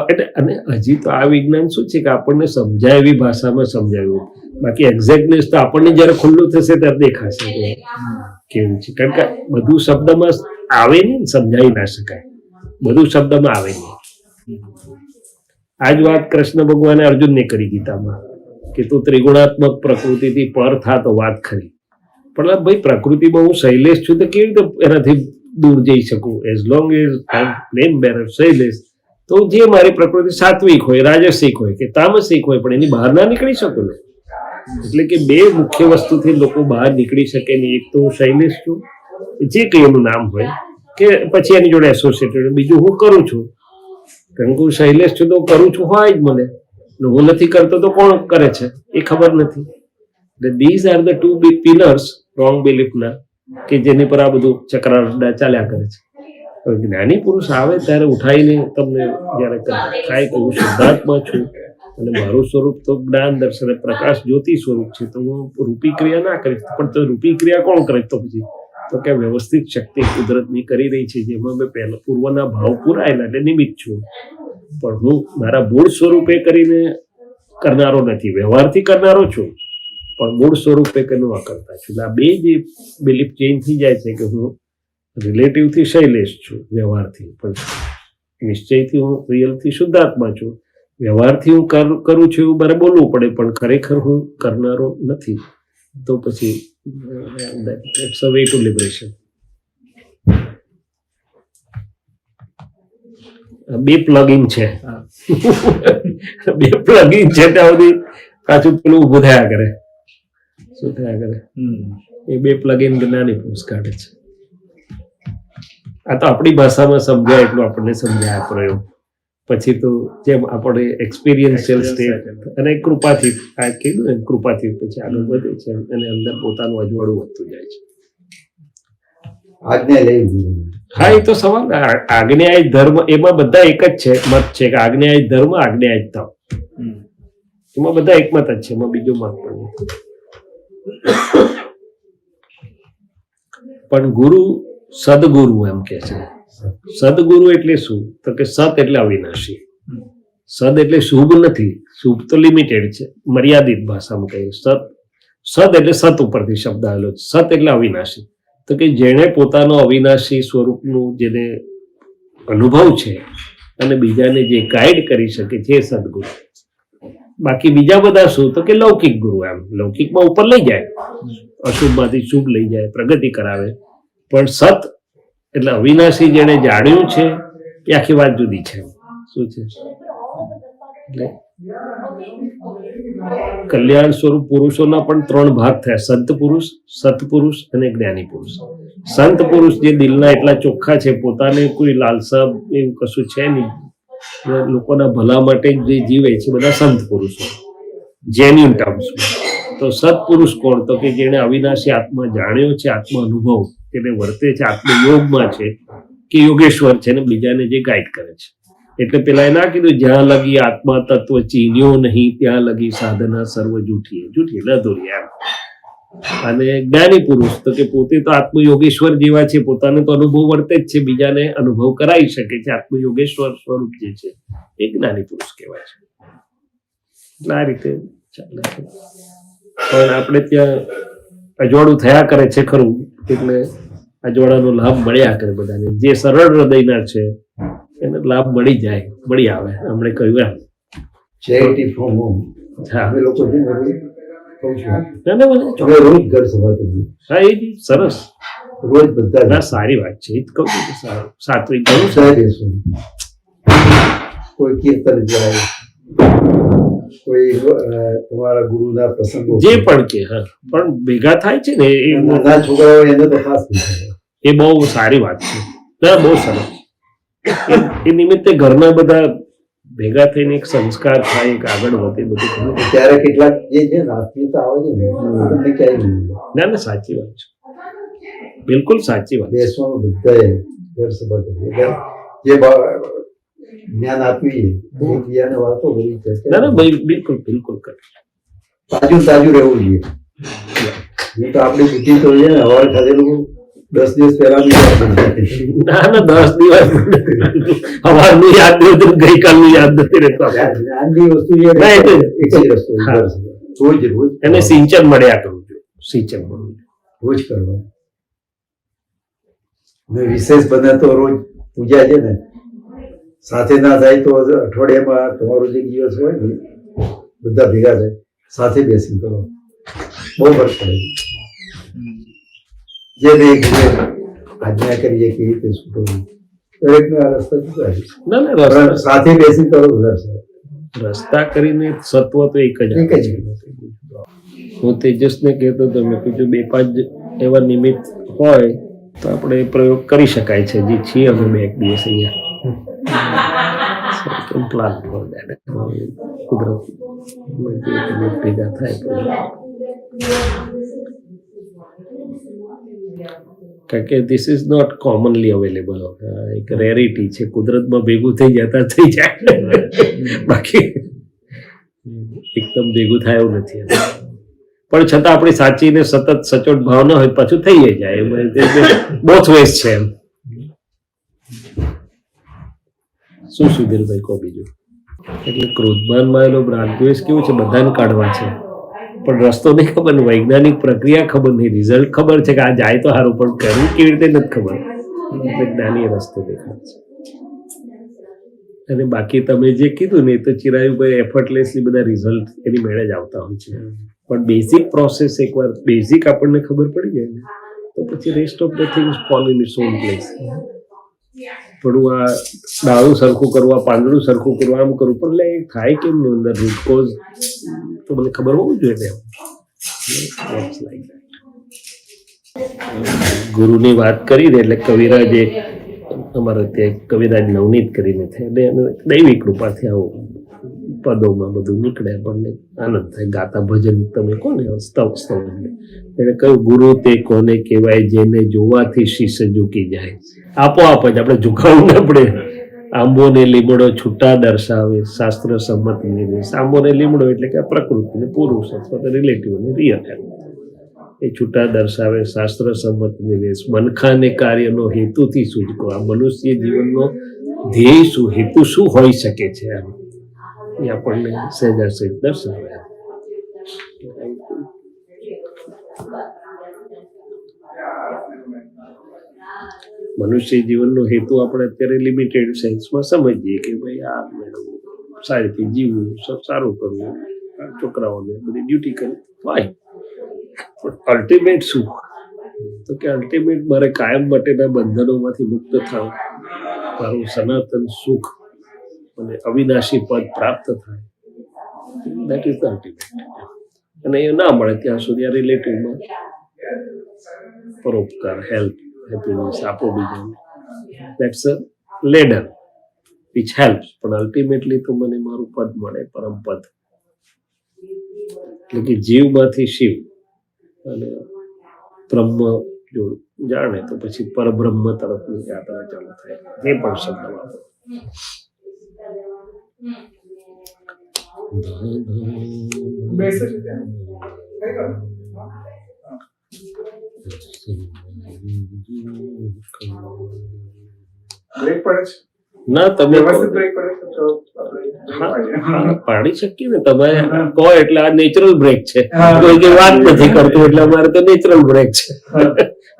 એટલે અને હજી તો આ વિજ્ઞાન શું છે કે આપણને સમજાય એવી ભાષામાં સમજાવ્યું. બાકી એક્ઝેક્ટનેસ તો આપણને જયારે ખુલ્લું થશે ત્યારે દેખાશે કેવું છે. કારણ કે બધું શબ્દમાં આવે નહીં, સમજાવી ના શકાય, બધું શબ્દમાં આવે નહીં. આ જ વાત કૃષ્ણ ભગવાને અર્જુનને કરી ગીતામાં, કે તું ત્રિગુણાત્મક પ્રકૃતિથી પર થા તો વાત ખરી, પણ ભાઈ પ્રકૃતિમાં હું શૈલેષ છું તો કેવી રીતે એનાથી દૂર જઈ શકું? As long as name bearer Shailesh, તો જે મારી પ્રકૃતિ સાત્વિક હોય, રાજસિક હોય કે તામસિક હોય, પણ એની બહાર ના નીકળી શકું ને. એટલે કે બે મુખ્ય વસ્તુથી લોકો બહાર નીકળી શકે નહીં. એક તો હું શૈલેષ છું, જે કંઈ એનું નામ હોય, કે પછી એની જોડે એસોસિએટેડ. બીજું હું કરું છું, કારણ કે હું શૈલેષ છું તો કરું છું હોય જ મને, હું નથી કરતો તો કોણ કરે છે એ ખબર નથી. એટલે these are the two big pillars wrong બિલીફના, કે જેની પર આ બધું ચક્રાડા ચાલ્યા કરે છે. જ્ઞાની પુરુષ આવે ત્યારે ઉઠાઈને તમને જયારે થાય કે હું શુદ્ધાત્મા છું અને મારું સ્વરૂપ તો જ્ઞાન દર્શન પ્રકાશ જ્યોતિ સ્વરૂપ છે, તો હું રૂપી ક્રિયા ના કરીશ. પણ તો રૂપી ક્રિયા કોણ કરે? તો પછી તો કે વ્યવસ્થિત શક્તિ કુદરતની કરી રહી છે, જેમાં મેં પહેલા પૂર્વના ભાવ પૂરાયેલા એટલે નિમિત્ત છું. પણ હું મારા મૂળ સ્વરૂપે કરીને કરનારો નથી, વ્યવહારથી કરનારો છું, પણ મૂળ સ્વરૂપે ન કરતા છું. આ બે જે બિલીફ ચેન્જ થઈ જાય છે કે હું રિલેટિવથી શૈલેષ છું વ્યવહારથી, પણ નિશ્ચયથી હું રિયલથી શુદ્ધાત્મા છું. વ્યવહારથી હું કરું છું એવું મારે બોલવું પડે, પણ ખરેખર હું કરનારો નથી. તો પછી it's a way to liberation. બે પ્લગિંગ છે, બે પ્લગિંગ છે ત્યાં સુધી પાછું પેલું ઊભું થયા કરે. શું થયા કરે? એ બે પ્લગિન જ્ઞાની પુરુષ કાઢે છે. આ તો આપણી ભાષામાં સમજાય એટલું આપણને સમજાય પ્રયોગ. પછી તો જેમ આપણે એક્સપિરિયન્શિયલ સ્ટેટ અને કૃપાથી આ કીધું ને, કૃપાથી પછી આગળ વધે છે અને અંદર પોતાનું અજવાળું વધતું જાય છે. હા, એ તો સવાલ. આજ્ઞાય ધર્મ એમાં બધા એક જ છે, મત છે કે આજ્ઞાય ધર્મ, આજ્ઞાય તપ, એમાં બધા એકમત જ છે, એમાં બીજો મત પણ નથી. પણ ગુરુ સદગુરુ એમ કે છે. સદગુરુ એટલે શું? તો કે સત એટલે અવિનાશી. સદ એટલે શુભ નથી, શુભ તો લિમિટેડ છે, મર્યાદિત ભાષામાં કહીએ. સદ એટલે સત ઉપરથી શબ્દ આવેલો છે. સત એટલે અવિનાશી. તો કે જેણે પોતાનો અવિનાશી સ્વરૂપનું જેને અનુભવ છે અને બીજાને જે ગાઈડ કરી શકે છે એ સદગુરુ. બાકી બીજા બધા શું? તો કે લૌકિક ગુરુ. એમ લૌકિકમાં ઉપર લઈ જાય, અશુભમાંથી શુભ લઈ જાય, પ્રગતિ કરાવે. પણ સત એટલે અવિનાશી જેણે જાણ્યું છે એ આખી વાત જુદી છે. શું છે? એટલે કલ્યાણ સ્વરૂપ પુરુષોના પણ ત્રણ ભાગ થયા: સંત પુરુષ, સત્પુરુષ અને જ્ઞાની પુરુષ. સંત પુરુષ જે દિલના એટલા ચોખ્ખા છે, પોતાને કોઈ લાલસા એવું કશું છે નહીં, લોકોના ભલા માટે જે જીવે છે બધા સંત પુરુષો જેન્યુઇન ટર્મ્સમાં. તો સત્પુરુષ કોણ? તો કે જેણે અવિનાશી આત્મા જાણ્યો છે, આત્મા અનુભવ તેને વર્તે છે, આત્મયોગમાં છે કે યોગેશ્વર છે ને બીજાને જે ગાઈડ કરે છે. એટલે પેલા એ ના કીધું જ્યાં લગી આત્મા તત્વ ચીન્યો નહીં ત્યાં લગી સાધના સર્વ જૂઠી એટલે અધૂરી. એમ. અને જ્ઞાની પુરુષ તો કે પોતે તો આત્મયોગેશ્વર જેવા છે, પોતાને તો અનુભવ વર્તે જ છે, બીજાને અનુભવ કરાવી શકે છે. આત્મયોગેશ્વર સ્વરૂપ જે છે એ જ્ઞાની પુરુષ કહેવાય છે. એટલે આ રીતે ચાલે છે. પણ આપણે ત્યાં અજવાળું થયા કરે છે ખરું, એટલે અજવાળાનો લાભ મળ્યા કરે બધાને. જે સરળ હૃદયના છે એને લાભ મળી આવે. હમણે કહ્યું એમ ચેરિટી ફ્રોમ હોમ. હા અમે લોકો છે ને રોજ કહું છું ના ના મને અમે રોજ ઘર સભા કરીએ. હા એ બી સરસ. રોજ બધા ના સારી વાત છે એ જ કહું છું કે સારું સાત્વિક ઘણું સહજ સારું. બેસું. કોઈ કીર્તન જાય, કોઈ તમારા ગુરુના પ્રસંગો, જે પણ કે હા પણ ભેગા થાય છે ને એ નાના છોકરાઓ એને તો ખાસ પૂછે. એ બહુ સારી વાત છે. ના બહુ સરસ. એ નિમિત્તે ઘરના બધા ભેગા થઈને એક સંસ્કાર થાય, એક આગળ વધે બધું. ત્યારે કેટલાક જે છે ને આત્મીયતા આવે છે ને તમને ક્યાંય નહીં મળે. ના ના સાચી વાત છે, બિલકુલ સાચી વાત છે. બેસવાનું બધાએ ઘર સભા કરીએ. જે જ્ઞાન આપીએ એકબીજાને વાતો કરી ના ના બિલકુલ બિલકુલ કરે. તાજું રહેવું જોઈએ. નહીં તો આપણી બુદ્ધિ તો છે ને હવાર ખાધેલું 10 દિવસ પહેલા ના ના 10 દિવસ સવારનું યાદ નથી, ગઈકાલનું યાદ નથી રહેતું. જ્ઞાનની વસ્તુ છે ને એક જ રસ્તો રોજ એને સિંચન મળ્યા કરવું જોઈએ. સિંચન મળવું રોજ કરવાનું. વિશેષ બને તો રોજ પૂજા છે ને સાથે ના થાય તો અઠવાડિયામાં તમારો જે દિવસ હોય ને બધા ભેગા થાય સાથે બેસી કરો, બહુ ફરક પડે. જે આજ્ઞા કરીએ કે રીતે શું કરવું, દરેકને આ રસ્તા જુદા છે. ના ના રસ્તા સાથે બેસી કરો વધારે સારું. રસ્તા કરીને સત્વ તો એક જ એક જ. હું તેજસને કહેતો હતો, મેં કીધું 2-5 એવા નિમિત્ત હોય તો આપણે પ્રયોગ કરી શકાય છે. જે છીએ અમે 2 દિવસ અહીંયા પ્લાન કુદરત ભેગા થાય કારણ કે this is not commonly available. એક રેરિટી છે, કુદરતમાં ભેગું થઈ જતા થઈ જાય, બાકી એકદમ ભેગું થાય એવું નથી. પણ છતાં આપણી સાચીને સતત સચોટ ભાવ ન હોય પાછું થઈ જાય. બોથ વેઝ છે એમ. શું સુધીરભાઈ કહો બીજું? એટલે ક્રોધમાનમાં એનો રાગદ્વેષ કેવું છે, બધાને કાઢવા છે પણ રસ્તો નહીં ખબર ને, વૈજ્ઞાનિક પ્રક્રિયા ખબર નહીં, રિઝલ્ટ ખબર છે કે આ જાય તો સારું, પણ કરવું કેવી રીતે નથી ખબર. જ્ઞાની રસ્તો દેખાય છે. અને બાકી તમે જે કીધું ને એ તો ચિરાયુભાઈ એફર્ટલેસલી બધા રિઝલ્ટ એની મેળે જ આવતા હોય છે. પણ બેઝિક પ્રોસેસ એકવાર બેઝિક આપણને ખબર પડી જાય ને તો પછી rest of the things fall in its on place. થોડું આ ડાળું સરખું કરવું, આ પાંદડું સરખું કરવું, આમ કરવું, પણ એટલે થાય કેમ નું અંદર રૂટ કોઝ તો મને ખબર હોવું જોઈએ. ગુરુની વાત કરીને એટલે કવિરાજે અમારે ત્યાં કવિરાજ નવનીત કરીને થાય એટલે દૈવી કૃપાથી આવું પદોમાં બધું નીકળે, આપણને આનંદ થાય. ગાતા ભજન તમે કોને સ્તવ એટલે કયું ગુરુ તે કોને કહેવાય જેને જોવાથી શીશ ઝૂકી જાય. આપોઆપ જ આપણે ઝુકાવું ને, આપણે આંબો ને લીમડો છૂટા દર્શાવે શાસ્ત્ર સંમત નિવેશ. આંબો ને લીમડો એટલે કે આ પ્રકૃતિને પુરુષ અથવા રિલેટિવ અને રિયલ એ છૂટા દર્શાવે શાસ્ત્ર સંમત નિવેશ. મનખાને કાર્યનો હેતુથી સૂચકો. આ મનુષ્ય જીવનનો ધ્યેય શું, હેતુ શું હોઈ શકે છે એમ એ આપણને સહેજાસહેજ દર્શાવે. મનુષ્ય જીવનનો હેતુ આપણે અત્યારે લિમિટેડ સેન્સમાં સમજીએ કે ભાઈ આ મેળવવું, સારી રીતે જીવવું, સારું કરવું, છોકરાઓને બધી ડ્યુટી કરવી, ફાઈન. પણ અલ્ટિમેટ શું? તો કે અલ્ટિમેટ મારે કાયમ માટેના બંધનોમાંથી મુક્ત થવું, મારું સનાતન સુખ અને અવિનાશી પદ પ્રાપ્ત થાય. That is the ultimate. અને એ ના મળે ત્યાં સુધી આ રિલેટિવમાં પરોપકાર, હેલ્પ, હેપીનેસ આપો બીજાને. That's a ladder which helps. પણ અલ્ટિમેટલી તો મને મારું પદ મળે, પરમ પદ. એટલે કે જીવમાંથી શિવ અને બ્રહ્મ જો જાણે તો પછી પરબ્રહ્મ તરફની યાત્રા ચાલુ થાય. એ પણ શબ્દ વાપરો. ના તમે પાડી શકીએ ને, તમે કહો એટલે આ નેચરલ બ્રેક છે, કોઈ વાત નથી કરતું એટલે અમારે તો નેચરલ બ્રેક છે.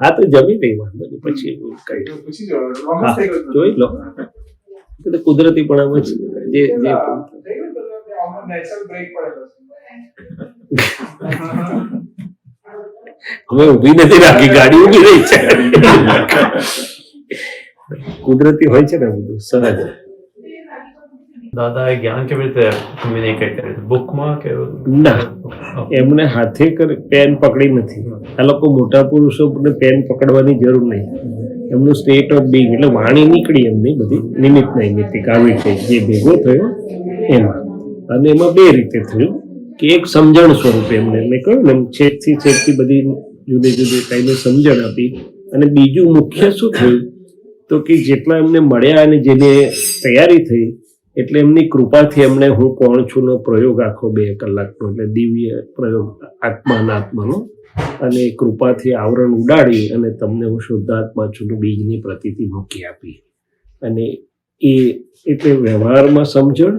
હા તો જમી નહીં વાંધો નહીં, પછી કઈ જોઈ લો. એટલે કુદરતીપણામાં જે નેચરલ બ્રેક પડેલો હવે ઊભી નથી રાખી, ગાડી ઊભી રહી છે. કુદરતી હોય છે ને બધું સહજ. દાદા એ જ્ઞાન કેવી રીતે કમ્યુનિકેટ કરે છે? બુકમાં કે ના, એમને હાથે પેન પકડી નથી. આ લોકો મોટા પુરુષો પેન પકડવાની જરૂર નહીં. એમનું સ્ટેટ ઓફ બિંગ એટલે વાણી નીકળી એમની બધી નિમિત્ત નૈમિત્તિક આવી છે જે ભેગો થયો એમાં. અને એમાં બે રીતે થયું કે એક સમજણ સ્વરૂપે એમને મેં કહ્યું ને છેકથી બધી જુદી જુદી ટાઈમે સમજણ આપી. અને બીજું મુખ્ય શું થયું તો કે જેટલા એમને મળ્યા અને જેને તૈયારી થઈ એટલે એમની કૃપાથી એમને હું કોણ છું નો પ્રયોગ આખો 2 કલાકનો એટલે દિવ્ય પ્રયોગ આત્માનો અને કૃપાથી આવરણ ઉડાડી અને તમને હું શુદ્ધાત્મા છું બીજની પ્રતીતિ મૂકી આપી. અને એ એટલે વ્યવહારમાં સમજણ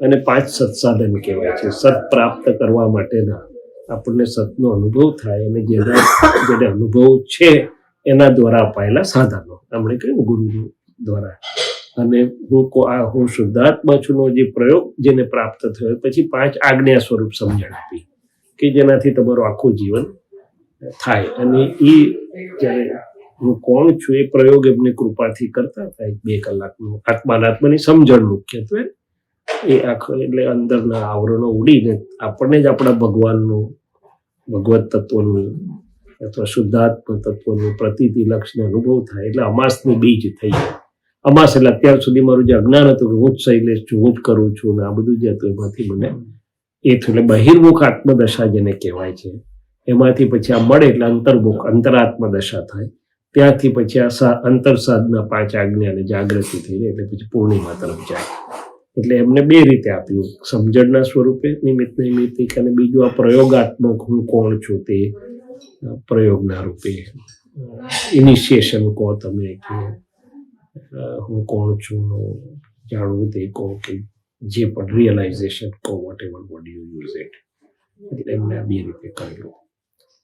અને 5 સત્સાધન કહેવાય છે. સત પ્રાપ્ત કરવા માટેના આપણને સતનો અનુભવ થાય અને જેને અનુભવ છે એના દ્વારા અપાયેલા સાધનો આપણે કહ્યું ગુરુ દ્વારા. અને હું શુદ્ધાત્મા છુંનો જે પ્રયોગ જેને પ્રાપ્ત થયો પછી 5 આજ્ઞા સ્વરૂપ સમજણ આપી કે જેનાથી તમારું આખું જીવન થાય. અને એ જ્યારે હું કોણ છું એ પ્રયોગ એમની કૃપાથી કરતા થાય 2 કલાકનું આત્માની સમજણ મુખ્યત્વે એ આખો એટલે અંદરના આવરણો ઉડીને આપણને જ આપણા ભગવાનનું ભગવત તત્વનું અથવા શુદ્ધાત્મ તત્વનું પ્રતીતિ લક્ષનો અનુભવ થાય. એટલે અમાસનું બીજ થઈ જાય. અમાસ એટલે અત્યાર સુધી મારું જે અજ્ઞાન હતું કે હું જ શૈલેષ છું, હું જ કરું છું ને આ બધું જે હતું એમાંથી મને એ થયું. એટલે બહિર્મુખ આત્મદશા જેને કહેવાય છે એમાંથી પછી આ મળે એટલે અંતર્મુખ અંતરાત્મદશા થાય. ત્યાંથી પછી આ અંતરસાધના 5 આજ્ઞાને જાગૃતિ થઈને એટલે પછી પૂર્ણિમા તરફ જાય. એટલે એમને 2 રીતે આપ્યું, સમજણના સ્વરૂપે નિમિત્ત નૈમિત્તિક અને બીજું આ પ્રયોગાત્મક હું કોણ છું તે પ્રયોગના રૂપે ઇનિશિએશન કહો તમે કે હું કોણ છું જાણવું તે કહો કે જે પણ રિયલાઇઝેશન કહો whatever what you use it. એટલે એમને આ 2 રીતે કરેલું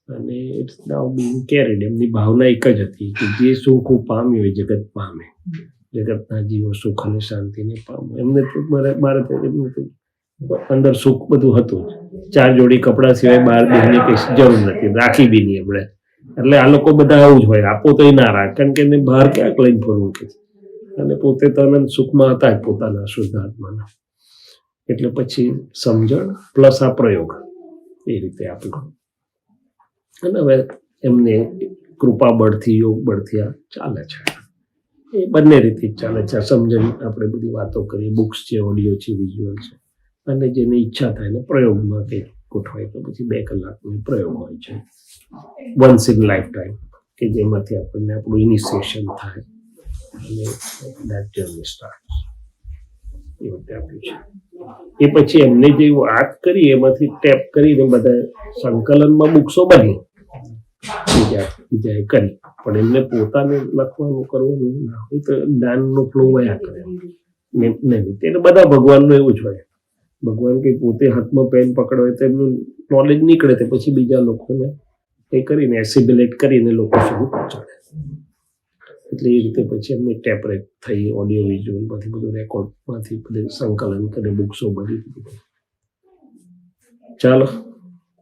અને ઇટ્સ નાઉ બીંગ કેરીડ. એમની ભાવના એક જ હતી કે જે સુખ હું પામ્યું એ જગત પામે, જગતના જીવો સુખ અને શાંતિને પામે. એમને તો મારે એમને તો અંદર સુખ બધું હતું જ. 4 જોડી કપડા સિવાય બહાર બેસની કઈ જરૂર નથી, રાખી બી નહીં આપણે. એટલે આ લોકો બધા આવું જ હોય, આપો તો ના રાખ, કારણ કે એને બહાર ક્યાંક લઈને ફરવું કે અને પોતે તો આનંદ સુખમાં હતા જ પોતાના શુદ્ધાત્માના. એટલે પછી સમજણ પ્લસ આ પ્રયોગ એ રીતે આપ્યું. અને હવે એમને કૃપા બળથી યોગ બળથી આ ચાલે છે. એ બંને રીતે જ ચાલે છે. સમજણ આપણે બધી વાતો કરીએ, બુક્સ છે, ઓડિયો છે, વિઝ્યુઅલ છે. અને જેને ઈચ્છા થાય ને પ્રયોગમાં કંઈક ગોઠવાય તો પછી 2 કલાકનો પ્રયોગ હોય છે વન્સ ઇન લાઈફ ટાઈમ કે જેમાંથી આપણને આપણું ઇનિશિએશન થાય અને દેટ જર્ની સ્ટાર્ટ. એ રીતે આપ્યું છે. એ પછી એમને જે વાત કરી એમાંથી ટેપ કરીને બધા સંકલનમાં બુક્સો બની બીજાએ કરી. પણ એમને પોતાને લખવાનું કરવાનું ના હોય તો જ્ઞાનનો ફ્લો વયા કરે નહીં. એટલે બધા ભગવાનનું એવું જ હોય. ભગવાન કંઈ પોતે હાથમાં પેન પકડવાય તો એમનું નોલેજ નીકળે તો પછી બીજા લોકોને એ કરીને એસિબ્યુલેટ કરીને લોકો સુધી પહોંચાડે. એટલે એ રીતે પછી એમની ટેપ રેક થઈ, ઓડિયો વિઝ્યુઅલમાંથી બધું રેકોર્ડમાંથી બધું સંકલન કરી બુક્સો બધી. ચાલો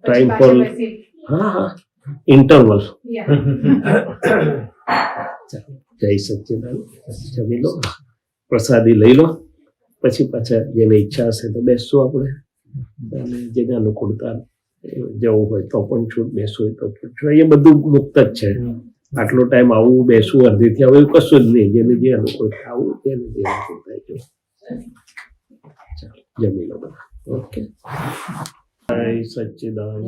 ટાઈમ ફોર હા ઇન્ટરવલ. જય સચ્ચિદાનંદ. જમી લો, પ્રસાદી લઈ લો, પછી પાછા જેને ઈચ્છા હશે તો બેસશું આપણે. અને જેને અનુકૂળતા જવું હોય તો પણ છૂટ, બેસવું હોય તો પણ છૂટ. એ બધું મુક્ત જ છે. આટલો ટાઈમ આવું બેસવું અડધીથી આવું એવું કશું જ નહીં. જેને જે અનુકૂળ આવું તેને જે અનુકૂળ થાય છે. ચાલો જમી લો બધા. ઓકે. જય સચ્ચિદાનંદ.